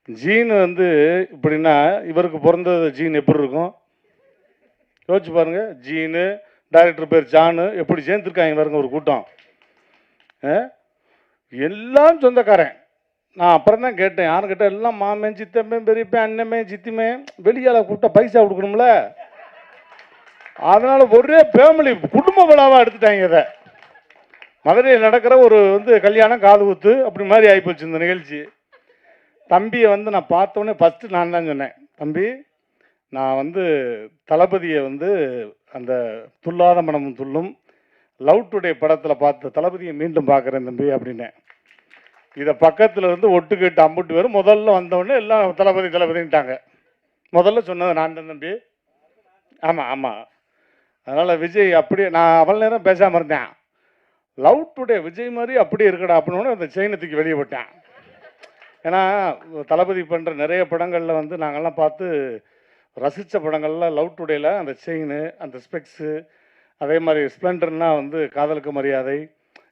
ஜீன் வந்து இப்படின்னா இவருக்கு பிறந்தது ஜீன் எப்படி இருக்கும் யோசிச்சு பாருங்க. ஜீனு, டைரக்டர் பேர் ஜானு, எப்படி சேர்ந்துருக்காங்க பாருங்க ஒரு கூட்டம். எல்லாம் சொந்தக்காரன். நான் அப்புறம் தான் கேட்டேன், யாரும் கேட்டேன், எல்லாம் மாமன், சித்தப்பேன், பெரியப்பேன், அண்ணமே, சித்திமே. வெளியால் கூப்பிட்டா பைசா கொடுக்கணும்ல, அதனால ஒரே ஃபேமிலி குடும்ப விழாவாக எடுத்துட்டாங்க. இதை மதுரையில் நடக்கிற ஒரு வந்து கல்யாணம், காது குத்து அப்படி மாதிரி ஆகிப்போச்சு இந்த நிகழ்ச்சி. தம்பியை வந்து நான் பார்த்தோன்னே ஃபஸ்ட்டு நான் தான் சொன்னேன், தம்பி நான் வந்து தளபதியை வந்து அந்த துல்லாத மனமும் துள்ளும் லவ் டுடே படத்தில் பார்த்த தளபதியை மீண்டும் பார்க்குறேன் தம்பி அப்படின்னேன். இதை பக்கத்தில் இருந்து ஒட்டுக்கிட்டு அம்புட்டு பேரும் முதல்ல வந்தோடனே எல்லாம் தளபதி தளபதின்ட்டாங்க. முதல்ல சொன்னது நான் தான் தம்பி. ஆமாம். அதனால் விஜய் அப்படியே, நான் அவ்வளோ நேரம் பேசாமல் இருந்தேன். லவ் டுடே விஜய் மாதிரி அப்படியே இருக்கடா அப்படின்னு அந்த செயினை தூக்கி வெளியே போட்டேன். ஏன்னா தளபதி பண்ணுற நிறைய படங்களில் வந்து நாங்கள்லாம் பார்த்து ரசித்த படங்கள்லாம் லவ் டுடேயில் அந்த செயின், அந்த ஸ்பெக்ஸு, அதே மாதிரி ஸ்ப்ளெண்டர்னால் வந்து காதலுக்கு மரியாதை,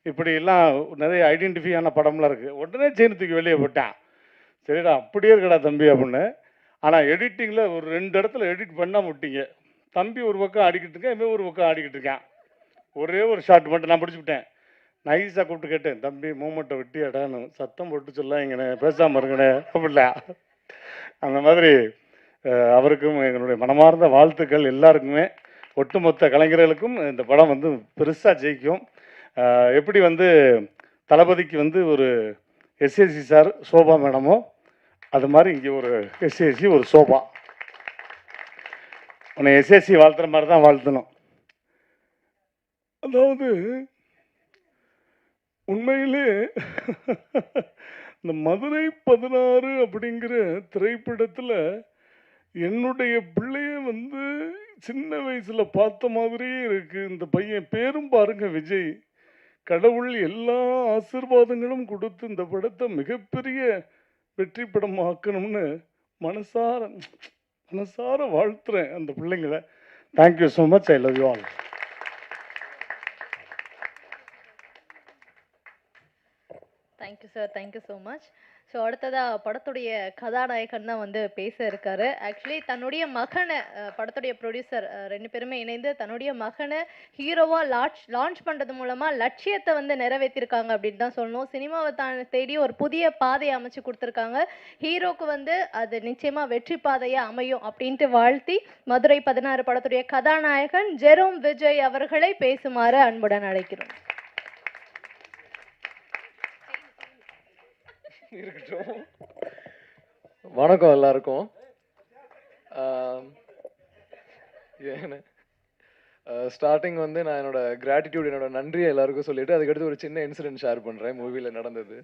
இப்படிலாம் நிறைய ஐடென்டிஃபையான படம்லாம் இருக்குது. உடனே செயின் தூக்கி வெளியே போட்டேன். சரிடா அப்படியே இருக்கடா தம்பி அப்படின்னு. ஆனால் எடிட்டிங்கில் ஒரு 2 இடத்துல எடிட் பண்ணால் முட்டிங்க. தம்பி ஒரு பக்கம் ஆடிக்கிட்டு இருக்கேன், இவன் ஒரு பக்கம் ஆடிக்கிட்டு இருக்கேன். ஒரே ஒரு ஷாட் மட்டும் நான் பிடிச்சிவிட்டேன். நைஸாக கூப்பிட்டு கேட்டேன், தம்பி மூமெண்ட்டை விட்டு இடான்னு சத்தம் போட்டு சொல்லாங்கண்ணே, பேசாமல் இருங்கண்ணே அப்படில. அந்த மாதிரி அவருக்கும் எங்களுடைய மனமார்ந்த வாழ்த்துக்கள் எல்லாருக்குமே, ஒட்டுமொத்த கலைஞர்களுக்கும். இந்த படம் வந்து பெருசாக ஜெயிக்கும். எப்படி வந்து தளபதிக்கு வந்து ஒரு எஸ்ஏசி சார், சோபா மேடமோ, அது மாதிரி இங்கே ஒரு எஸ்ஏசி, ஒரு சோபா. உன்னை எஸ்ஏசி வாழ்த்துற மாதிரி தான் வாழ்த்தணும். அதாவது உண்மையிலே இந்த மதுரை 16 அப்படிங்கிற திரைப்படத்தில் என்னுடைய பிள்ளைய வந்து சின்ன வயசில் பார்த்த மாதிரியே இருக்குது. இந்த பையன் பேரும் பாருங்க விஜய். கடவுள் எல்லா ஆசீர்வாதங்களும் கொடுத்து இந்த படத்தை மிகப்பெரிய வெற்றி படமாக்கணும்னு மனசார வாழ்த்துறேன் அந்த பிள்ளைங்களை. Thank you so much. I love you all. Thank you sir, thank you so much. So அடுத்ததாக படத்துடைய கதாநாயகன் தான் வந்து பேச இருக்காரு. ஆக்சுவலி தன்னுடைய மகனை, படத்துடைய ப்ரொடியூசர் 2 பேருமே இணைந்து தன்னுடைய மகனை ஹீரோவாக லான்ச் பண்ணுறது மூலமாக லட்சியத்தை வந்து நிறைவேற்றிருக்காங்க அப்படின்னு தான் சொல்லணும். சினிமாவை தேடி ஒரு புதிய பாதையை அமைச்சு கொடுத்துருக்காங்க. ஹீரோக்கு வந்து அது நிச்சயமாக வெற்றி பாதையாக அமையும் அப்படின்ட்டு வாழ்த்தி மதுரை 16 படத்துடைய கதாநாயகன் ஜெரோம் விஜய் அவர்களை பேசுமாறு அன்புடன் அழைக்கிறோம். இருக்கட்டும். வணக்கம் எல்லாருக்கும். ஸ்டார்டிங் வந்து நான் என்னோட கிராட்டிடியூட், என்னோட நன்றியை எல்லாருக்கும் சொல்லிட்டு அதுக்கடுத்து ஒரு சின்ன இன்சிடென்ட் ஷேர் பண்ணுறேன் மூவியில் நடந்தது.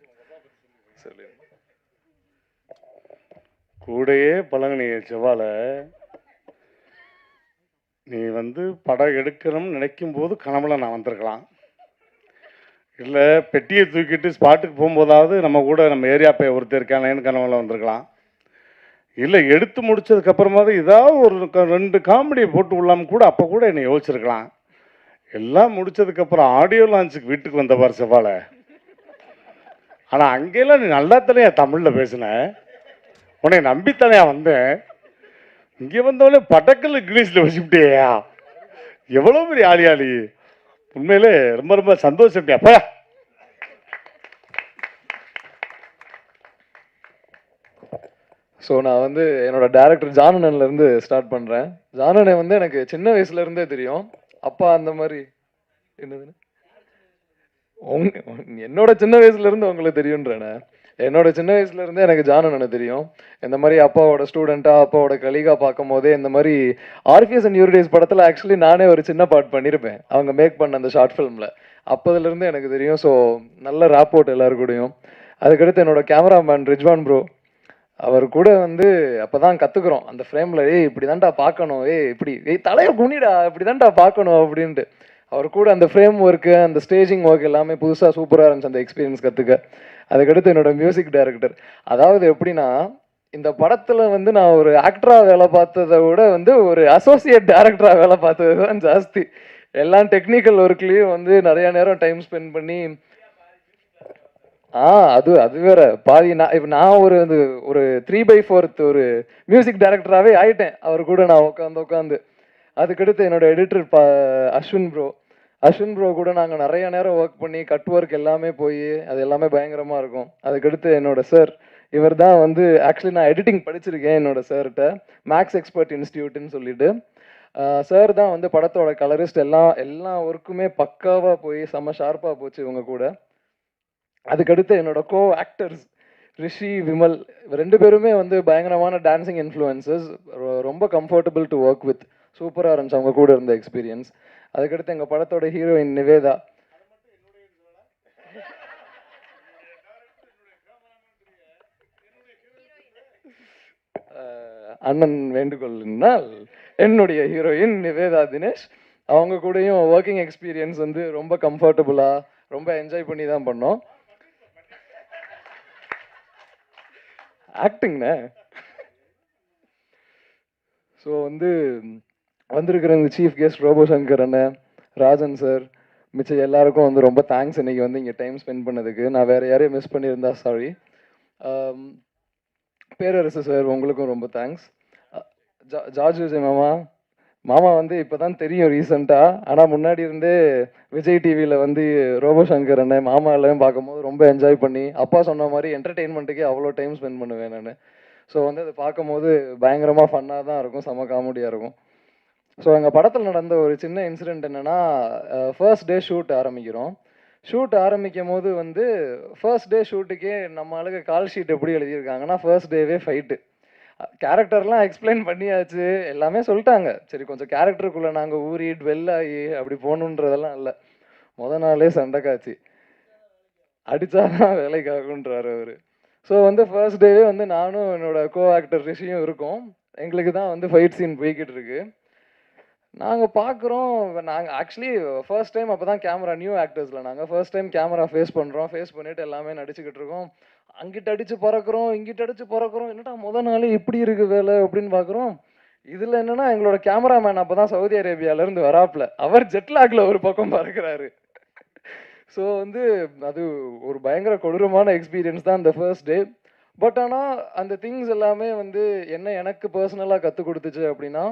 சொல்லி கூடையே பழங்கினிய செவ்வாழ, நீ வந்து படம் எடுக்கணும்னு நினைக்கும் போது கனவுல நான் வந்திருக்கலாம். இல்லை பெட்டியை தூக்கிட்டு ஸ்பாட்டுக்கு போகும்போதாவது நம்ம கூட நம்ம ஏரியா போய் ஒருத்தர் இருக்கானேன்னு கனவுல வந்திருக்கலாம். இல்லை எடுத்து முடிச்சதுக்கப்புறமாவது ஏதாவது ஒரு 2 காமெடியை போட்டு விடலாம கூட அப்போ கூட என்னை யோசிச்சிருக்கலாம். எல்லாம் முடிச்சதுக்கப்புறம் ஆடியோ லான்ச்சுக்கு வீட்டுக்கு வந்த பார் செவ்வாழ. ஆனால் அங்கேயெல்லாம் நீ நல்லா தானே தமிழில் பேசின, உன்னை நம்பித்தானே வந்தேன். இங்கே வந்தவளே பட்டக்கல் இங்கிலீஷில் வச்சுக்கிட்டேயா, எவ்வளோ பெரிய ஆளியாளி. உண்மையிலே ரொம்ப ரொம்ப சந்தோஷம். அப்பா ஸோ நான் வந்து என்னோட டேரக்டர் ஜானனன்லேருந்து ஸ்டார்ட் பண்ணுறேன். ஜானனை வந்து எனக்கு சின்ன வயசுலேருந்தே தெரியும். அப்பா அந்த மாதிரி என்னதுன்னு என்னோட சின்ன வயசுலேருந்து உங்களுக்கு தெரியுன்றேனே. என்னோட சின்ன வயசுலேருந்தே எனக்கு ஜான் அண்ணனை தெரியும். இந்த மாதிரி அப்பாவோட ஸ்டூடெண்ட்டாக அப்பாவோட கலீகாக பார்க்கும் போதே இந்த மாதிரி ஆர்ஃபியஸ் அண்ட் யூரிடேஸ் படத்தில் ஆக்சுவலி நானே ஒரு சின்ன பார்ட் பண்ணியிருப்பேன் அவங்க மேக் பண்ண அந்த ஷார்ட் ஃபிலிமில். அப்போதுலேருந்து எனக்கு தெரியும். ஸோ நல்ல ராப்போர்ட் எல்லாரு கூடயும். அதுக்கடுத்து என்னோட கேமராமேன் ரிஜ்வான் ப்ரோ, அவர் கூட வந்து அப்போ தான் கற்றுக்குறோம் அந்த ஃப்ரேமில், இப்படி தான்டா பார்க்கணும், இப்படி தலையை குனிடா இப்படி தான்டா பார்க்கணும் அப்படின்ட்டு. அவர் கூட அந்த ஃப்ரேம் ஒர்க்கு அந்த ஸ்டேஜிங் ஒர்க் எல்லாமே புதுசாக சூப்பராக இருந்துச்சு அந்த எக்ஸ்பீரியன்ஸ் கற்றுக்க. அதுக்கடுத்து என்னோட மியூசிக் டைரக்டர், அதாவது எப்படின்னா இந்த படத்தில் வந்து நான் ஒரு ஆக்டராக வேலை பார்த்ததை விட வந்து ஒரு அசோசியேட் டைரக்டராக வேலை பார்த்தது தான் ஜாஸ்தி. எல்லாம் டெக்னிக்கல் ஒர்க்லேயும் வந்து நிறையா நேரம் டைம் ஸ்பெண்ட் பண்ணி அது வேற பாதி. நான் ஒரு 3/4 ஒரு மியூசிக் டைரக்டராகவே ஆயிட்டேன் அவர் கூட நான் உட்காந்து. அதுக்கடுத்து என்னோட எடிட்டர் அஸ்வின் ப்ரோ கூட நாங்கள் நிறைய நேரம் ஒர்க் பண்ணி கட் ஒர்க் எல்லாமே போய் அது எல்லாமே பயங்கரமாக இருக்கும். அதுக்கடுத்து என்னோட சார், இவர் தான் வந்து ஆக்சுவலி நான் எடிட்டிங் படிச்சிருக்கேன் என்னோட சார்கிட்ட, மேக்ஸ் எக்ஸ்பர்ட் இன்ஸ்டியூட்னு சொல்லிட்டு. சார் தான் வந்து படத்தோட கலரிஸ்ட், எல்லா ஒர்க்குமே பக்காவாக போய் செம்ம ஷார்ப்பாக போச்சு இவங்க கூட. அதுக்கடுத்து என்னோட கோ ஆக்டர்ஸ் ரிஷி, விமல், 2 பேருமே வந்து பயங்கரமான டான்சிங் இன்ஃப்ளூயன்சஸ், ரொம்ப கம்ஃபர்டபுள் டு ஒர்க் வித், சூப்பராக இருந்துச்சு அவங்க கூட இருந்த எக்ஸ்பீரியன்ஸ். அதுக்கடுத்து எங்கள் படத்தோட ஹீரோயின் நிவேதா, அண்ணன் வேண்டுகோள்னால் என்னுடைய ஹீரோயின் நிவேதா தினேஷ், அவங்க கூடயும் ஒர்க்கிங் எக்ஸ்பீரியன்ஸ் வந்து ரொம்ப கம்ஃபர்டபுளாக ரொம்ப என்ஜாய் பண்ணி தான் பண்ணோம். ஆக்டிங்ண்ணே. ஸோ வந்து வந்திருக்கிற இந்த சீஃப் கெஸ்ட் ரோபோ சங்கர் அண்ணன், ராஜன் சார், மிச்சம் எல்லாருக்கும் வந்து ரொம்ப தேங்க்ஸ் இன்றைக்கி வந்து இங்கே டைம் ஸ்பெண்ட் பண்ணதுக்கு. நான் வேறு யாரையும் மிஸ் பண்ணியிருந்தா சாரி. பேரரசு சார் உங்களுக்கும் ரொம்ப தேங்க்ஸ். ஜார்ஜ் விஜய் மாமா வந்து இப்போ தான் தெரியும் ரீசெண்டாக, ஆனால் முன்னாடி இருந்தே விஜய் டிவியில் வந்து ரோபோ சங்கர் அண்ணன் மாமா எல்லாம் பார்க்கும்போது ரொம்ப என்ஜாய் பண்ணி, அப்பா சொன்ன மாதிரி என்டர்டெயின்மெண்ட்டுக்கே அவ்வளோ டைம் ஸ்பெண்ட் பண்ணுவேன் நான். ஸோ வந்து அதை பார்க்கும்போது பயங்கரமாக ஃபன்னாக தான் இருக்கும், செம்ம காமெடியாக இருக்கும். ஸோ எங்கள் படத்தில் நடந்த ஒரு சின்ன இன்சிடெண்ட் என்னென்னா, ஃபர்ஸ்ட் டே ஷூட் ஆரம்பிக்கிறோம். ஷூட் ஆரம்பிக்கும் போது வந்து ஃபர்ஸ்ட் டே ஷூட்டுக்கே நம்ம ஆளுக்கு கால் ஷீட் எப்படி எழுதியிருக்காங்கன்னா ஃபர்ஸ்ட் டேவே ஃபைட்டு. கேரக்டர்லாம் எக்ஸ்பிளைன் பண்ணியாச்சு, எல்லாமே சொல்லிட்டாங்க. சரி கொஞ்சம் கேரக்டருக்குள்ளே நாங்கள் ஊறி டுவெல் ஆகி அப்படி போகணுன்றதெல்லாம் இல்லை. நாளே சண்டை காய்ச்சி அடித்தாதான் வேலைக்காகுன்றார் அவர். ஸோ வந்து ஃபர்ஸ்ட் டேவே வந்து நானும் என்னோட கோ ஆக்டர் ரிஷியும் இருக்கோம். எங்களுக்கு தான் வந்து ஃபைட் சீன் போய்கிட்டு இருக்கு. நாங்கள் பார்க்குறோம், நாங்கள் ஆக்சுவலி ஃபர்ஸ்ட் டைம் அப்போ தான் கேமரா, நியூ ஆக்டர்ஸில் நாங்கள் ஃபர்ஸ்ட் டைம் கேமரா ஃபேஸ் பண்ணுறோம். ஃபேஸ் பண்ணிவிட்டு எல்லாமே நடிச்சுக்கிட்டு இருக்கோம். அங்கிட்ட அடித்து பறக்கிறோம், இங்கிட்ட அடித்து பறக்கிறோம். என்னடா நாளே இப்படி இருக்குது வேலை அப்படின்னு பார்க்குறோம். இதில் என்னென்னா எங்களோட கேமராமேன் அப்போ தான் சவுதி அரேபியாவிலேருந்து வராப்பில், அவர் ஜெட்லாகில் ஒரு பக்கம் பறக்கிறாரு. ஸோ வந்து அது ஒரு பயங்கர கொடூரமான எக்ஸ்பீரியன்ஸ் தான் அந்த ஃபர்ஸ்ட் டே. பட் ஆனால் அந்த திங்ஸ் எல்லாமே வந்து எனக்கு பர்சனலாக கற்றுக் கொடுத்துச்சு. அப்படின்னா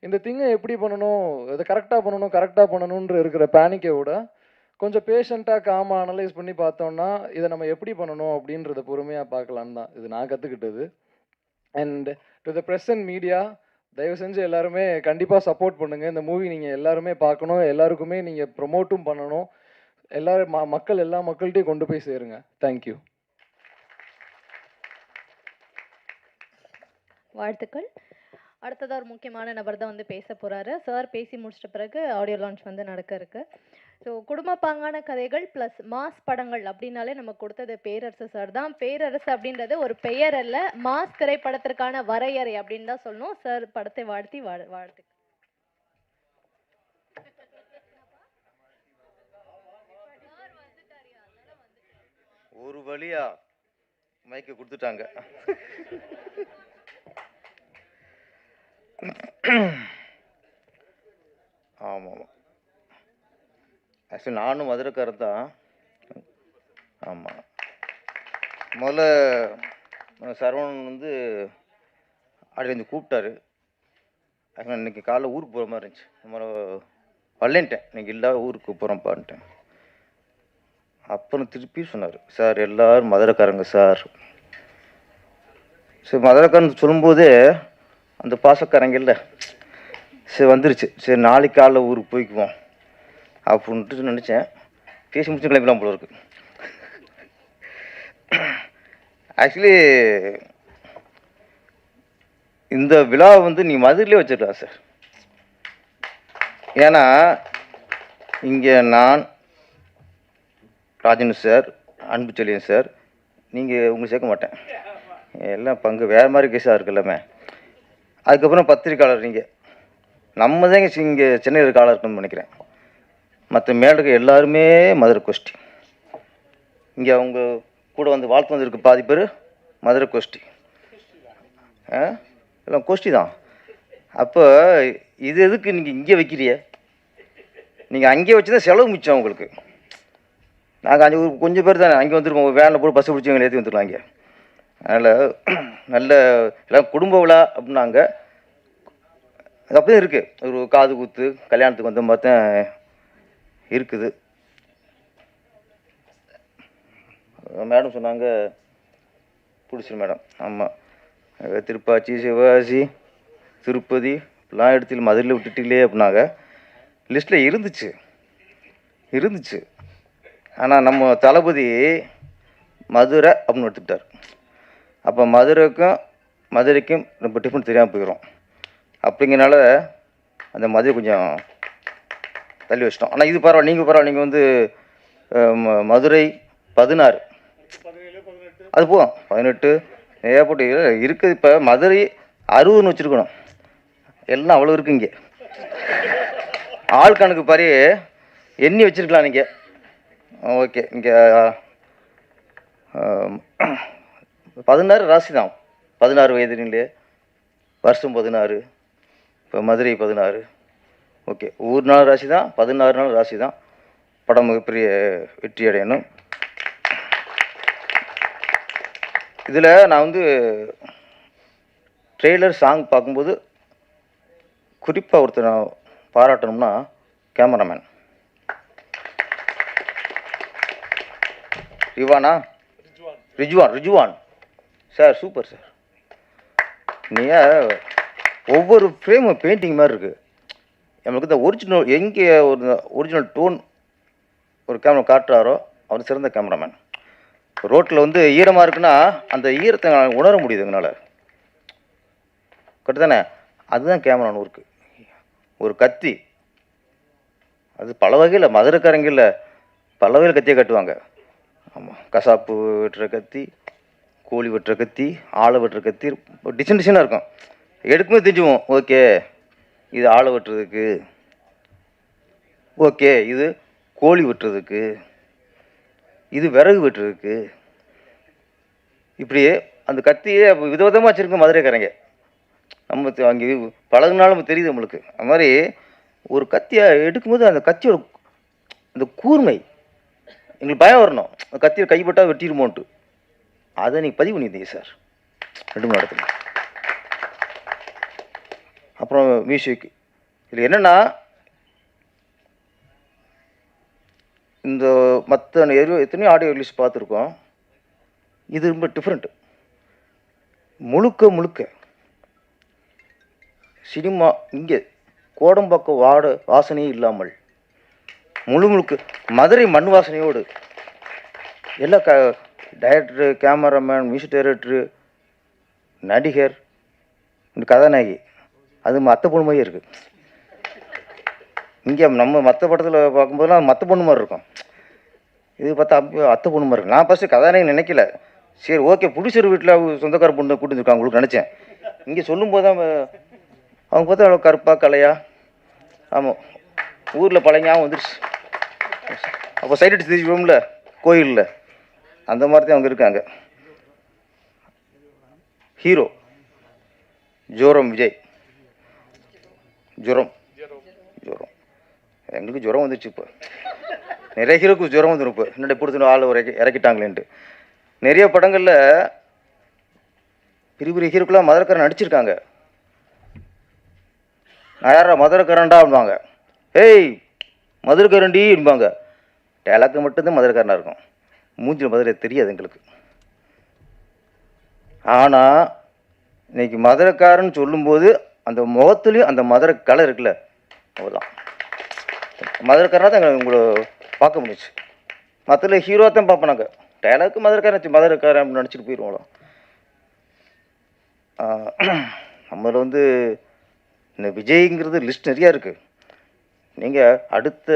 இந்த திங்கை எப்படி பண்ணணும், இதை கரெக்டாக பண்ணணுன்ற இருக்கிற பேனிக்கை விட கொஞ்சம் பேஷண்ட்டாக காமாக அனலைஸ் பண்ணி பார்த்தோம்னா இதை நம்ம எப்படி பண்ணணும் அப்படின்றத பொறுமையாக பார்க்கலான்னு தான் இது நான் கற்றுக்கிட்டது. And to the press and media, தயவு செஞ்சு எல்லாருமே கண்டிப்பாக சப்போர்ட் பண்ணுங்கள். இந்த மூவி நீங்கள் எல்லாருமே பார்க்கணும், எல்லாருக்குமே நீங்கள் ப்ரொமோட்டும் பண்ணணும். எல்லாரும் எல்லா மக்கள்கிட்டையும் கொண்டு போய் சேருங்க. தேங்க்யூ. வாழ்த்துக்கள். அடுத்ததாக ஒரு முக்கியமான நபர் தான் வந்து பேச போகிறாரு. சார் பேசி முடிச்சிட்ட பிறகு ஆடியோ லான்ச் வந்து நடக்க இருக்கு. ஸோ குடும்பப்பாங்கான கதைகள் ப்ளஸ் மாஸ் படங்கள் அப்படின்னாலே நமக்கு கொடுத்தது பேரரசு சார் தான். பேரரசு அப்படின்றது ஒரு பெயர் அல்ல, மாஸ் திரைப்படத்திற்கான வரையறை அப்படின்னு தான் சொல்லணும். சார் படத்தை வாழ்த்து. ஒரு வழியா மைக்கை கொடுத்துட்டாங்க. ஆமாம், ஆக்சுவலி நானும் மதுரைக்காரர் தான். ஆமாம், முதல்ல சரவணன் வந்து அடிலேருந்து கூப்பிட்டாரு. ஆக்சுவலாக இன்றைக்கி காலைல ஊருக்கு போகிற மாதிரி இருந்துச்சு. நம்ம வரலேன்ட்டேன், இன்றைக்கி இல்லாத ஊருக்கு போகிறோம்ப்பான்ட்டேன். அப்புறம் திருப்பி சொன்னார், சார் எல்லோரும் மதுரைக்காரங்க சார். சரி மதுரைக்காரன் சொல்லும்போதே அந்த பாசக்காரங்க இல்லை சரி வந்துருச்சு. சரி நாளைக்கு காலைல ஊருக்கு போய்க்குவோம் அப்படின்ட்டு நினச்சேன். பேசி முடிச்சு கிளம்பிடலாம் போல இருக்கு. ஆக்சுவலி இந்த விழா வந்து நீ மதுரையிலே வச்சிருக்கலாம் சார். ஏன்னா இங்கே நான், ராஜன் சார், அன்புச்செழியன் சார், நீங்கள் உங்களுக்கு சேர்க்க மாட்டேன், எல்லாம் பங்கு வேறு மாதிரி கேஸாக இருக்கு எல்லாமே. அதுக்கப்புறம் பத்திரிக்கையாளர் நீங்கள், நம்ம தான் இங்கே சென்னையில் இருக்க ஆளாக இருக்கணும்னு நினைக்கிறேன். மற்ற மேலே இருக்க எல்லாருமே மதுரை கோஷ்டி. இங்கே அவங்க கூட வந்து வாழ்த்து வந்திருக்கு பாதி பேர் மதுரை கோஷ்டி, எல்லாம் கோஷ்டி தான். அப்போ இது எதுக்கு நீங்கள் இங்கே வைக்கிறிய? நீங்கள் அங்கே வச்சு தான் செலவு மிச்சம் உங்களுக்கு. நாங்கள் அங்கே கொஞ்சம் பேர் தானே அங்கே வந்துருக்கோம், வேனில் போட்டு பஸ்ஸை பிடிச்சி எங்களை ஏற்றி வந்துருக்கலாம் இங்கே. அதனால் நல்ல எல்லாம் குடும்ப விழா அப்படின்னாங்க, அது அப்படியே இருக்குது. ஒரு காது குத்து கல்யாணத்துக்கு வந்த மாதிரி தான் இருக்குது. மேடம் சொன்னாங்க பிடிச்சிரு மேடம். ஆமாம், திருப்பாச்சி, சிவகாசி, திருப்பதி இப்படிலாம் இடத்துல மதுரையில் விட்டுட்டீங்களே அப்படின்னாங்க. லிஸ்ட்டில் இருந்துச்சு. ஆனால் நம்ம தளபதி மதுரை அப்படின்னு எடுத்துக்கிட்டார். அப்போ மதுரைக்கும் ரொம்ப டிஃப்ரெண்ட் தெரியாமல் போயிடும். அப்படிங்கிறனால அந்த மதுரை கொஞ்சம் தள்ளி வச்சிட்டோம். ஆனால் இது பரவாயில்ல, நீங்கள் வந்து மதுரை 16 அது போதும், 18 ஏற்பட்டு இருக்குது. இப்போ மதுரை 60ன்னு வச்சுருக்கணும், எல்லாம் அவ்வளோ இருக்குது இங்கே. ஆள் கணக்கு பாரு எண்ணி வச்சுருக்கலாம் நீங்கள். ஓகே, இங்கே 16 ராசி தான், 16 வயதுலே வருஷம் 16, இப்போ மதுரை 16. ஓகே, ஊர் நாள் ராசி தான், 16 நாள் ராசி தான். படம் மிகப்பெரிய வெற்றி அடையணும். இதில் நான் வந்து ட்ரெய்லர் சாங் பார்க்கும்போது குறிப்பாக ஒருத்தர் நான் பாராட்டணும்னா cameraman Rizwan sir, super sir. நீங்கள் ஒவ்வொரு ஃப்ரேமும் பெயிண்டிங் மாதிரி இருக்குது. நம்மளுக்கு இந்த ஒரிஜினல் எங்கே ஒரிஜினல் டோன் ஒரு கேமரா காட்டுறாரோ அவர் சிறந்த கேமராமேன். ரோட்டில் வந்து ஈரமாக இருக்குன்னா அந்த ஈரத்தை உணர முடியுது எங்களால், கரெக்டு தானே? அதுதான் கேமரான்னு ஒர்க்கு. ஒரு கத்தி, அது பல வகையில் மதுரைக்காரங்கில் பல வகையில் கத்தியை கட்டுவாங்க. ஆமாம், கசாப்பு வெட்டுற கத்தி, கோழி வெட்டுற கத்தி, ஆளை வெட்டுற கத்தி, டிசைனாக இருக்கும். எடுக்கும்போது தெரிஞ்சுவோம், ஓகே இது ஆளை வெட்டுறதுக்கு, ஓகே இது கோழி வெட்டுறதுக்கு, இது விறகு வெட்டுறதுக்கு. இப்படியே அந்த கத்தியே விதவிதமாக வச்சுருக்கோம் மதுரைக்காரங்க. நம்ம அங்கே பழகுனாலும் தெரியுது நம்மளுக்கு. அது மாதிரி ஒரு கத்தியை எடுக்கும்போது அந்த கத்தியோட அந்த கூர்மை எங்களுக்கு பயம் வரணும், அந்த கத்தியை கைப்பட்டால் வெட்டிடுமோன்ட்டு. அதை நீங்கள் பதிவு பண்ணியிருந்தீங்க சார் 2 மணி நேரத்தில். அப்புறம் மியூசிக் இதில் என்னென்னா, இந்த மற்ற எத்தனையோ ஆடியோ ரிலீஸ் பார்த்துருக்கோம், இது ரொம்ப டிஃப்ரெண்ட்டு. முழுக்க சினிமா இங்கே கோடம்பாக்கம் வாசனையே இல்லாமல் முழுக்க மதுரை மண் வாசனையோடு எல்லா டைரக்டரு, கேமராமேன், மியூசிக் டைரக்டரு, நடிகர், இந்த கதாநாயகி, அது அத்தை பொண்ணு மாதிரியே இருக்குது. இங்கே நம்ம மற்ற படத்தில் பார்க்கும்போதெல்லாம் மற்ற பொண்ணு மாதிரி இருக்கும், இது பார்த்தா அத்தை பொண்ணு மாதிரி இருக்கும். நான் ஃபஸ்ட்டு கதாநாயகி நினைக்கல, சரி ஓகே ப்ரொடியூசர் வீட்டில் சொந்தக்கார பொண்ணு கூட்டு வந்துருக்காங்க உங்களுக்கு நினச்சேன். இங்கே சொல்லும்போது தான் அவங்க பார்த்தா அவ்வளோ கருப்பாக கலையா, ஆமாம் ஊரில் பழங்காமல் வந்துடுச்சு. அப்போ சைட் அடிச்சு தெரிஞ்சுக்கோம்ல கோயிலில், அந்த மாதிரி தான் அவங்க இருக்காங்க. ஹீரோ ஜோரம் விஜய், ஜுரம் எங்களுக்கு ஜுரம் வந்துடுச்சு. இப்போ நிறைய ஹீரோக்கு ஜுரம் வந்துடும். இப்போ என்னடா பிடிச்சிட்டு ஆள் இறக்கிட்டாங்களேன்ட்டு. நிறைய படங்களில் பெரிய ஹீரோக்கெல்லாம் மதுரைக்காரன் நடிச்சிருக்காங்க. நான் யாரா மதுரைக்காரன்டா அப்படின்பாங்க, ஏய் மதுரைக்காரன்டி என்பாங்க. டேலாக்கு மட்டும்தான் மதுரைக்காரனாக இருக்கும், மூஞ்சில் மதுரை தெரியாது எங்களுக்கு. ஆனால் இன்னைக்கு மதுரைக்காரன் சொல்லும்போது அந்த முகத்துலேயும் அந்த மதுரை கலை இருக்குல்ல, அவ்வளோதான் மதுரைக்காரனாக தான் உங்களை பார்க்க முடிச்சு. மற்ற ஹீரோ தான் பார்ப்போம் நாங்கள், டைலாக்கு மதுரைக்காரன் அப்படின்னு நினச்சிட்டு போயிடுவோம். நம்மள வந்து இந்த விஜய்ங்கிறது லிஸ்ட் நிறையா இருக்குது. நீங்கள் அடுத்த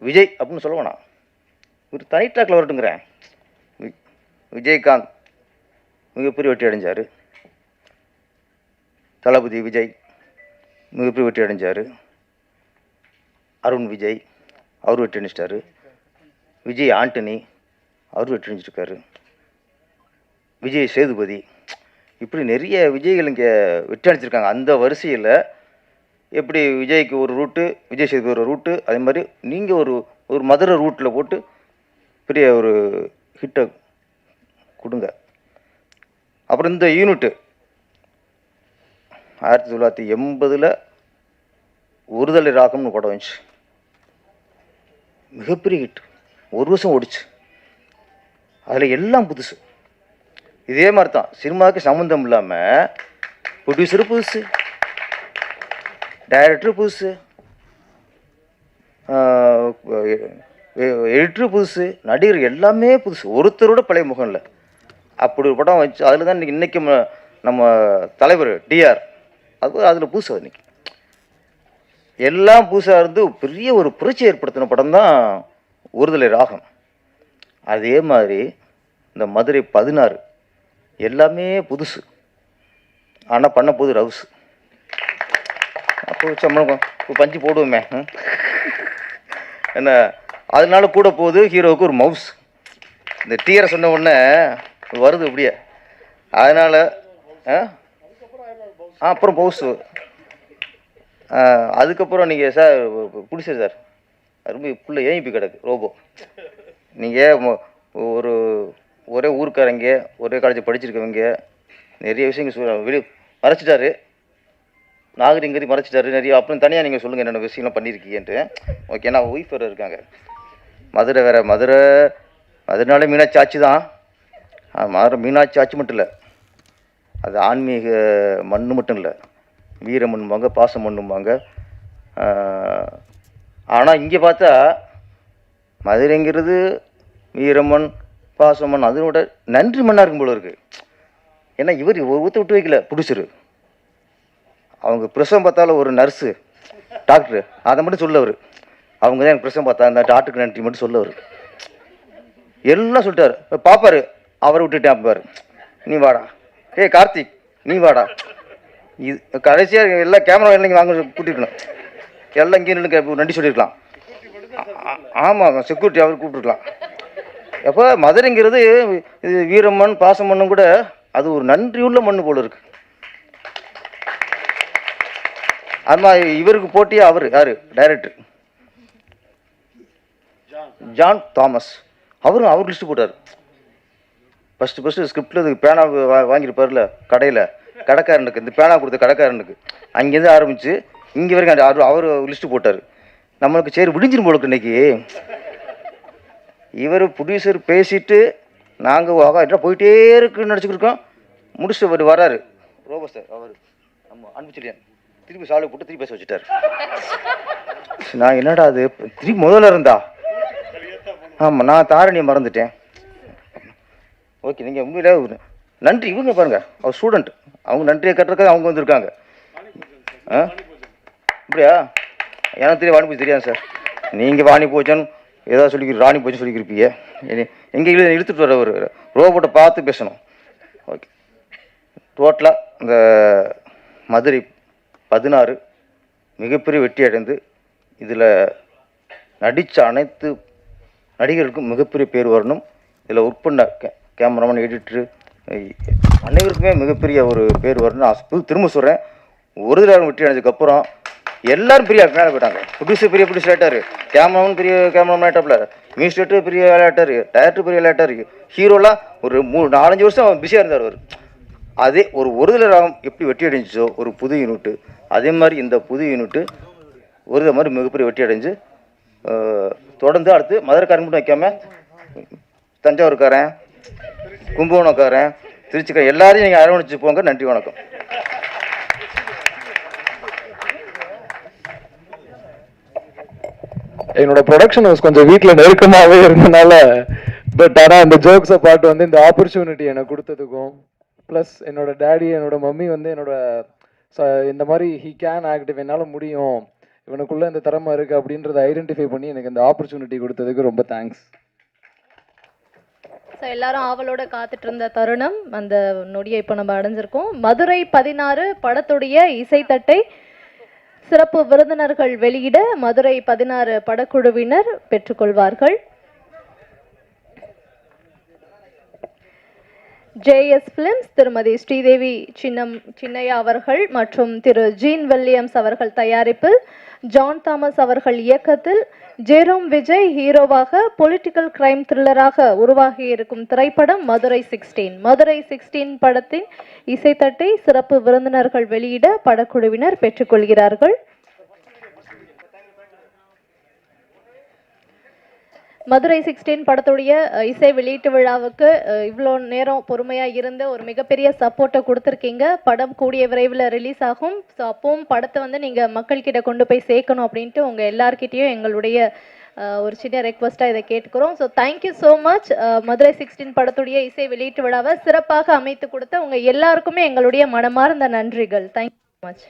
விஜய் அப்படின்னு சொல்ல வேணாம், ஒரு தனி ட்ராக்கில் வரட்டுங்கிறேன். விஜயகாந்த் மிகப்பெரிய வெற்றி அடைஞ்சார். தளபதி விஜய் மிகப்பெரிய வெற்றி அடைஞ்சார். அருண் விஜய் அவர் வெற்றி அடைஞ்சிட்டாரு. விஜய் ஆண்டனி அவர் வெற்றி அடைஞ்சிருக்காரு. விஜய் சேதுபதி, இப்படி நிறைய விஜய்கள் இங்கே வெற்றி அடைஞ்சிருக்காங்க. அந்த வரிசையில் எப்படி விஜய்க்கு ஒரு ரூட்டு, விஜய் சேதுபதி ஒரு ரூட்டு, அதே மாதிரி நீங்கள் ஒரு மதுரை ரூட்டில் போட்டு பெரிய ஒரு ஹிட்டை கொடுங்க. அப்புறம் இந்த யூனிட்டு 1980 ஒருதலை ராகம்னு படம் வந்துச்சு, மிகப்பெரிய ஹிட், 1 வருஷம் ஓடிச்சு. அதில் எல்லாம் புதுசு. இதே மாதிரி தான் சினிமாவுக்கு சம்மந்தம் இல்லாமல் ப்ரொடியூசரு புதுசு, டைரக்டரு புதுசு, எடிட்டரு புதுசு, நடிகர் எல்லாமே புதுசு, ஒருத்தரோட பழைய முகம் இல்லை. அப்படி ஒரு படம் வச்சு அதில் தான் இன்றைக்கி நம்ம தலைவர் டிஆர் அதில் புதுசு. இன்னைக்கு எல்லாம் புதுசாக இருந்து பெரிய ஒரு புரட்சி ஏற்படுத்தின படம் தான் ஒருதலை ராகம். அதே மாதிரி இந்த மதுரை 16 எல்லாமே புதுசு, ஆனால் பண்ண போது ரவுஸ். அப்போ சம்பளம் பஞ்சு போடுவோமே என்ன, அதனால கூட போகுது ஹீரோவுக்கு ஒரு மவுஸ். இந்த டீரை சொன்ன உடனே வருது அப்படியே. அதனால் அப்புறம் மவுஸ். அதுக்கப்புறம் நீங்கள் சார் பிடிச்சது சார் ரொம்ப புள்ள ஏங்கி கிடக்கு ரோபோ. நீங்கள் ஒரே ஊருக்காரங்க, ஒரே காலேஜ் படிச்சிருக்கவங்க, நிறைய விஷயங்கள் வெளியே மறைச்சிட்டாரு, நாகரிகங்கதி மறைச்சிட்டாரு நிறைய. அப்புறம் தனியாக நீங்கள் சொல்லுங்கள் என்னென்ன விஷயம்லாம் பண்ணியிருக்கீங்கன்ட்டு. ஓகே, நான் ஒய்ஃப் வேறு இருக்காங்க. மதுரை வேறு, மதுரைனாலே மீனாட்சி ஆட்சி தான். மதுரை மீனாட்சி ஆட்சி மட்டும் இல்லை, அது ஆன்மீக மண் மட்டும் இல்லை, வீர மண்ணுவாங்க, பாச மண்ணுவாங்க. ஆனால் இங்கே பார்த்தா மதுரைங்கிறது வீரமண், பாசமண், அதனோட நன்றி மண்ணாக இருக்கும் போல இருக்குது. ஏன்னா இவர் ஒருத்த விட்டு வைக்கல ப்ரொடியூசரு. அவங்க பிரசவம் பார்த்தாலும் ஒரு நர்ஸு, டாக்டரு, அதை மட்டும் சொல்லவர். அவங்க தான் எனக்கு பிரசவம் பார்த்தா, அந்த டாக்டருக்கு நன்றி மட்டும் சொல்லவர். எல்லாம் சொல்லிட்டாரு. பார்ப்பார், அவரை விட்டுட்டேன் பாரு, நீ வாடா, கார்த்திக் நீ வாடா. இது கடைசியாக எல்லாம் கேமரா எல்லாம் இங்கே வாங்க கூட்டிருக்கணும், எல்லாம் இங்கே நின்று நன்றி சொல்லியிருக்கலாம். ஆமாம், செக்யூரிட்டி அவர் கூப்பிட்டுருக்கலாம். எப்போ மதுரைங்கிறது இது வீரமண் பாசமண்ணும் கூட அது ஒரு நன்றியுள்ள மண்ணு போல இருக்கு. அதுமாதிரி இவருக்கு போட்டியாக அவர் யார், டைரக்டர் ஜான் தாமஸ், அவர் லிஸ்ட்டு போட்டார். ஃபஸ்ட்டு ஸ்கிரிப்டில் இது பேனா வாங்கியிருப்பார்ல கடையில், கடைக்காரனுக்கு இந்த பேனா கொடுத்த கடைக்காரனுக்கு அங்கேருந்து ஆரம்பித்து இங்கே வரைக்கும் அவர் லிஸ்ட்டு போட்டார். நம்மளுக்கு சரி விடிஞ்சிரும் போலுக்கு இன்னைக்கு. இவர் ப்ரொடியூசர் பேசிட்டு நாங்கள் போயிட்டே இருக்குன்னு நினச்சிக்கிருக்கோம். முடிச்சுட்டு வராரு ரோபோ சார், அவர் நம்ம அனுப்பிச்சிட்டேன், திருப்பி சாலை போட்டு திருப்பி பேச வச்சுட்டார். நான் என்னடா அது திருப்பி முதல்ல இருந்தா, ஆமாம் நான் தாரணியை மறந்துட்டேன். ஓகே, நீங்கள் உண்மையில நன்றி. இவங்க பாருங்கள், அவர் ஸ்டூடெண்ட், அவங்க நன்றியை கட்டுறதுக்காக அவங்க வந்திருக்காங்க. அப்படியா? எனக்கு தெரியும், வாணி போச்சு தெரியாது சார். நீங்கள் வாணி போச்சோன்னு ஏதாவது சொல்லிக்கிற, ராணி போச்சுன்னு சொல்லிக்கிருப்பீங்க. எங்கே இழுத்துட்டு வர ஒரு ரோபோட்டை பார்த்து பேசணும். ஓகே, டோட்டலாக இந்த மதுரை 16 மிகப்பெரிய வெற்றி அடைந்து இதில் நடித்த அனைத்து நடிகர்களுக்கும் மிகப்பெரிய பேர் வரணும். இதில் ஒர்க் பண்ண கேமராமேன், எடிட்டரு அனைவருக்குமே மிகப்பெரிய ஒரு பேர் வரணும். நான் திரும்ப சொல்கிறேன், ஒரு தடவை வெற்றி அடைஞ்சதுக்கப்புறம் எல்லாரும் பெரிய மேலே போயிட்டாங்க. ப்ரொடியூசர் பெரிய ப்ரொடியூசர் ஆகிட்டார், கேமராமேன் பெரிய கேமராமேன் ஆகிட்டாப்ல, மியூசிக் பெரிய விளையாட்டார், டைரக்டர் பெரிய விளையாட்டார், ஹீரோலாம் ஒரு 4-5 வருஷம் பிஸியாக இருந்தார் அவர். அதே ஒரு தடவை ராகம் எப்படி வெற்றி அடைஞ்சிச்சோ ஒரு புது யூனிட்டு, அதே மாதிரி இந்த புது யூனிட்டு ஒரு மாதிரி மிகப்பெரிய வெற்றி அடைஞ்சு தொடர்ந்து அடுத்து மதுரைக்காரன் மட்டும் வைக்காமல் தஞ்சாவூர்காரன், கும்பகோணக்காரன், திருச்சிக்காரன் எல்லாரையும் நீங்கள் அரவணைச்சு போங்க. நன்றி, வணக்கம். என்னோட ப்ரொடக்ஷன் ஹவுஸ் கொஞ்சம் வீட்டில் நெருக்கமாகவே இருந்தனால பட் ஆனால் இந்த ஜோக்ஸை பாட்டு வந்து இந்த ஆப்பர்ச்சுனிட்டி எனக்கு கொடுத்ததுக்கும் ப்ளஸ் என்னோட டேடி என்னோட மம்மி வந்து என்னோட இந்த மாதிரி ஹீ கேன் ஆக்டிவ் என்னால் முடியும் இவனுக்குள்ளே இந்த திறமை இருக்குது அப்படின்றத ஐடென்டிஃபை பண்ணி எனக்கு இந்த ஆப்பர்ச்சுனிட்டி கொடுத்ததுக்கு ரொம்ப தேங்க்ஸ். ஸோ எல்லாரும் ஆவலோட காத்துட்டு இருந்த தருணம் அந்த நொடியை இப்போ நம்ம அடைஞ்சிருக்கோம். மதுரை 16 படத்துடைய இசைத்தட்டை சிறப்பு விருந்தினர்கள் வெளியிட மதுரை 16 படக்குழுவினர் பெற்றுக்கொள்வார்கள். ஜேஎஸ் பிலிம்ஸ் திருமதி ஸ்ரீதேவி சின்னையா அவர்கள் மற்றும் திரு ஜீன் வில்லியம்ஸ் அவர்கள் தயாரிப்பில் ஜான் தாமஸ் அவர்கள் இயக்கத்தில் ஜெரோம் விஜய் ஹீரோவாக பொலிட்டிக்கல் கிரைம் த்ரில்லராக உருவாகி இருக்கும் திரைப்படம் மதுரை 16. மதுரை 16 படத்தின் இசைத்தட்டை சிறப்பு விருந்தினர்கள் வெளியிட படக்குழுவினர் பெற்றுக்கொள்கிறார்கள். மதுரை 16 படத்துடைய இசை வெளியீட்டு விழாவுக்கு இவ்வளோ நேரம் பொறுமையாக இருந்து ஒரு மிகப்பெரிய சப்போர்ட்டை கொடுத்துருக்கீங்க. படம் கூடிய விரைவில் ரிலீஸ் ஆகும். ஸோ அப்பவும் படத்தை வந்து நீங்கள் மக்கள்கிட்ட கொண்டு போய் சேர்க்கணும் அப்படின்ட்டு உங்கள் எல்லார்கிட்டையும் எங்களுடைய ஒரு சின்ன ரெக்வஸ்ட்டாக இதை கேட்டுக்கிறோம். So thank you so much. Madurai 16 படத்துடைய இசை வெளியீட்டு விழாவை சிறப்பாக அமைத்து கொடுத்த உங்கள் எல்லாருக்குமே எங்களுடைய மனமார்ந்த நன்றிகள். Thank you so much.